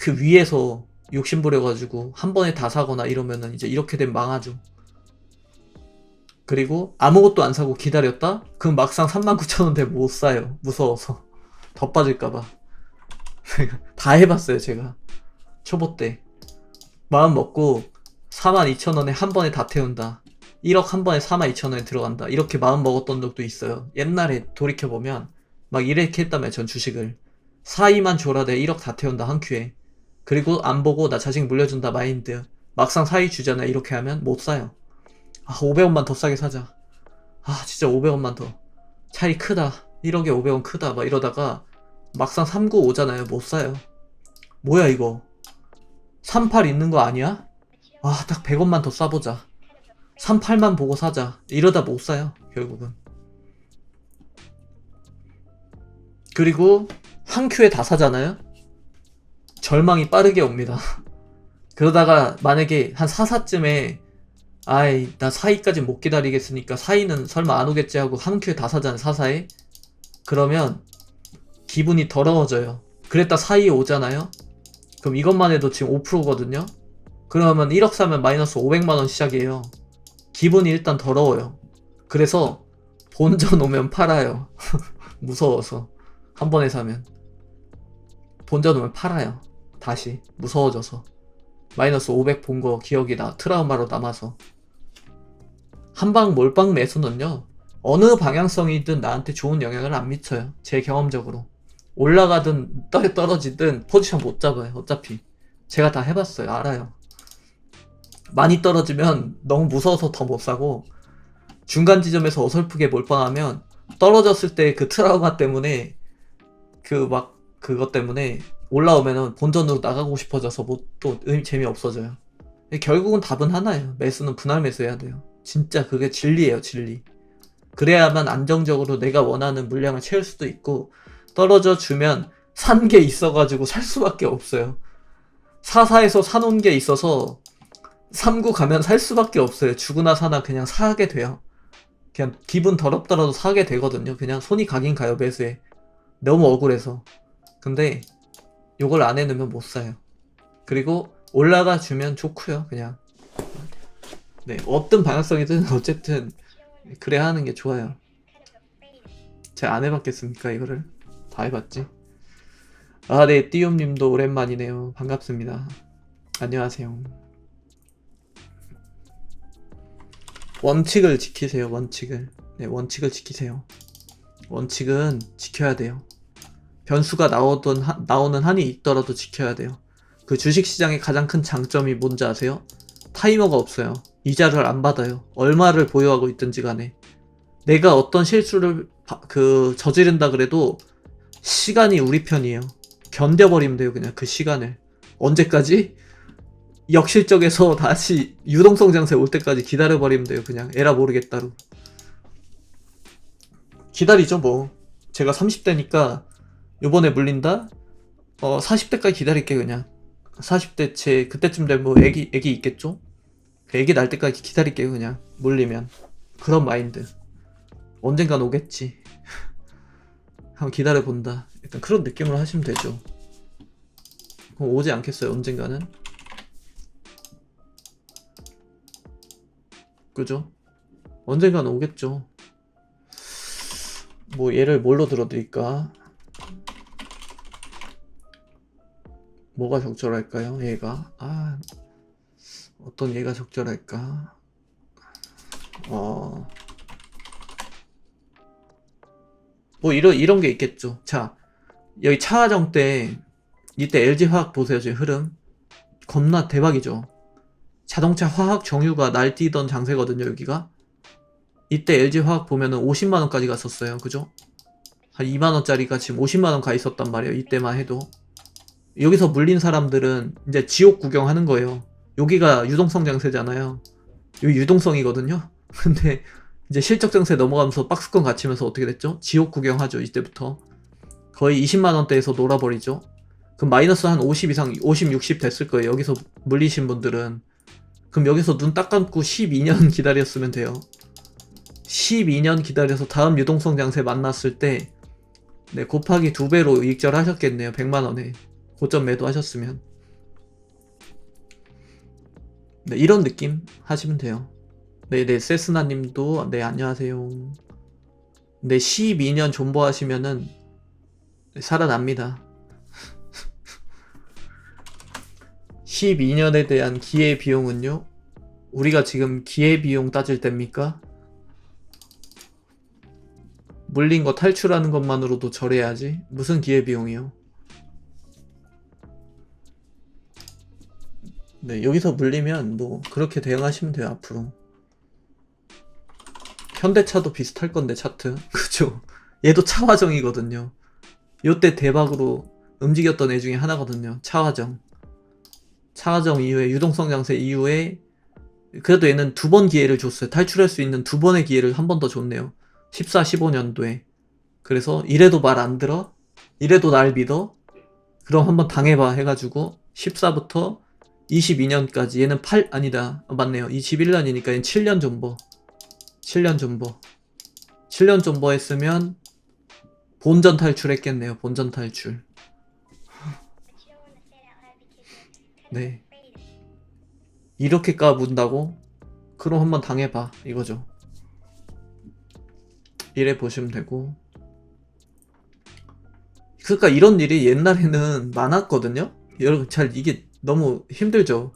그 위에서 욕심 부려가지고 한 번에 다 사거나 이러면은 이제 이렇게 되면 망하죠. 그리고 아무것도 안 사고 기다렸다? 그럼 막상 39,000원 되면 못 사요. 무서워서. 더 빠질까봐. 다 해봤어요 제가. 초보 때. 마음 먹고 42,000원에 한 번에 다 태운다. 1억 한 번에 42,000원에 들어간다. 이렇게 마음 먹었던 적도 있어요. 옛날에 돌이켜보면 막 이렇게 했다며 전 주식을. 사이만 줘라 내 1억 다 태운다 한 큐에. 그리고 안 보고 나 자식 물려준다 마인드. 막상 사이 주잖아. 이렇게 하면 못 사요. 아 500원만 더 싸게 사자. 아 진짜 500원만 더. 차이 크다. 1억에 500원 크다. 막 이러다가 막상 395 오잖아요. 못 사요. 뭐야 이거. 38 있는 거 아니야? 아 딱 100원만 더 싸보자. 38만 보고 사자. 이러다 못 사요. 결국은. 그리고 한 큐에 다 사잖아요. 절망이 빠르게 옵니다. 그러다가 만약에 한 4,4쯤에 아이 나 사이까지 못 기다리겠으니까 사이는 설마 안 오겠지 하고 한 큐에 다 사잖아요. 4,4에. 그러면 기분이 더러워져요. 그랬다 사이에 오잖아요. 그럼 이것만 해도 지금 5%거든요. 그러면 1억 사면 마이너스 500만원 시작이에요. 기분이 일단 더러워요. 그래서 본전 오면 팔아요. 무서워서. 한 번에 사면 본전 오면 팔아요. 다시 무서워져서. 마이너스 500 본 거 기억이 트라우마로 남아서. 한방 몰빵 매수는요, 어느 방향성이든 나한테 좋은 영향을 안 미쳐요. 제 경험적으로. 올라가든 떨어지든 포지션 못 잡아요. 어차피 제가 다 해봤어요. 알아요. 많이 떨어지면 너무 무서워서 더 못 사고, 중간 지점에서 어설프게 몰빵하면 떨어졌을 때 그 트라우마 때문에 그것 때문에 올라오면은 본전으로 나가고 싶어져서 또 재미 없어져요. 결국은 답은 하나예요. 매수는 분할 매수해야 돼요. 진짜 그게 진리예요, 진리. 그래야만 안정적으로 내가 원하는 물량을 채울 수도 있고, 떨어져 주면 산 게 있어가지고 살 수밖에 없어요. 44에서 사놓은 게 있어서 39 가면 살 수밖에 없어요. 주구나 사나 그냥 사게 돼요. 그냥 기분 더럽더라도 사게 되거든요. 그냥 손이 가긴 가요, 매수에. 너무 억울해서. 근데 요걸 안 해놓으면 못 사요. 그리고 올라가 주면 좋고요, 그냥. 네, 어떤 방향성이든 어쨌든 그래야 하는 게 좋아요. 제가 안 해봤겠습니까, 이거를? 다 해봤지. 아, 네, 띠움님도 오랜만이네요. 반갑습니다. 안녕하세요. 원칙을 지키세요, 원칙을. 네, 원칙을 지키세요. 원칙은 지켜야 돼요. 변수가 나오는 한이 있더라도 지켜야 돼요. 그 주식시장의 가장 큰 장점이 뭔지 아세요? 타이머가 없어요. 이자를 안 받아요. 얼마를 보유하고 있든지 간에. 내가 어떤 실수를 저지른다 그래도 시간이 우리 편이에요. 견뎌버리면 돼요, 그냥 그 시간을. 언제까지? 역실적에서 다시 유동성 장세 올 때까지 기다려버리면 돼요, 그냥. 에라 모르겠다로. 기다리죠, 뭐. 제가 30대니까 요번에 물린다? 40대까지 기다릴게, 그냥. 40대 그때쯤 되면 뭐 애기 있겠죠? 애기 날 때까지 기다릴게요, 그냥. 물리면. 그런 마인드. 언젠간 오겠지. 한번 기다려본다. 약간 그런 느낌으로 하시면 되죠. 그럼 오지 않겠어요, 언젠가는? 그죠? 언젠가는 오겠죠. 뭐 예를 뭘로 들어드릴까? 뭐가 적절할까요? 얘가 어떤 얘가 적절할까? 뭐 이런 게 있겠죠. 자, 여기 차화정 때 이때 LG화학 보세요. 지금 흐름 겁나 대박이죠. 자동차 화학 정유가 날뛰던 장세거든요, 여기가. 이때 LG화학 보면은 50만원까지 갔었어요. 그죠? 한 2만원짜리가 지금 50만원 가 있었단 말이에요. 이때만 해도. 여기서 물린 사람들은 이제 지옥 구경하는 거예요. 여기가 유동성 장세잖아요. 여기 유동성이거든요. 근데 이제 실적 장세 넘어가면서 박스권 갇히면서 어떻게 됐죠? 지옥 구경하죠. 이때부터 거의 20만원대에서 놀아버리죠. 그럼 마이너스 한 50 이상 50, 60 됐을 거예요. 여기서 물리신 분들은. 그럼 여기서 눈 딱 감고 12년 기다렸으면 돼요. 12년 기다려서 다음 유동성 장세 만났을 때 네, 곱하기 2배로 이익절 하셨겠네요. 100만원에 고점 매도 하셨으면. 네, 이런 느낌 하시면 돼요. 네네, 세스나님도 네, 안녕하세요. 네, 12년 존버하시면은 살아납니다. 12년에 대한 기회비용은요? 우리가 지금 기회비용 따질 때입니까? 물린 거 탈출하는 것만으로도 절해야지. 무슨 기회비용이요? 네, 여기서 물리면 뭐 그렇게 대응하시면 돼요, 앞으로. 현대차도 비슷할 건데, 차트. 그죠? 얘도 차화정이거든요. 요때 대박으로 움직였던 애 중에 하나거든요. 차화정 이후에 유동성 장세 이후에 그래도 얘는 2번 기회를 줬어요. 탈출할 수 있는 2번의 기회를 한 번 더 줬네요. 14, 15년도에. 그래서 이래도 말 안 들어? 이래도 날 믿어? 그럼 한번 당해봐 해가지고 14부터 22년까지 얘는 맞네요. 21년이니까 얘는 7년 존버. 7년 존버 했으면 본전 탈출했겠네요. 본전 탈출. 네. 이렇게 까분다고? 그럼 한번 당해봐 이거죠. 이래 보시면 되고. 그러니까 이런 일이 옛날에는 많았거든요. 여러분 이게 너무 힘들죠.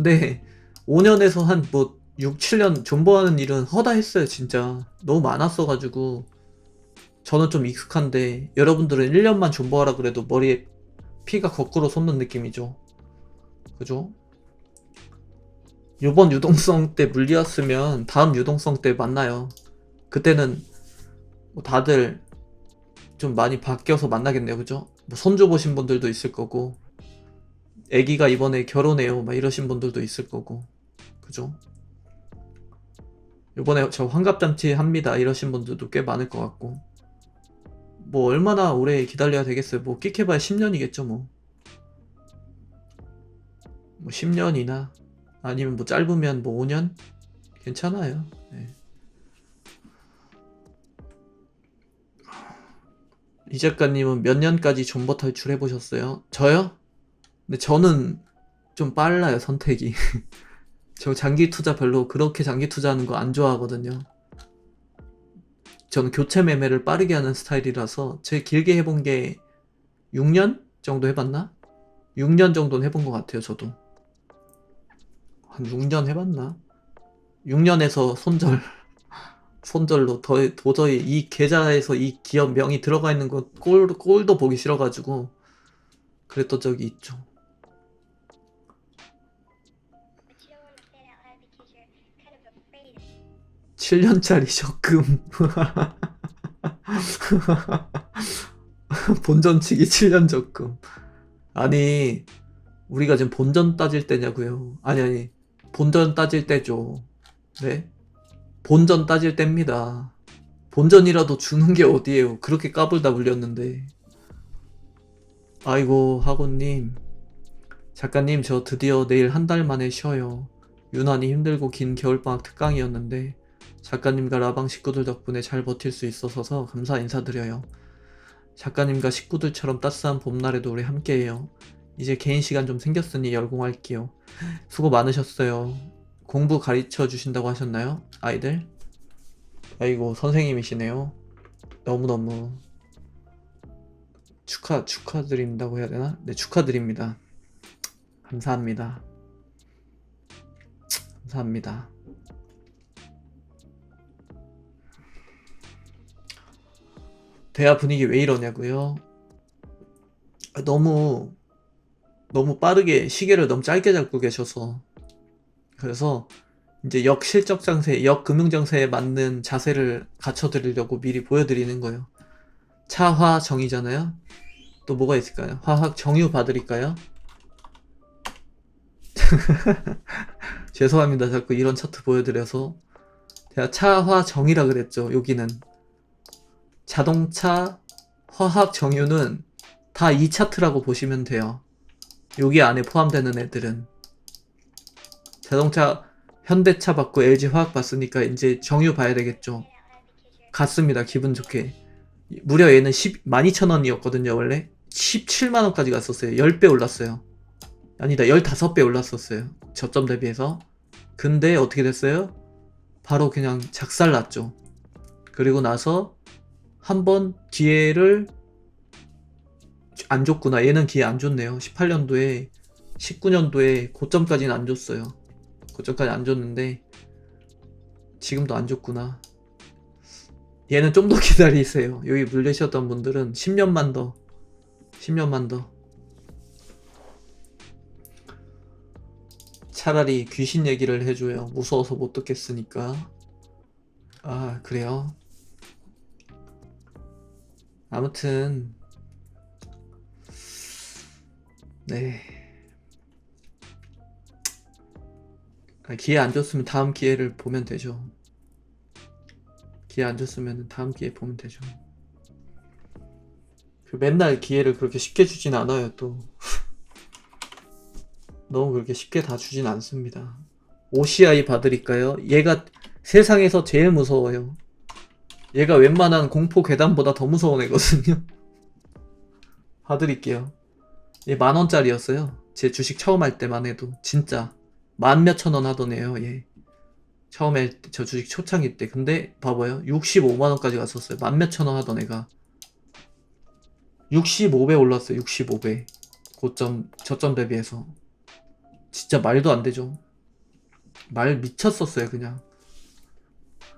근데 5년에서 한 뭐 6, 7년 존버하는 일은 허다했어요 진짜. 너무 많았어가지고 저는 좀 익숙한데 여러분들은 1년만 존버하라 그래도 머리에 피가 거꾸로 솟는 느낌이죠. 그죠? 요번 유동성 때 물리었으면 다음 유동성 때 만나요. 그때는 뭐 다들 좀 많이 바뀌어서 만나겠네요. 그죠? 뭐 손주 보신 분들도 있을 거고 애기가 이번에 결혼해요 막 이러신 분들도 있을 거고 그죠? 요번에 저 환갑잔치 합니다 이러신 분들도 꽤 많을 것 같고 뭐 얼마나 오래 기다려야 되겠어요. 뭐 끽해봐야 10년이겠죠 뭐. 뭐 10년이나 아니면 뭐 짧으면 뭐 5년? 괜찮아요. 네. 이 작가님은 몇 년까지 존버 탈출해 보셨어요? 저요? 근데 저는 좀 빨라요 선택이. 저 장기 투자 별로 그렇게 장기 투자하는 거 안 좋아하거든요. 저는 교체 매매를 빠르게 하는 스타일이라서 제일 길게 해본 게 6년 정도 해봤나? 6년 정도는 해본 것 같아요 저도. 한 6년 해봤나? 6년에서 손절로 도저히 이 계좌에서 이 기업 명이 들어가 있는 거 꼴도 보기 싫어가지고 그랬던 적이 있죠. 7년짜리 적금 본전치기 7년 적금. 아니 우리가 지금 본전 따질 때냐고요. 아니 본전 따질 때죠. 네? 본전 따질 때입니다. 본전이라도 주는 게 어디예요. 그렇게 까불다 물렸는데. 아이고 학우님 작가님 저 드디어 내일 한 달 만에 쉬어요. 유난히 힘들고 긴 겨울방학 특강이었는데 작가님과 라방 식구들 덕분에 잘 버틸 수 있어서 감사 인사드려요. 작가님과 식구들처럼 따스한 봄날에도 우리 함께해요. 이제 개인 시간 좀 생겼으니 열공할게요. 수고 많으셨어요. 공부 가르쳐 주신다고 하셨나요? 아이들? 아이고 선생님이시네요. 너무너무 축하드린다고 해야 되나? 네 축하드립니다. 감사합니다. 감사합니다. 대화 분위기 왜 이러냐고요? 너무 빠르게 시계를 너무 짧게 잡고 계셔서 그래서 이제 역실적 장세, 역금융정세에 맞는 자세를 갖춰드리려고 미리 보여드리는 거예요. 차화정이잖아요. 또 뭐가 있을까요? 화학 정유 봐드릴까요? 죄송합니다. 자꾸 이런 차트 보여드려서. 제가 차화정이라 그랬죠. 여기는 자동차, 화학, 정유는 다 이 차트라고 보시면 돼요. 여기 안에 포함되는 애들은 자동차, 현대차 받고 LG 화학 봤으니까 이제 정유 봐야 되겠죠. 갔습니다. 기분 좋게. 무려 얘는 12,000원이었거든요. 원래 17만원까지 갔었어요. 10배 올랐어요. 아니다 15배 올랐었어요. 저점 대비해서. 근데 어떻게 됐어요? 바로 그냥 작살났죠. 그리고 나서 한번 기회를 안 줬구나. 얘는 기회 안 줬네요. 18년도에 19년도에 고점까지는 안 줬어요. 고점까지 안 줬는데 지금도 안 줬구나. 얘는 좀 더 기다리세요. 여기 물리셨던 분들은 10년만 더 10년만 더 차라리 귀신 얘기를 해줘요. 무서워서 못 듣겠으니까. 아 그래요? 아무튼 네 기회 안 줬으면 다음 기회를 보면 되죠. 기회 안 줬으면 다음 기회 보면 되죠. 맨날 기회를 그렇게 쉽게 주진 않아요 또. 너무 그렇게 쉽게 다 주진 않습니다. OCI 봐드릴까요? 얘가 세상에서 제일 무서워요. 얘가 웬만한 공포 괴담보다 더 무서운 애거든요. 봐드릴게요. 얘 10,000원짜리였어요. 제 주식 처음 할 때만 해도 진짜 만 몇천 원 하던 애요 얘. 처음에 저 주식 초창기 때. 근데 봐봐요 65만원까지 갔었어요. 만 몇천 원 하던 애가 65배 올랐어요. 65배 저점 대비해서. 진짜 말도 안 되죠. 말 미쳤었어요, 그냥.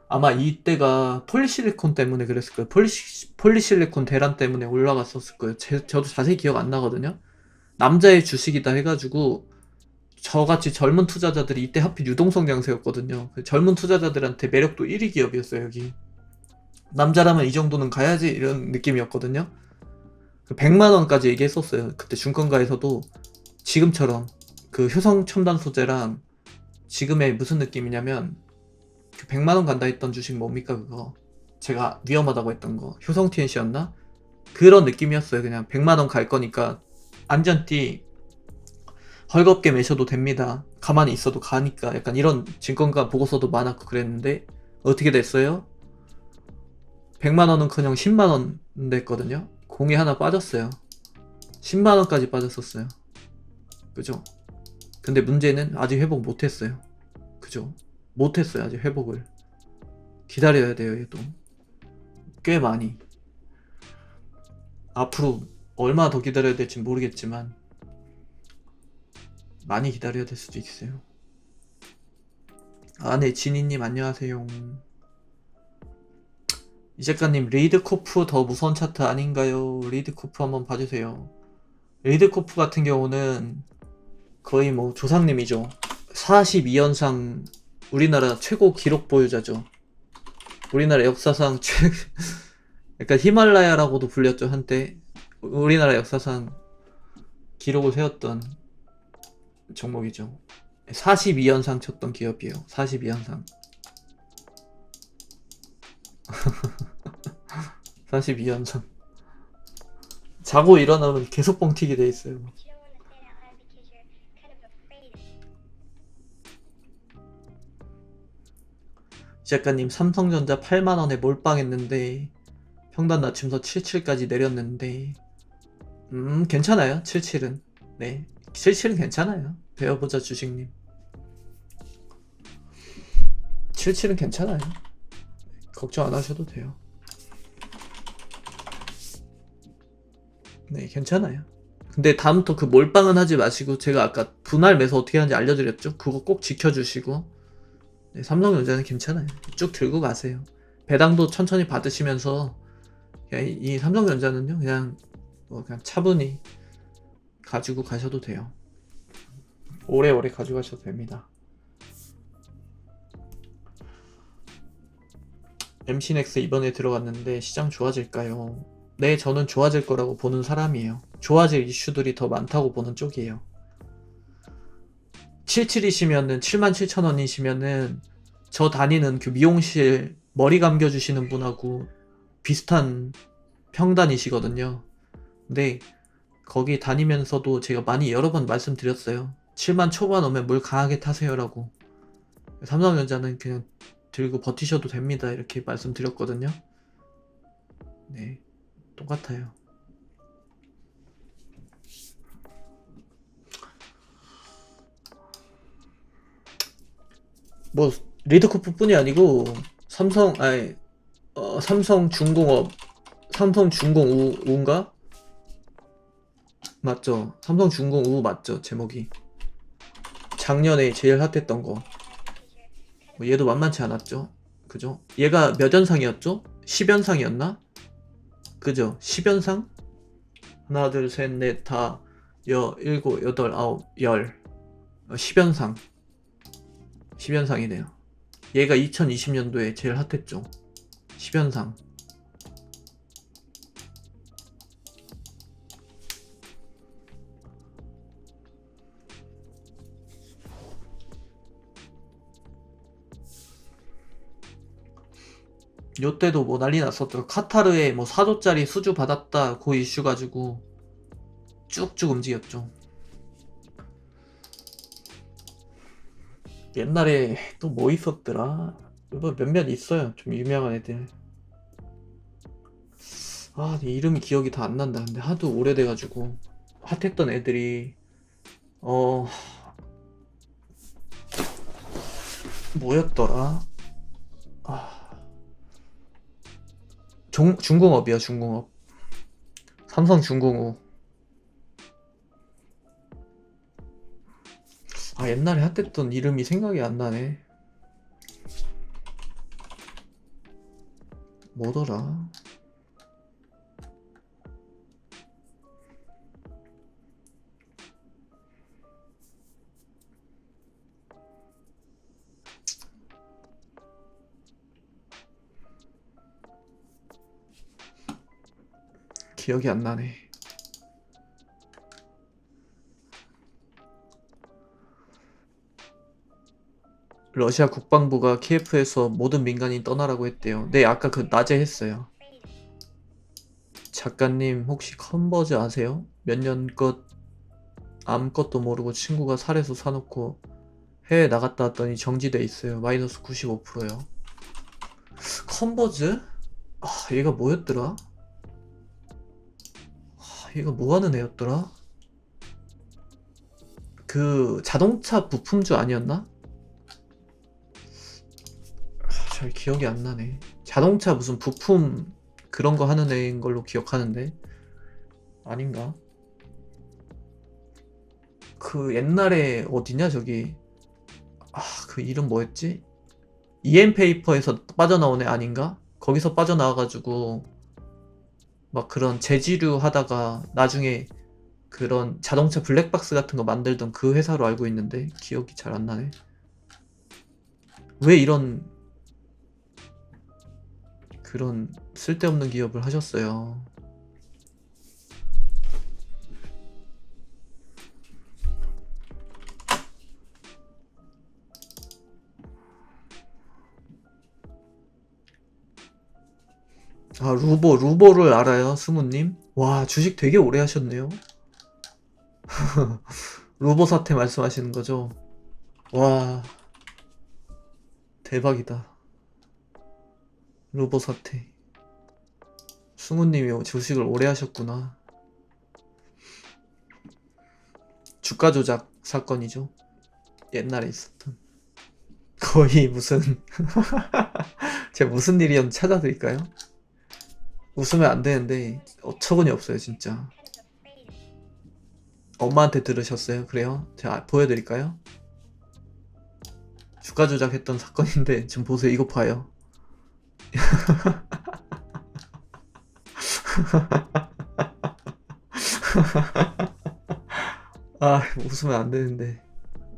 아마 이때가 폴리실리콘 때문에 그랬을 거예요. 폴리실리콘 대란 때문에 올라갔었을 거예요. 저도 자세히 기억 안 나거든요. 남자의 주식이다 해가지고 저같이 젊은 투자자들이 이때 하필 유동성 장세였거든요. 젊은 투자자들한테 매력도 1위 기업이었어요, 여기. 남자라면 이 정도는 가야지 이런 느낌이었거든요. 100만 원까지 얘기했었어요. 그때 증권가에서도 지금처럼 그 효성 첨단 소재랑 지금의 무슨 느낌이냐면 그 100만 원 간다 했던 주식 뭡니까 그거? 제가 위험하다고 했던 거 효성 TNC였나? 그런 느낌이었어요. 그냥 100만 원 갈 거니까 안전띠 헐겁게 매셔도 됩니다. 가만히 있어도 가니까 약간 이런 증권가 보고서도 많았고 그랬는데 어떻게 됐어요? 100만 원은커녕 10만 원 됐거든요. 공이 하나 빠졌어요. 10만 원까지 빠졌었어요. 그죠? 근데 문제는 아직 회복 못했어요. 그죠? 못했어요. 아직 회복을. 기다려야 돼요. 얘도 꽤 많이. 앞으로 얼마나 더 기다려야 될지 모르겠지만 많이 기다려야 될 수도 있어요. 아, 네, 진이님 안녕하세요. 이 작가님, 리드코프 더 무서운 차트 아닌가요? 리드코프 한번 봐주세요. 리드코프 같은 경우는 거의 뭐 조상님이죠. 42연상 우리나라 최고 기록 보유자죠. 우리나라 역사상 약간 히말라야라고도 불렸죠, 한때. 우리나라 역사상 기록을 세웠던 종목이죠. 42연상 쳤던 기업이에요. 42연상. 42연상. 자고 일어나면 계속 뻥튀기 돼 있어요. 작가님, 삼성전자 8만원에 몰빵했는데 평단 낮추면서 77까지 내렸는데 괜찮아요. 77은. 네, 77은 괜찮아요. 배워보자 주식님. 77은 괜찮아요. 걱정 안 하셔도 돼요. 네, 괜찮아요. 근데 다음부터 그 몰빵은 하지 마시고 제가 아까 분할 매수 어떻게 하는지 알려드렸죠? 그거 꼭 지켜주시고. 네, 삼성전자는 괜찮아요. 쭉 들고 가세요. 배당도 천천히 받으시면서 이 삼성전자는요 그냥 그냥 차분히 가지고 가셔도 돼요. 오래오래 가지고 가셔도 됩니다. MC넥스 이번에 들어갔는데 시장 좋아질까요? 네, 저는 좋아질 거라고 보는 사람이에요. 좋아질 이슈들이 더 많다고 보는 쪽이에요. 77이시면은 77,000원이시면은 저 다니는 그 미용실 머리 감겨주시는 분하고 비슷한 평단이시거든요. 근데 거기 다니면서도 제가 많이 여러 번 말씀드렸어요. 7만 초반 오면 물 강하게 타세요라고. 삼성전자는 그냥 들고 버티셔도 됩니다. 이렇게 말씀드렸거든요. 네, 똑같아요. 뭐 리드코프 뿐이 아니고 삼성중공업, 삼성중공우인가? 맞죠? 삼성중공우 맞죠? 제목이 작년에 제일 핫했던 거. 뭐 얘도 만만치 않았죠? 그죠? 얘가 몇 연상이었죠? 10연상이었나? 그죠? 10연상? 하나 둘 셋 넷 다 일곱 여덟 아홉 열 10연상 10연상이네요. 얘가 2020년도에 제일 핫했죠. 10연상. 요때도 뭐 난리 났었죠. 카타르에 뭐 4조짜리 수주 받았다 그 이슈 가지고 쭉쭉 움직였죠. 옛날에 또 뭐 있었더라? 뭐 몇몇 있어요. 좀 유명한 애들. 아, 이름이 기억이 다 안 난다. 근데 하도 오래돼가지고 핫했던 애들이 뭐였더라? 중공업이야, 중공업. 삼성중공업. 아, 옛날에 핫했던 이름이 생각이 안 나네. 뭐더라? 기억이 안 나네. 러시아 국방부가 키예프에서 모든 민간인 떠나라고 했대요. 네, 아까 그 낮에 했어요. 작가님 혹시 컨버즈 아세요? 몇 년 것 아무것도 모르고 친구가 살해서 사놓고 해외 나갔다 왔더니 정지돼 있어요. 마이너스 95%요. 컨버즈? 아, 얘가 뭐였더라? 얘가 뭐하는 애였더라? 그 자동차 부품주 아니었나? 잘 기억이 안 나네. 자동차 무슨 부품 그런 거 하는 애인 걸로 기억하는데 아닌가? 그 옛날에 어디냐 저기, 아 그 이름 뭐였지? EM페이퍼에서 빠져나온 애 아닌가? 거기서 빠져나와가지고 막 그런 재지류 하다가 나중에 그런 자동차 블랙박스 같은 거 만들던 그 회사로 알고 있는데 기억이 잘 안 나네. 왜 이런 그런 쓸데없는 기업을 하셨어요? 아, 루보를 알아요, 스무님? 와, 주식 되게 오래 하셨네요. 루보 사태 말씀하시는 거죠? 와, 대박이다. 루보 사태. 승우님이 주식을 오래 하셨구나. 주가 조작 사건이죠. 옛날에 있었던. 거의 무슨 제가 무슨 일이었는지 찾아드릴까요? 웃으면 안 되는데 어처구니 없어요 진짜. 엄마한테 들으셨어요? 그래요? 제가 보여드릴까요? 주가 조작했던 사건인데 지금 보세요. 이거 봐요. 아, 웃으면 안 되는데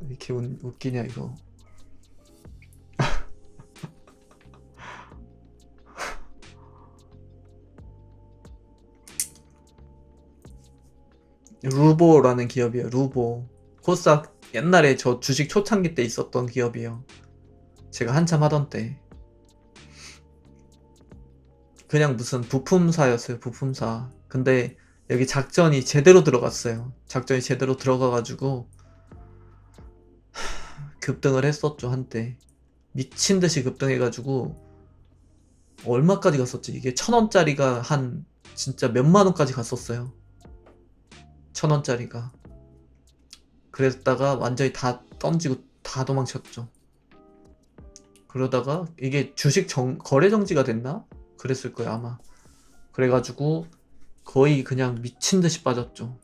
왜 이렇게 웃기냐 이거. 루보라는 기업이에요. 루보. 코스닥 옛날에 저 주식 초창기 때 있었던 기업이에요. 제가 한참 하던 때. 그냥 무슨 부품사였어요. 부품사. 근데 여기 작전이 제대로 들어갔어요. 작전이 제대로 들어가가지고 급등을 했었죠 한때. 미친듯이 급등해가지고 얼마까지 갔었지? 이게 1,000원짜리가 한 진짜 몇만 원까지 갔었어요. 1,000원짜리가. 그랬다가 완전히 다 던지고 다 도망쳤죠. 그러다가 이게 주식 거래 정지가 됐나? 그랬을 거예요 아마. 그래가지고 거의 그냥 미친 듯이 빠졌죠.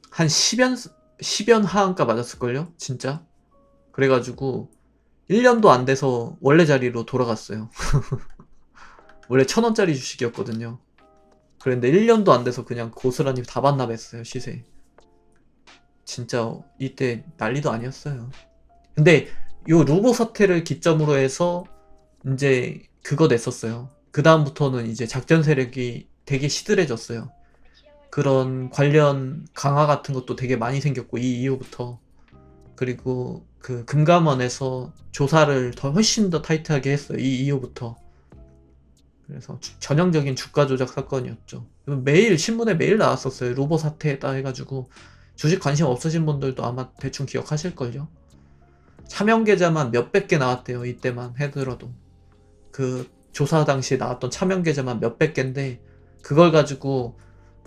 한 10연 하한가 맞았을걸요? 진짜? 그래가지고 1년도 안 돼서 원래 자리로 돌아갔어요. 원래 1,000원짜리 주식이었거든요. 그런데 1년도 안 돼서 그냥 고스란히 다 반납했어요, 시세. 진짜 이때 난리도 아니었어요. 근데 요 루보 사태를 기점으로 해서 이제 그거 냈었어요. 그 다음부터는 이제 작전 세력이 되게 시들해졌어요. 그런 관련 강화 같은 것도 되게 많이 생겼고 이 이후부터. 그리고 그 금감원에서 조사를 훨씬 더 타이트하게 했어요. 이 이후부터. 그래서 전형적인 주가 조작 사건이었죠. 매일 신문에 매일 나왔었어요. 루보 사태다 해가지고 주식 관심 없으신 분들도 아마 대충 기억하실걸요. 차명 계좌만 몇백 개 나왔대요. 이때만 해들어도. 그 조사 당시에 나왔던 차명 계좌만 몇백 개인데 그걸 가지고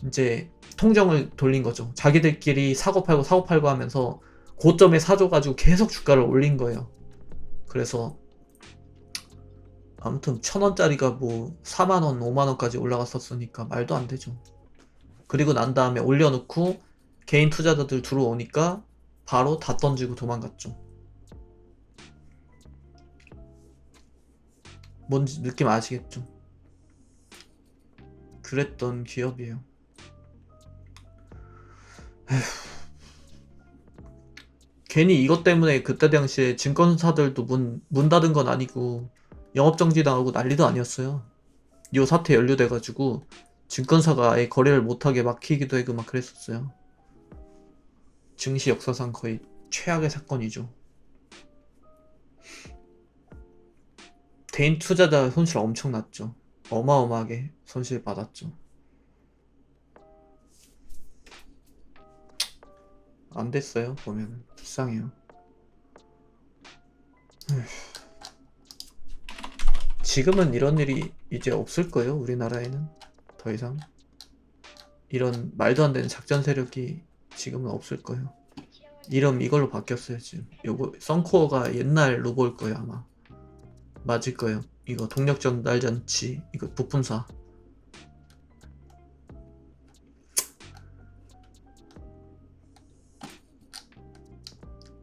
이제 통정을 돌린 거죠. 자기들끼리 사고 팔고 하면서 고점에 사줘가지고 계속 주가를 올린 거예요. 그래서 아무튼 1,000원짜리가 뭐 4만원, 5만원까지 올라갔었으니까 말도 안 되죠. 그리고 난 다음에 올려놓고 개인 투자자들 들어오니까 바로 다 던지고 도망갔죠. 뭔지 느낌 아시겠죠? 그랬던 기업이에요. 괜히 이것 때문에 그때 당시에 증권사들도 문 닫은 건 아니고 영업정지당하고 난리도 아니었어요. 요 사태 연루돼가지고 증권사가 아예 거래를 못하게 막히기도 하고 막 그랬었어요. 증시 역사상 거의 최악의 사건이죠. 개인 투자자 손실 엄청 났죠. 어마어마하게 손실 받았죠. 안 됐어요. 보면은 불쌍해요. 지금은 이런 일이 이제 없을 거예요. 우리나라에는 더 이상 이런 말도 안 되는 작전 세력이 지금은 없을 거예요. 이름 이걸로 바뀌었어요. 지금 요거 썬코어가 옛날 로고일 거예요. 아마 맞을 거예요. 이거 동력 전달 장치 이거 부품사.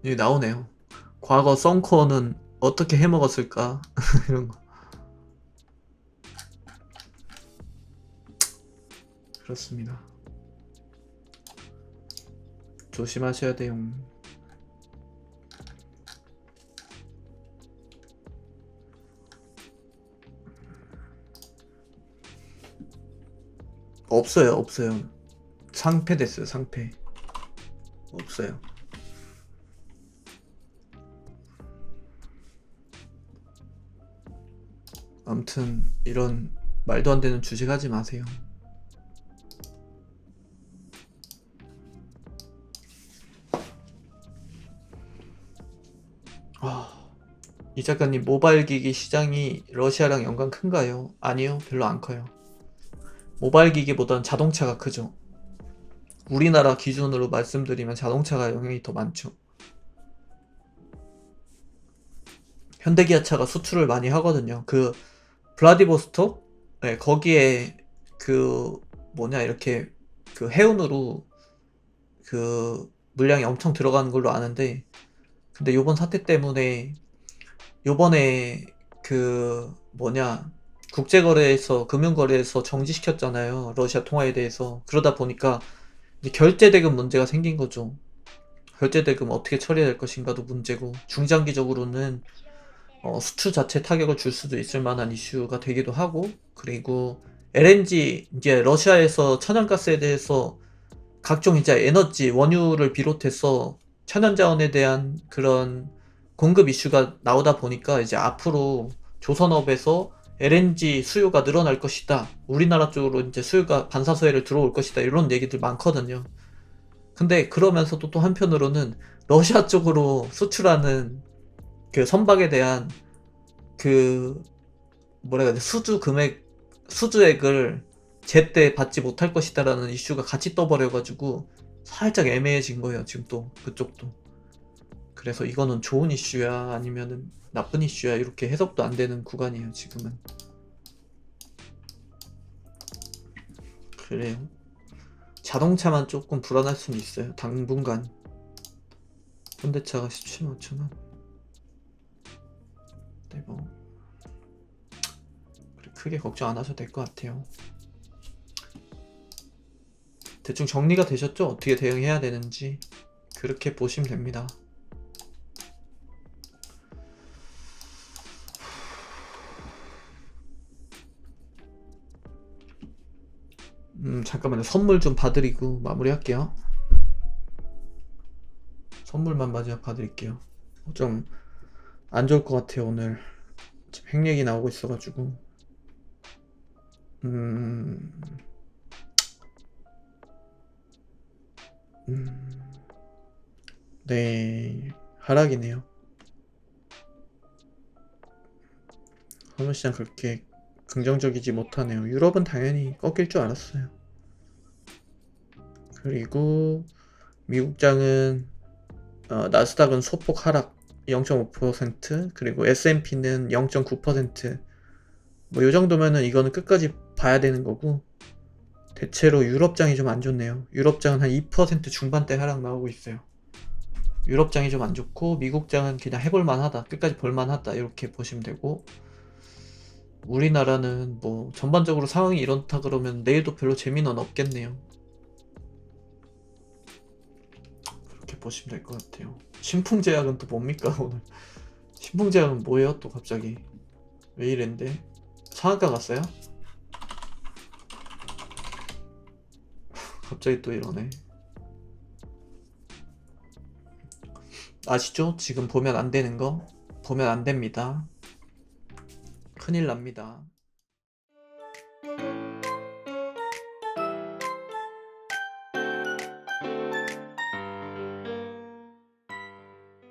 여기 나오네요. 과거 썬코어는 어떻게 해먹었을까? 이런 거. 그렇습니다. 조심하셔야 돼요. 없어요, 없어요. 상패됐어요, 상패. 없어요. 아무튼 이런 말도 안 되는 주식 하지 마세요. 이 작가님, 모바일 기기 시장이 러시아랑 연관 큰가요? 아니요, 별로 안 커요. 모바일 기기보다는 자동차가 크죠. 우리나라 기준으로 말씀드리면 자동차가 영향이 더 많죠. 현대기아차가 수출을 많이 하거든요. 그 블라디보스톡? 네, 거기에 그 뭐냐 이렇게 그 해운으로 그 물량이 엄청 들어가는 걸로 아는데, 근데 요번 사태 때문에 요번에 그 뭐냐 국제거래에서 금융거래에서 정지시켰잖아요. 러시아 통화에 대해서. 그러다 보니까 이제 결제대금 문제가 생긴 거죠. 결제대금 어떻게 처리해야 될 것인가도 문제고, 중장기적으로는 수출 자체 타격을 줄 수도 있을 만한 이슈가 되기도 하고, 그리고 LNG 이제 러시아에서 천연가스에 대해서 각종 이제 에너지 원유를 비롯해서 천연자원에 대한 그런 공급 이슈가 나오다 보니까 이제 앞으로 조선업에서 LNG 수요가 늘어날 것이다. 우리나라 쪽으로 이제 수요가 반사수혜를 들어올 것이다. 이런 얘기들 많거든요. 근데 그러면서도 또 한편으로는 러시아 쪽으로 수출하는 그 선박에 대한 그 뭐라 해야 돼, 수주액을 제때 받지 못할 것이다라는 이슈가 같이 떠버려가지고 살짝 애매해진 거예요. 지금 또 그쪽도. 그래서 이거는 좋은 이슈야 아니면은 나쁜 이슈야 이렇게 해석도 안 되는 구간이에요. 지금은. 그래요. 자동차만 조금 불안할 수는 있어요. 당분간. 현대차가 17만 5천원. 네, 뭐 크게 걱정 안 하셔도 될 것 같아요. 대충 정리가 되셨죠? 어떻게 대응해야 되는지. 그렇게 보시면 됩니다. 잠깐만요. 선물 좀 봐드리고 마무리할게요. 선물만 마지막 봐드릴게요. 좀 안 좋을 것 같아요. 오늘 지금 핵 얘기 나오고 있어가지고. 네, 하락이네요. 화물시장 그렇게 긍정적이지 못하네요. 유럽은 당연히 꺾일 줄 알았어요. 그리고 미국장은 나스닥은 소폭 하락 0.5%, 그리고 S&P는 0.9%. 뭐 요 정도면은 이거는 끝까지 봐야 되는 거고, 대체로 유럽장이 좀 안 좋네요. 유럽장은 한 2% 중반대 하락 나오고 있어요. 유럽장이 좀 안 좋고 미국장은 그냥 해볼만 하다, 끝까지 볼만 하다, 이렇게 보시면 되고, 우리나라는 뭐 전반적으로 상황이 이렇다 그러면 내일도 별로 재미는 없겠네요. 그렇게 보시면 될 것 같아요. 신풍제약은 또 뭡니까 오늘? 신풍제약은 뭐예요 또 갑자기? 왜 이랬는데? 상한가 갔어요? 갑자기 또 이러네. 아시죠? 지금 보면 안 되는 거? 보면 안 됩니다. 큰일 납니다.